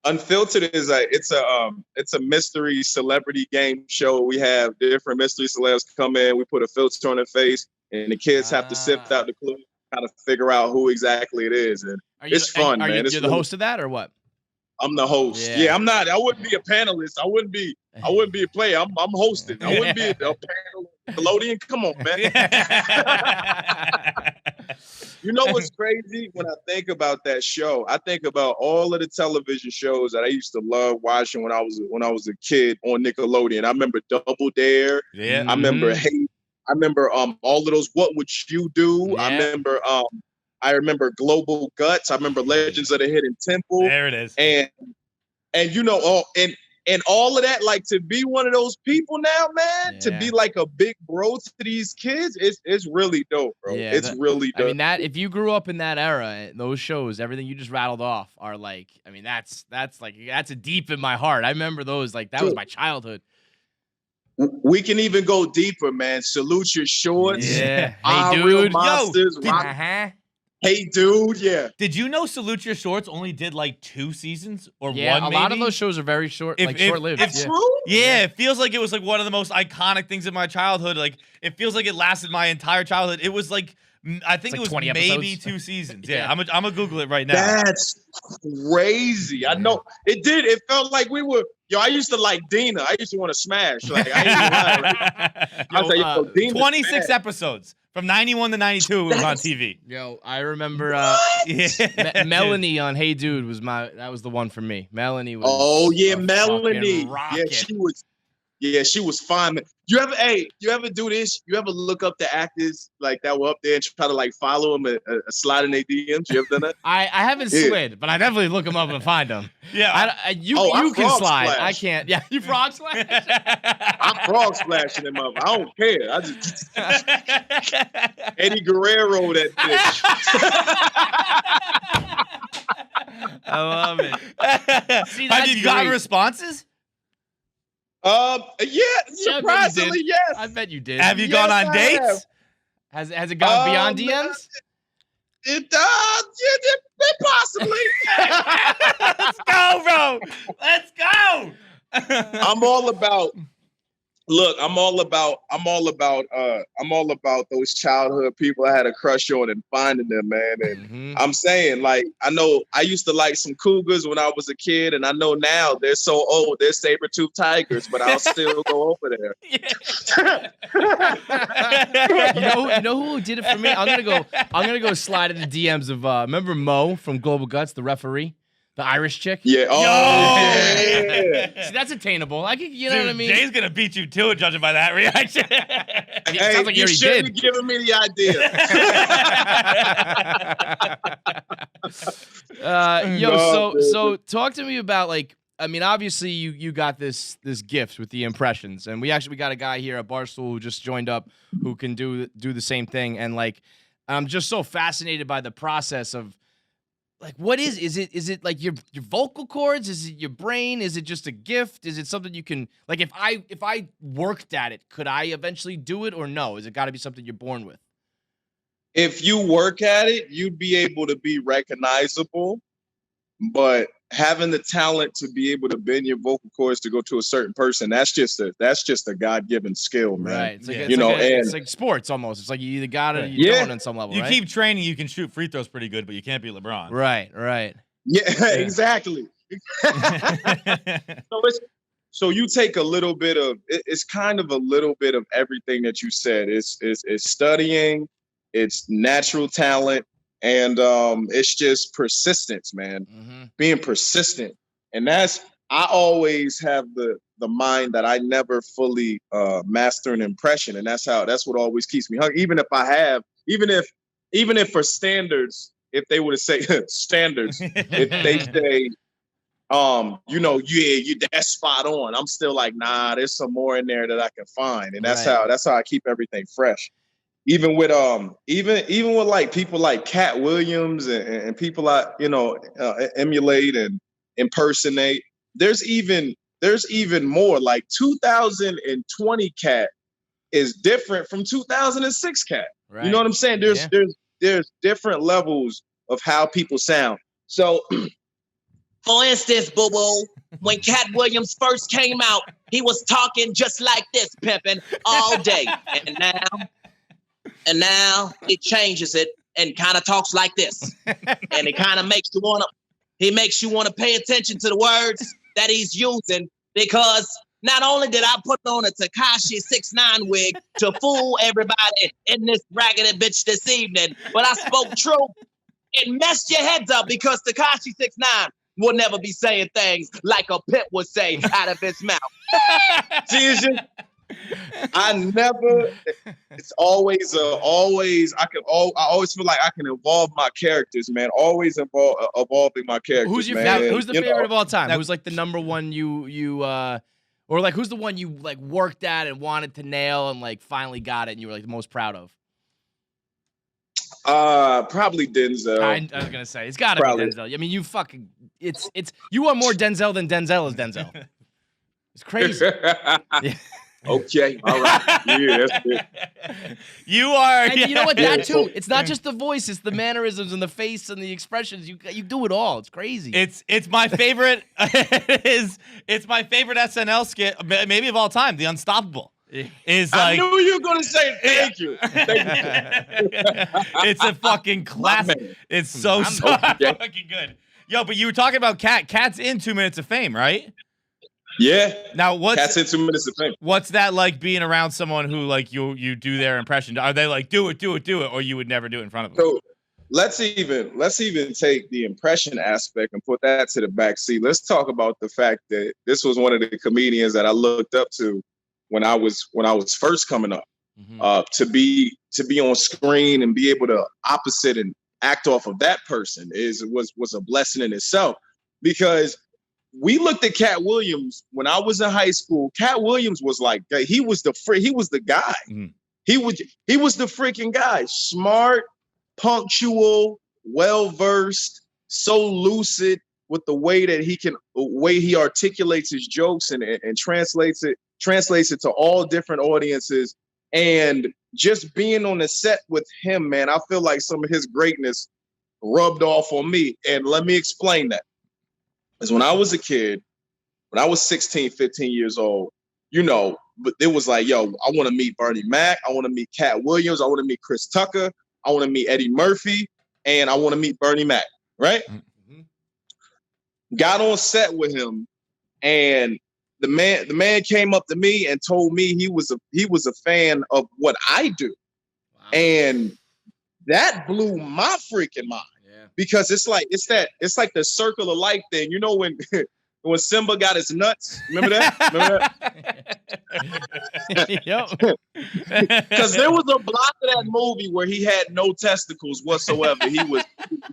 Unfiltered is it's a mystery celebrity game show. We have different mystery celebs come in. We put a filter on their face, and the kids have to sift out the clues, kind of figure out who exactly it is. And it's fun, man. You're the host of that, or what? I'm the host. Yeah, I'm not. I wouldn't be a panelist. I wouldn't be a player. I'm hosting. I wouldn't be a panelist. Nickelodeon, come on, man. You know what's crazy? When I think about that show, I think about all of the television shows that I used to love watching when I was a kid on Nickelodeon. I remember Double Dare. Yeah. I remember Hey. I remember all of those. What Would You Do? Yeah. I remember Global Guts. I remember Legends of the Hidden Temple. There it is. And you know, and all of that, like to be one of those people now, man, to be like a big bro to these kids, it's really dope, bro. Yeah, it's really dope. I mean, that if you grew up in that era, those shows, everything you just rattled off are like, I mean, that's a deep in my heart. I remember those, like that was my childhood. We can even go deeper, man. Salute Your Shorts. Yeah. Hey, Real Monsters. Hey, Dude. Yeah. Did you know Salute Your Shorts only did like 2 seasons or Yeah, one? a Maybe? lot of those shows are very short, short-lived. It's true. Yeah, it feels like it was like one of the most iconic things in my childhood. Like it feels like it lasted my entire childhood. It was like I think like it was 20 maybe episodes. 2 seasons. Yeah. Yeah, I'm gonna Google it right now. That's crazy. I know it did. It felt like we were. Yo, I used to like Dina. I used to want to smash. Like I used to lie. Like, I was like, yo, Dina's 26 bad. episodes from 91 to 92. It was on TV. Yo, I remember Melanie on Hey Dude that was the one for me. Melanie was Oh yeah, a Melanie. fucking rocket. Yeah, she was fine. You ever do this? You ever look up the actors like that were up there and try to like follow them and slide in their DMs? You ever done that? I haven't slid, but I definitely look them up and find them. Yeah, you can frog slide. splash. I can't. Yeah, you frog splash. I'm frog splashing them up. I don't care. I just Eddie Guerrero that bitch. I love it. See, Have that's you gotten great. responses? Yeah, surprisingly, yes. I bet you did. Have you gone on I dates? Has it gone beyond DMs? Possibly. Let's go, bro. Let's go. I'm all about those childhood people I had a crush on and finding them, man. And I'm saying, like, I know I used to like some cougars when I was a kid, and I know now they're so old, they're saber-toothed tigers, but I'll still go over there. You know who did it for me? I'm gonna go slide in the DMs of remember Mo from Global Guts, the referee? The Irish chick? Yeah. Oh, yeah. See, that's attainable. You know what I mean? Jay's going to beat you to it, judging by that reaction. It hey, sounds like you already shouldn't did. be giving me the idea. So talk to me about, like, I mean, obviously you got this gift with the impressions, and we got a guy here at Barstool who just joined up who can do the same thing, and like I'm just so fascinated by the process of, like, what is it like your vocal cords? Is it your brain? Is it just a gift? Is it something you can, like, if I worked at it, could I eventually do it, or no? Is it got to be something you're born with? If you work at it, you'd be able to be recognizable, but having the talent to be able to bend your vocal cords to go to a certain person, that's just a God-given skill, man. Right. It's like, it's like sports almost. It's like you either got it or you don't on some level, You right? keep training, you can shoot free throws pretty good, but you can't be LeBron. Right. Yeah, exactly. So you take a little bit of, it's kind of a little bit of everything that you said. It's studying, it's natural talent, and it's just persistence, man. Being persistent. And I always have the mind that I never fully master an impression. And that's what always keeps me hungry. Even if for standards, if they were to say standards, if they say that's spot on. I'm still like, nah, there's some more in there that I can find. And that's Right. how I keep everything fresh. Even with even with like people like Cat Williams and people I emulate and impersonate. There's even more. Like 2020 Cat is different from 2006 Cat. Right. You know what I'm saying? There's different levels of how people sound. So, For instance, Boo Boo, when Cat Williams first came out, he was talking just like this, pimping all day. And now he changes it and kind of talks like this. And it kind of makes you want to pay attention to the words that he's using, because not only did I put on a Tekashi 6ix9ine wig to fool everybody in this raggedy bitch this evening, but I spoke truth and messed your heads up, because Tekashi 6ix9ine will never be saying things like a pimp would say out of his mouth. See, it's just, it's always I always feel like I can evolve my characters, man. Always evolving my characters. Who's your man. who's the favorite of all time? Who's like the number one or like who's the one you like worked at and wanted to nail and like finally got it and you were like the most proud of? Probably Denzel. I was gonna say it's gotta be Denzel. I mean, you are more Denzel than Denzel is Denzel. It's crazy. Yeah. Okay, all right. Yeah, that's it. You are. And you know what? That too. It's not just the voice; it's the mannerisms and the face and the expressions. You do it all. It's crazy. It's my favorite. It's my favorite SNL skit, maybe of all time. The Unstoppable. I knew you were gonna say thank you. It's a fucking classic. It's so fucking good. Yo, but you were talking about Cat. Cat's in 2 Minutes of Fame, right? Yeah. Now Cat's in 2 Minutes of Fame. What's that like being around someone who like you do their impression? Are they like do it, or you would never do it in front of them? So let's even take the impression aspect and put that to the back seat. Let's talk about the fact that this was one of the comedians that I looked up to when I was first coming up. To be on screen and be able to opposite and act off of that person was a blessing in itself, because we looked at Cat Williams when I was in high school. Cat Williams was like, he was the guy. He was the freaking guy. Smart, punctual, well-versed, so lucid with the way that he articulates his jokes and translates it to all different audiences. And just being on the set with him, man, I feel like some of his greatness rubbed off on me. And let me explain that. Because when I was a kid, when I was 16, 15 years old, but it was like, yo, I want to meet Bernie Mac. I want to meet Cat Williams. I want to meet Chris Tucker. I want to meet Eddie Murphy. And I want to meet Bernie Mac, right? Got on set with him, and the man came up to me and told me he was a fan of what I do. Wow. And that blew my freaking mind. Because it's like the circle of life thing. You know when Simba got his nuts? Remember that? Because there was a block of that movie where he had no testicles whatsoever. He was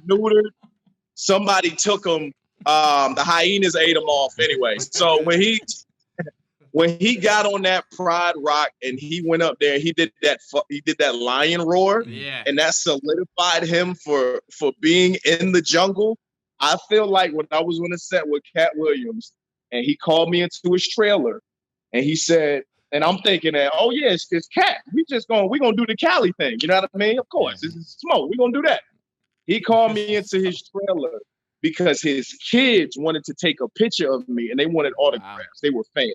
neutered. Somebody took him. The hyenas ate him off anyway. So when he got on that Pride Rock and he went up there, he did that lion roar, and that solidified him for being in the jungle. I feel like when I was on the set with Cat Williams and he called me into his trailer and he said, and I'm thinking that, oh yeah, it's Cat. We're gonna do the Cali thing. You know what I mean? Of course, this is Smoke. We're gonna do that. He called me into his trailer because his kids wanted to take a picture of me and they wanted autographs. Wow. They were fans.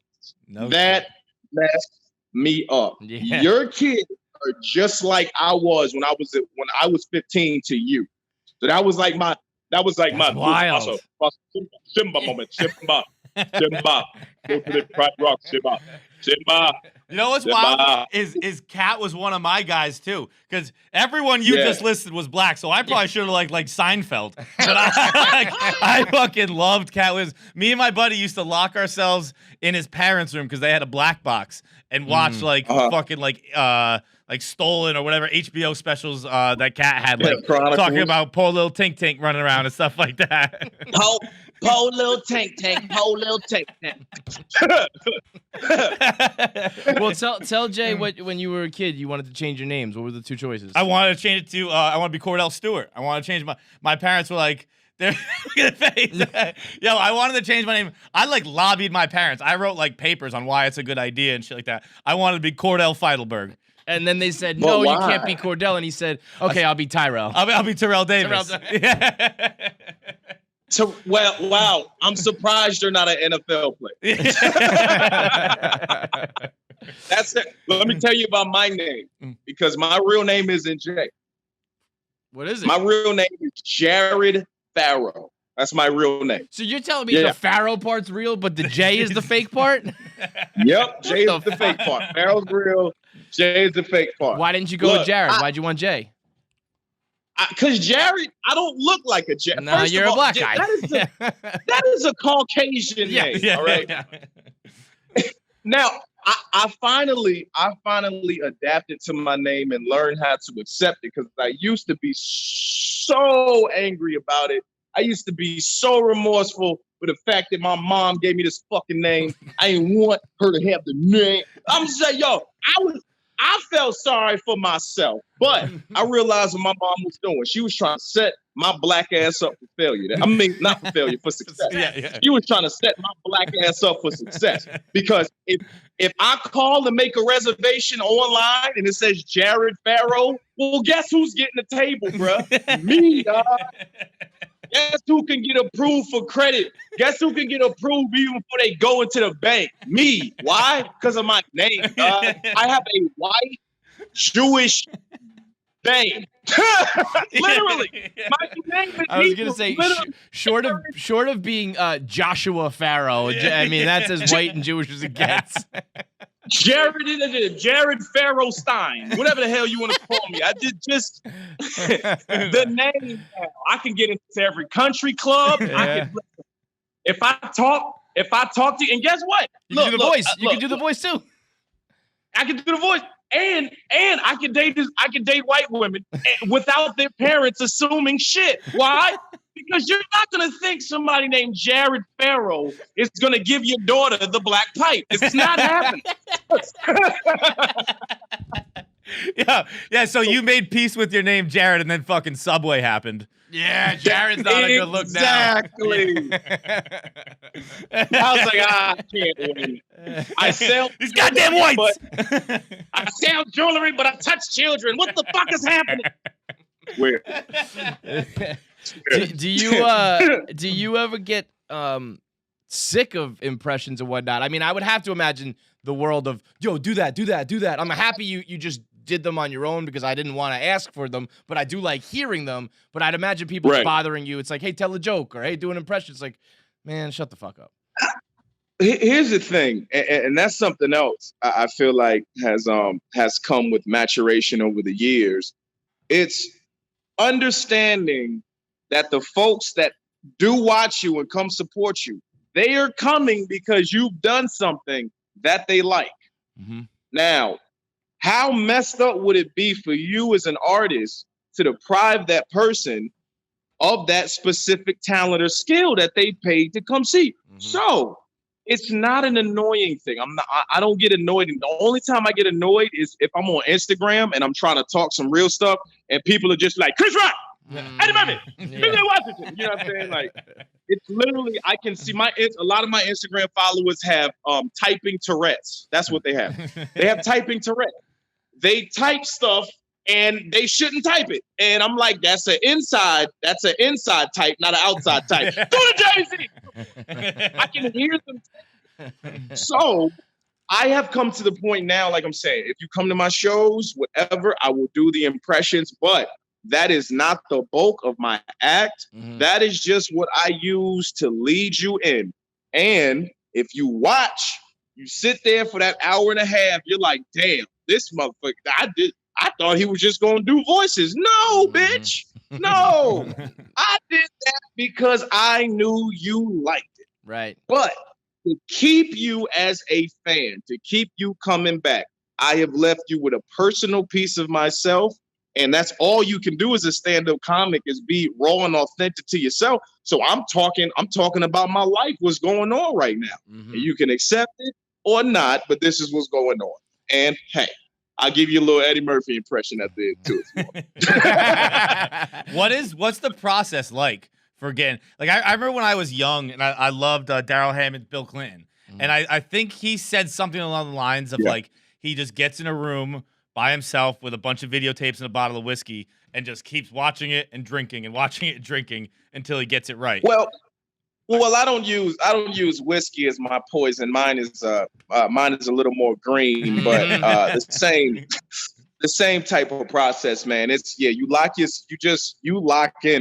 That messed me up. Yeah. Your kids are just like I was when I was 15 to you. So that was like my wild. Simba moment. Simba. Go to the Pride Rock. Simba. You know what's wild is Cat was one of my guys too, because everyone you just listed was black, so I probably should have like Seinfeld. But I fucking loved Cat Williams. Me and my buddy used to lock ourselves in his parents' room because they had a black box and watch fucking like Stolen or whatever HBO specials that Cat had, like talking about poor little Tink Tink running around and stuff like that. Po little tank, po little tank. Well, tell Jay what when you were a kid you wanted to change your names. What were the two choices? I wanted to change it to I want to be Cordell Stewart. I want to change my parents were like they're gonna face. Yo, I wanted to change my name. I like lobbied my parents. I wrote like papers on why it's a good idea and shit like that. I wanted to be Cordell Feidelberg. And then they said, But no, you why? can't be Cordell. And he said, okay, I'll be Tyrell. I'll be Terrell Davis. So, well, wow. I'm surprised you're not an NFL player. That's it. Let me tell you about my name, because my real name isn't Jay. What is it? My real name is Jared Pharoah. That's my real name. So you're telling me the Pharaoh part's real, but the J is the fake part? Yep, Jay is the fake part. Pharaoh's real. Jay is the fake part. Why didn't you go with Jared? Why'd you want Jay? Because Jared, I don't look like a Jared. No, First you're of a all, black guy. That is a Caucasian name. All right. Now, I finally adapted to my name and learned how to accept it, because I used to be so angry about it. I used to be so remorseful for the fact that my mom gave me this fucking name. I didn't want her to have the name. I'm just saying, yo, I felt sorry for myself, but I realized what my mom was doing. She was trying to set my black ass up for failure. I mean, not for failure, for success. She was trying to set my black ass up for success. Because if I call and make a reservation online and it says Jared Pharoah, well, guess who's getting the table, bruh? Me, dog. Guess who can get approved for credit? Guess who can get approved even before they go into the bank? Me. Why? Because of my name. I have a white Jewish name. Literally. My name is I was gonna say, short of being Joshua Pharaoh. I mean, that's as white and Jewish as it gets. Jared Pharoah Stein, whatever the hell you want to call me. I just the name. I can get into every country club. Yeah. If I talk to you, and guess what? You can do the voice. You can do the voice too. I can do the voice, and I can date white women without their parents assuming shit. Why? Because you're not going to think somebody named Jared Pharoah is going to give your daughter the black pipe. It's not happening. Yeah. So you made peace with your name, Jared, and then fucking Subway happened. Yeah, Jared's not a good look now. Exactly. I was like, I can't win. I sell these goddamn whites. I sell jewelry, but I touch children. What the fuck is happening? Weird. Do you ever get sick of impressions and whatnot? I mean, I would have to imagine the world of, yo, do that. I'm happy you just did them on your own because I didn't want to ask for them, but I do like hearing them. But I'd imagine people bothering you. It's like, hey, tell a joke, or hey, do an impression. It's like, man, shut the fuck up. Here's the thing, and that's something else I feel like has come with maturation over the years. It's understanding that the folks that do watch you and come support you, they are coming because you've done something that they like. Mm-hmm. Now, how messed up would it be for you as an artist to deprive that person of that specific talent or skill that they paid to come see? Mm-hmm. So it's not an annoying thing. I don't get annoyed. And the only time I get annoyed is if I'm on Instagram and I'm trying to talk some real stuff and people are just like, Chris Rock, Eddie Murphy, Billy Washington. You know what I'm saying? Like, it's literally, I can see a lot of my Instagram followers have typing Tourette's. That's what they have. They have typing Tourette's. They type stuff and they shouldn't type it. And I'm like, that's an inside type, not an outside type. Do the Jay-Z. I can hear them. So I have come to the point now, like I'm saying, if you come to my shows, whatever, I will do the impressions, but that is not the bulk of my act. Mm-hmm. That is just what I use to lead you in. And if you watch, you sit there for that hour and a half, you're like, damn, this motherfucker, I thought he was just going to do voices. No, bitch. No. I did that because I knew you liked it. Right. But to keep you as a fan, to keep you coming back, I have left you with a personal piece of myself And that's all you can do as a stand-up comic is be raw and authentic to yourself. So I'm talking about my life, what's going on right now. Mm-hmm. And you can accept it or not, but this is what's going on. And hey, I'll give you a little Eddie Murphy impression at the end too. What's the process like for getting, like, I remember when I was young and I loved Daryl Hammond, Bill Clinton. And I think he said something along the lines of like, he just gets in a room by himself with a bunch of videotapes and a bottle of whiskey and just keeps watching it and drinking and watching it and drinking until he gets it right. Well, I don't use whiskey as my poison. Mine is a little more green, but the same type of process, man. It's you lock in,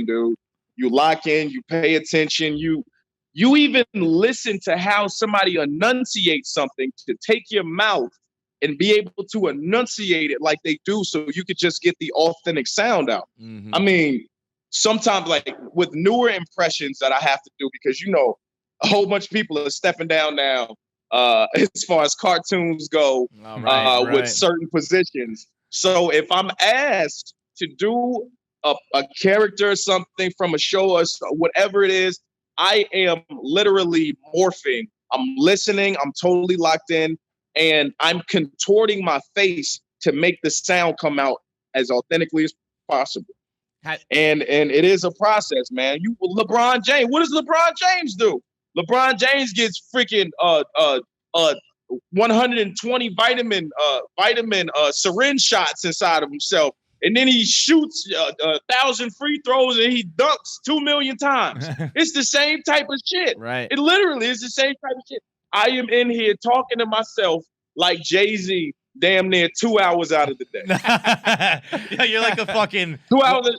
dude. You lock in, you pay attention, you even listen to how somebody enunciates something, to take your mouth and be able to enunciate it like they do so you could just get the authentic sound out. Mm-hmm. I mean, sometimes like with newer impressions that I have to do, because, you know, a whole bunch of people are stepping down now as far as cartoons go with certain positions. So if I'm asked to do a character or something from a show or whatever it is, I am literally morphing. I'm listening. I'm totally locked in. And I'm contorting my face to make the sound come out as authentically as possible. And it is a process, man. LeBron James, what does LeBron James do? LeBron James gets freaking 120 vitamin syringe shots inside of himself. And then he shoots 1,000 free throws and he dunks 2 million times. It's the same type of shit. Right. It literally is the same type of shit. I am in here talking to myself like Jay-Z damn near 2 hours out of the day. Yeah, you're like the fucking 2 hours.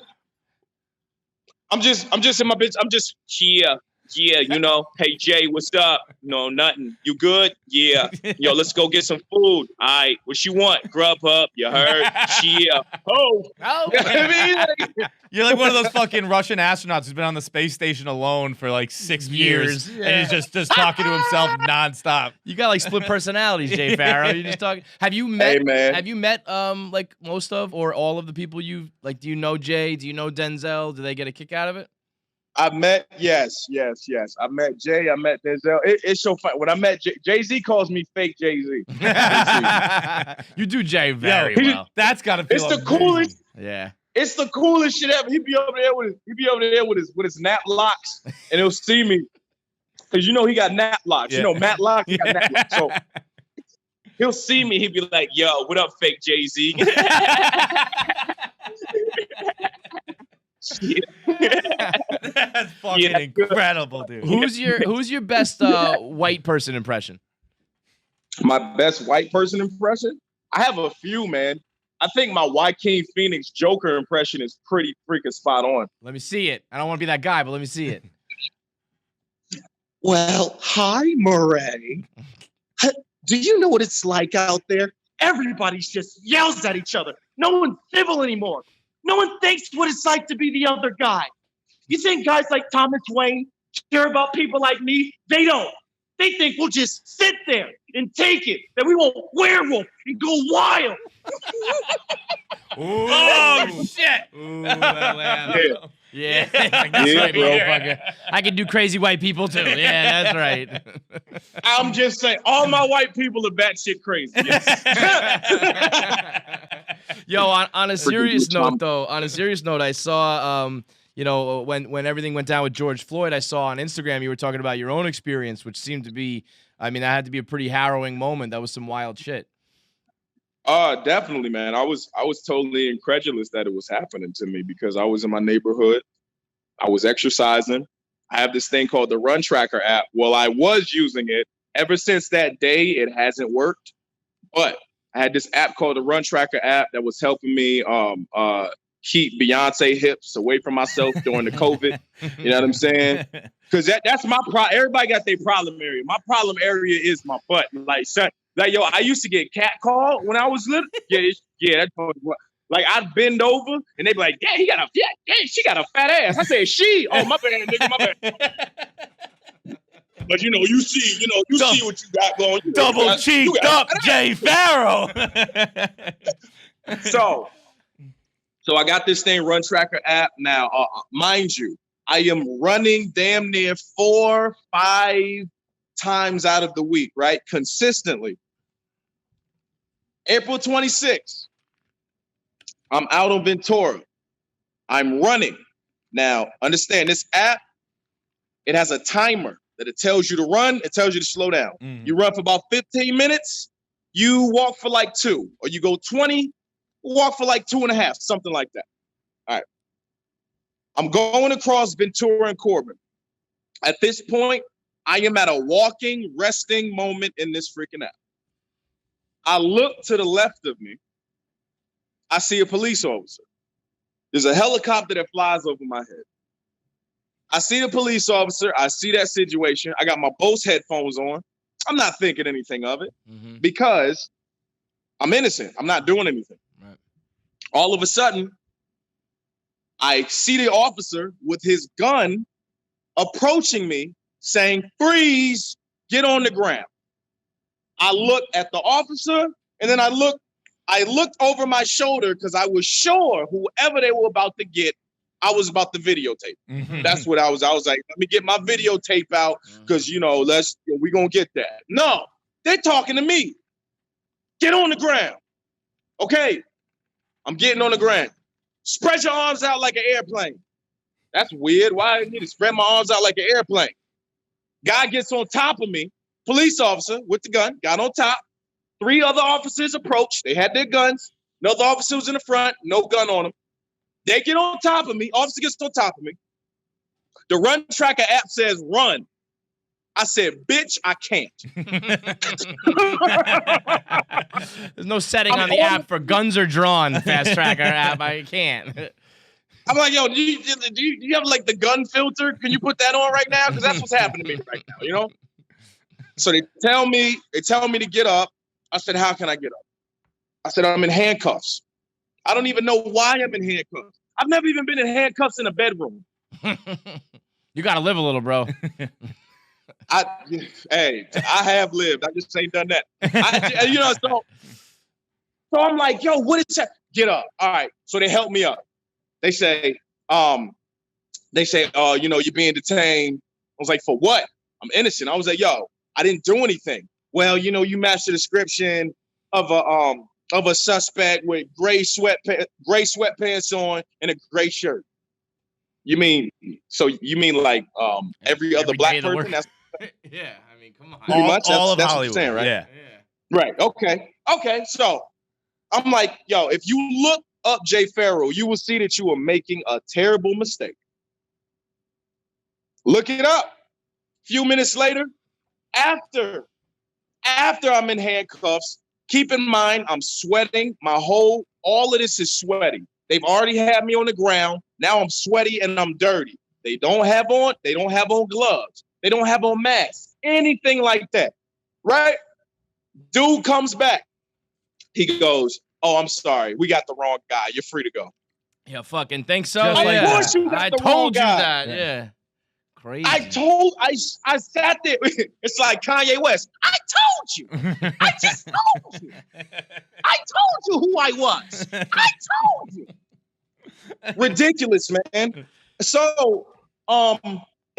I'm just in my bitch. I'm just here. Yeah, you know, hey Jay, what's up? No, nothing. You good? Yeah. Yo, let's go get some food. All right, what you want? Grubhub, you heard? Yeah. Oh. You're like one of those fucking Russian astronauts who's been on the space station alone for like 6 years. Yeah. And he's just talking to himself nonstop. You got like split personalities, Jay Pharoah. You just talking. Have you met? Hey, man. Have you met like most of or all of the people you like? Do you know Jay? Do you know Denzel? Do they get a kick out of it? I met, yes. I met Jay. I met Denzel. It's so fun. When I met Jay-Z calls me fake Jay-Z. You do Jay very well. That's gotta feel It's the amazing. coolest. Yeah. It's the coolest shit ever. He'd be over there with his nap locks, and he'll see me. Cause you know he got nap locks. Yeah. You know Matt Locke, he got nap locks. So he'll see me, he'd be like, yo, what up, fake Jay-Z? That's fucking incredible, dude. Who's your best white person impression? My best white person impression? I have a few, man. I think my Joaquin Phoenix Joker impression is pretty freaking spot on. Let me see it. I don't want to be that guy, but let me see it. Well, hi, Murray. Do you know what it's like out there? Everybody just yells at each other. No one's civil anymore. No one thinks what it's like to be the other guy. You think guys like Thomas Wayne care about people like me? They don't. They think we'll just sit there and take it, that we won't werewolf and go wild. Oh, shit. Ooh, that laugh. Yeah. Yeah. That's right, motherfucker. I can do crazy white people too. Yeah, that's right. I'm just saying, all my white people are batshit crazy. Yes. Yo, on a serious note, I saw, when everything went down with George Floyd, I saw on Instagram you were talking about your own experience, which seemed to be, that had to be a pretty harrowing moment. That was some wild shit. Definitely, man. I was totally incredulous that it was happening to me because I was in my neighborhood. I was exercising. I have this thing called the Run Tracker app. Well, I was using it. Ever since that day, it hasn't worked. But I had this app called the Run Tracker app that was helping me keep Beyonce hips away from myself during the COVID. You know what I'm saying? Because that's my problem. Everybody got their problem area. My problem area is my butt. Like, son, yo, I used to get catcalled when I was little. Yeah, that's what. Like, I'd bend over and they'd be like, "Yeah, she got a fat ass." I said, "She." Oh, my bad, nigga, my bad. But you see what you got going. Double cheeked up, Jay Pharoah. So So I got this thing, Run Tracker app. Now, mind you, I am running damn near 4-5 times out of the week, right? Consistently. April 26th, I'm out on Ventura. I'm running. Now, understand this app, it has a timer that it tells you to run, it tells you to slow down. You run for about 15 minutes, you walk for like 2, or you go 20, walk for like 2.5, something like that. All right. I'm going across Ventura and Corbin. At this point, I am at a walking, resting moment in this freaking app. I look to the left of me. I see a police officer. There's a helicopter that flies over my head. I see the police officer. I see that situation. I got my Bose headphones on. I'm not thinking anything of it because I'm innocent. I'm not doing anything. Right. All of a sudden, I see the officer with his gun approaching me saying, freeze, get on the ground. I looked at the officer and then I looked over my shoulder because I was sure whoever they were about to get, I was about to videotape. That's what I was. I was like, let me get my videotape out because, we're going to get that. No, they're talking to me. Get on the ground. Okay, I'm getting on the ground. Spread your arms out like an airplane. That's weird. Why do I need to spread my arms out like an airplane? Guy gets on top of me. Police officer with the gun got on top. 3 other officers approached. They had their guns. Another officer was in the front, no gun on him. They get on top of me. Officer gets on top of me. The Run Tracker app says run. I said, bitch, I can't. There's no setting on the app for guns are drawn, Fast Tracker app. I can't. I'm like, yo, do you have like the gun filter? Can you put that on right now? Because that's what's happening to me right now, So they tell me to get up. I said, how can I get up? I said, I'm in handcuffs. I don't even know why I'm in handcuffs. I've never even been in handcuffs in a bedroom. You got to live a little, bro. I have lived. I just ain't done that. So I'm like, yo, what is that? Get up. All right. So they help me up. They say, you're being detained. I was like, for what? I'm innocent. I was like, yo, I didn't do anything. Well, you match the description of a suspect with gray sweatpants on and a gray shirt. You mean like every other black person? That's yeah, I mean, come on. pretty much. All of That's Hollywood, what you're saying, right? Yeah. Right. Okay. So I'm like, yo, if you look up Jay Pharoah, you will see that you are making a terrible mistake. Look it up. A few minutes later, after I'm in handcuffs, keep in mind I'm sweating. All of this is sweating. They've already had me on the ground. Now I'm sweaty and I'm dirty. They don't have on gloves. They don't have on masks, anything like that. Right? Dude comes back. He goes, oh, I'm sorry. We got the wrong guy. You're free to go. Yeah, fucking think so. Just like Yeah. Of course you got I the told you wrong guy. that. Yeah. Crazy. I sat there. It's like Kanye West. I told you. I just told you. I told you who I was. I told you. Ridiculous, man. So,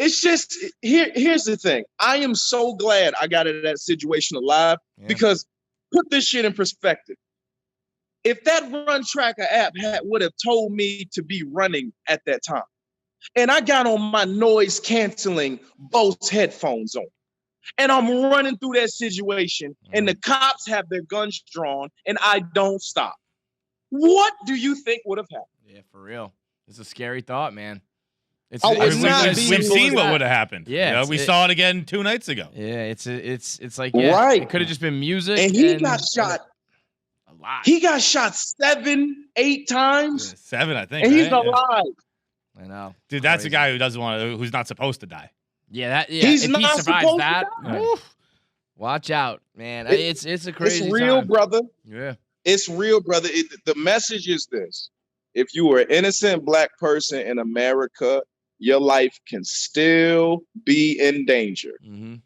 it's just here's the thing. I am so glad I got out of that situation alive because put this shit in perspective. If that Run Tracker app would have told me to be running at that time, and I got on my noise canceling Bose headphones on, and I'm running through that situation, and the cops have their guns drawn, and I don't stop, what do you think would have happened? Yeah, for real. It's a scary thought, man. We've seen what would have happened. Yeah, we saw it again 2 nights ago. Yeah, it's like Right. It could have just been music. And he got shot a lot. He got shot 7-8 times. 7, I think. And he's right? alive. I know, dude. That's a guy who doesn't want to, who's not supposed to die. Yeah, He's if not he survives supposed that, to die. oof, watch out, man. It's a crazy. It's real, time. brother. Yeah, it's real, brother. The message is this: if you are an innocent black person in America, your life can still be in danger. Mm-hmm.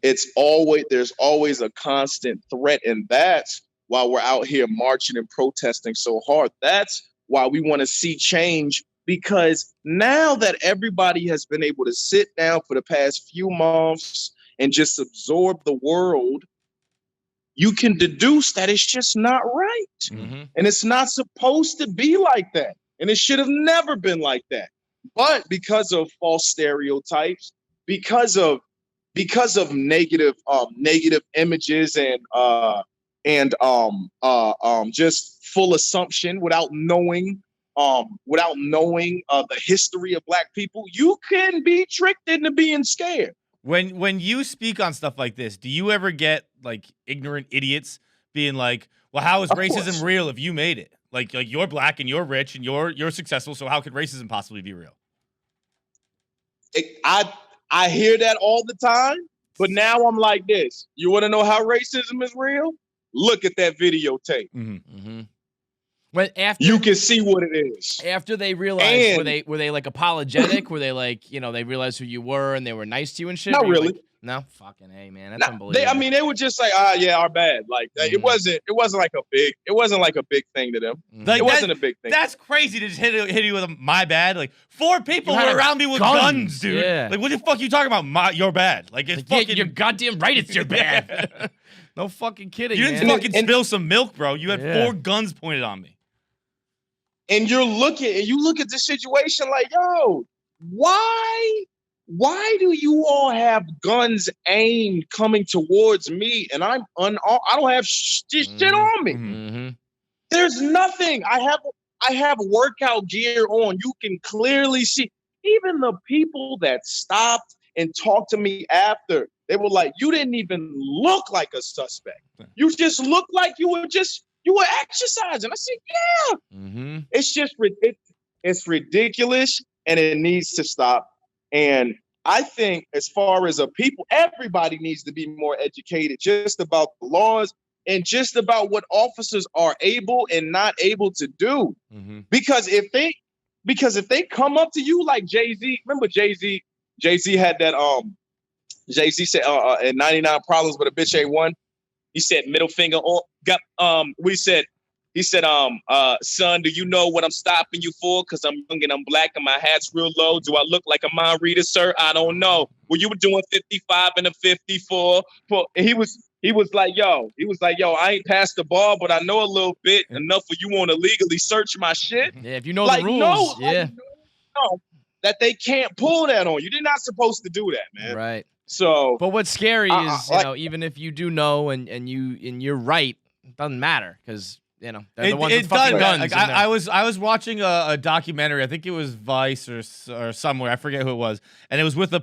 There's always a constant threat, and that's why we're out here marching and protesting so hard. That's why we want to see change, because now that everybody has been able to sit down for the past few months and just absorb the world, you can deduce that it's just not right. Mm-hmm. And it's not supposed to be like that. And it should have never been like that. But because of false stereotypes, because of negative images and just full assumption without knowing the history of Black people, you can be tricked into being scared. When you speak on stuff like this, do you ever get like ignorant idiots being like, "Well, how is Of racism course. Real if you made it? Like you're Black and you're rich and you're successful, so how could racism possibly be real?" I hear that all the time, but now I'm like this. You want to know how racism is real? Look at that videotape. Mm-hmm. When after you can see what it is. After they realized, were they like apologetic? Were they like, they realized who you were and they were nice to you and shit? Not Were you really. like, no, fucking hey, man, that's unbelievable. They were just like, yeah, our bad. Like it wasn't like a big thing to them. Like, it wasn't a big thing. That's crazy to just hit you with a "my bad." Like 4 people You had were around me with guns, dude. Yeah. Like what the fuck you talking about? Your bad. Like it's Yeah, fucking. you're goddamn right. It's your bad. No fucking kidding. You didn't man. fucking spill some milk, bro. You had Yeah. 4 guns pointed on me. And you look at this situation like, yo, why do you all have guns aimed coming towards me and I don't have shit on me? Mm-hmm. There's nothing. I have workout gear on. You can clearly see. Even the people that stopped and talked to me after, they were like, you didn't even look like a suspect. You just looked like you were exercising. I said, yeah. Mm-hmm. It's just it's ridiculous and it needs to stop. And I think as far as people, everybody needs to be more educated just about the laws and just about what officers are able and not able to do. Mm-hmm. Because if they come up to you like Jay-Z, remember Jay-Z had that Jay-Z said in 99 Problems but a bitch ain't one. He said middle finger on he said, son, do you know what I'm stopping you for? Because I'm young and I'm Black and my hat's real low. Do I look like a mind reader, sir? I don't know. Well, you were doing 55 and a 54. And he was like, yo, I ain't passed the ball, but I know a little bit enough for you want to legally search my shit. Yeah, if you know the rules, no, that they can't pull that on you. They're not supposed to do that, man. Right. So, but what's scary is, even if you do know and you're right, it doesn't matter because they're the ones with fucking guns. Like, I was watching a documentary. I think it was Vice or somewhere. I forget who it was, and it was with a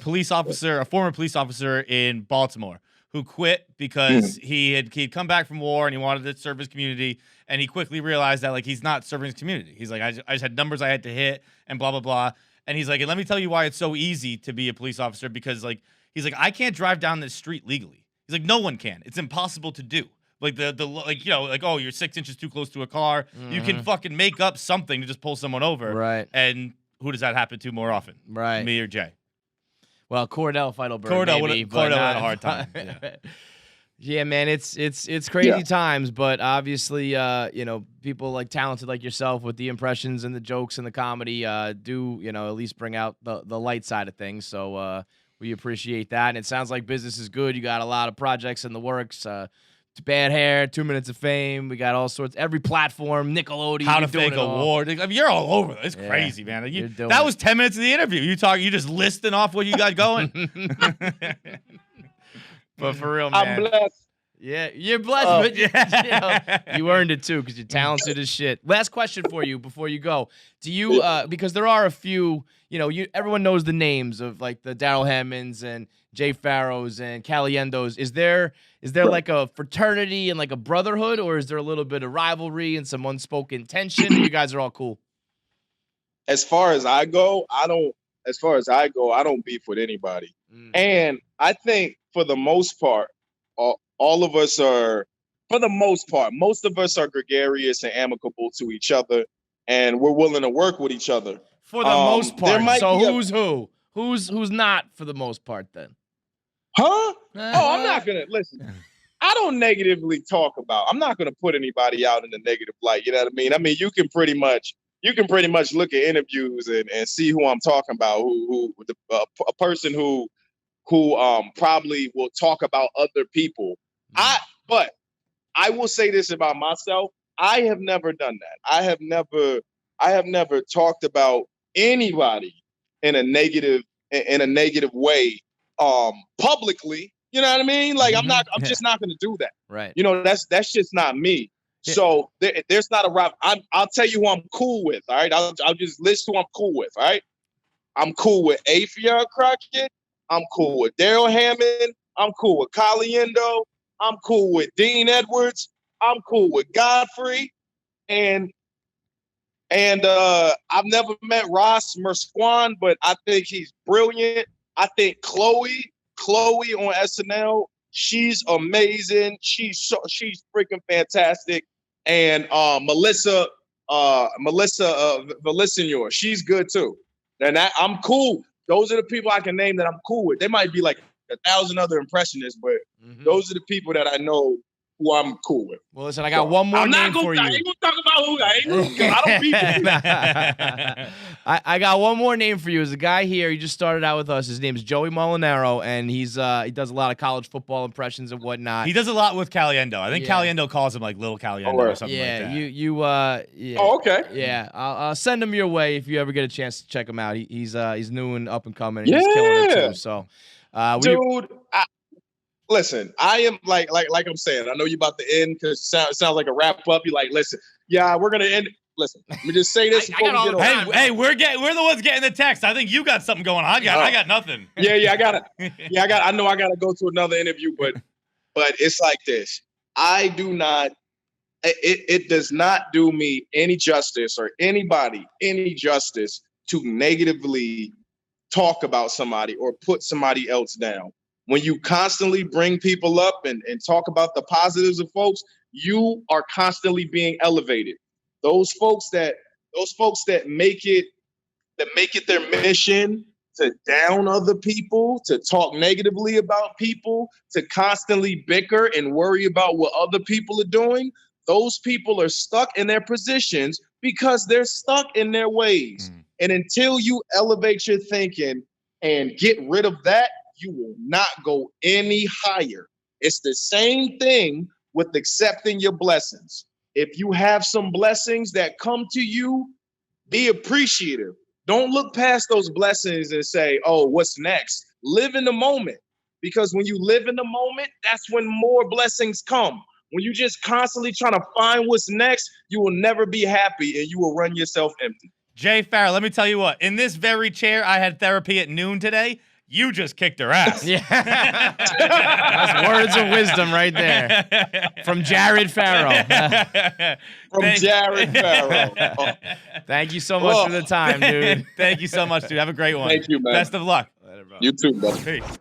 former police officer in Baltimore who quit because he'd come back from war and he wanted to serve his community, and he quickly realized that like he's not serving his community. He's like, I just had numbers I had to hit and blah blah blah. And he's like, and let me tell you why it's so easy to be a police officer, because like he's like, I can't drive down this street legally. He's like, no one can. It's impossible to do. Like oh, you're 6 inches too close to a car. Mm-hmm. You can fucking make up something to just pull someone over. Right. And who does that happen to more often? Right. Me or Jay? Well, Cordell Feidelberg. Cordell had a hard time. Yeah. Yeah, man, it's crazy times, but obviously, people like talented like yourself with the impressions and the jokes and the comedy do, at least bring out the light side of things. So we appreciate that. And it sounds like business is good. You got a lot of projects in the works. Bad Hair, 2 Minutes of Fame. We got all sorts. Every platform, Nickelodeon. How to Fake Award. I mean, you're all over. It's crazy, man. That was 10 minutes of the interview. You just listing off what you got going. But for real, man. I'm blessed. Yeah, you're blessed, but you earned it too because you're talented as shit. Last question for you before you go: do you, because there are a few, everyone knows the names of like the Daryl Hammonds and Jay Farrows and Caliendos. Is there like a fraternity and like a brotherhood, or is there a little bit of rivalry and some unspoken tension? Or you guys are all cool? As far as I go, I don't beef with anybody. And I think for the most part, all of us are, most of us are gregarious and amicable to each other, and we're willing to work with each other. For the most part. So who's who? Who's not for the most part then? Huh? I'm not gonna listen. I don't negatively talk about. I'm not gonna put anybody out in a negative light. You know what I mean? I mean, you can pretty much you can pretty much look at interviews and see who I'm talking about. A person who probably will talk about other people. But I will say this about myself. I have never done that. I have never talked about anybody in a negative way publicly. You know what I mean? Like I'm just not gonna do that. Right. You know, that's just not me. Yeah. So there's not a route. I'll tell you who I'm cool with. All right. I'll just list who I'm cool with. All right. I'm cool with Afia Crockett. I'm cool with Daryl Hammond. I'm cool with Caliendo. I'm cool with Dean Edwards. I'm cool with Godfrey. And I've never met Ross Mersquan, but I think he's brilliant. I think Chloe on SNL, she's amazing. She's freaking fantastic. And Melissa Villasenor, she's good too. And I'm cool. Those are the people I can name that I'm cool with. There might be like 1,000 other impressionists, but those are the people that I know who I'm cool with. Well, listen, I got one more name for you. I ain't gonna talk about who I ain't because I don't beat I got one more name for you. There's a guy here. He just started out with us. His name's Joey Molinaro, and he does a lot of college football impressions and whatnot. He does a lot with Caliendo. I think Caliendo calls him like Little Caliendo or something like that. Yeah. Oh, okay. Yeah, I'll send him your way if you ever get a chance to check him out. He's new and up and coming. And he's killing it too. So, dude. Listen, I am like I'm saying. I know you about to end because it sounds like a wrap up. You like, listen, yeah, we're gonna end. Listen, let me just say this. Hey, we're the ones getting the text. I think you got something going on. I got nothing. Yeah, I know I gotta go to another interview, but it's like this. I do not. It does not do me any justice or anybody any justice to negatively talk about somebody or put somebody else down. When you constantly bring people up and talk about the positives of folks, you are constantly being elevated. Those folks that make it their mission to down other people, to talk negatively about people, to constantly bicker and worry about what other people are doing, those people are stuck in their positions because they're stuck in their ways. And until you elevate your thinking and get rid of that, you will not go any higher. It's the same thing with accepting your blessings. If you have some blessings that come to you, be appreciative. Don't look past those blessings and say, oh, what's next? Live in the moment. Because when you live in the moment, that's when more blessings come. When you just constantly trying to find what's next, you will never be happy and you will run yourself empty. Jay Farrell, let me tell you what. In this very chair, I had therapy at noon today. You just kicked her ass. Yeah. That's words of wisdom right there. From Jared Farrell. Jared Farrell. Oh. Thank you so much for the time, dude. Thank you so much, dude. Have a great one. Thank you, man. Best of luck. You too, brother. Peace.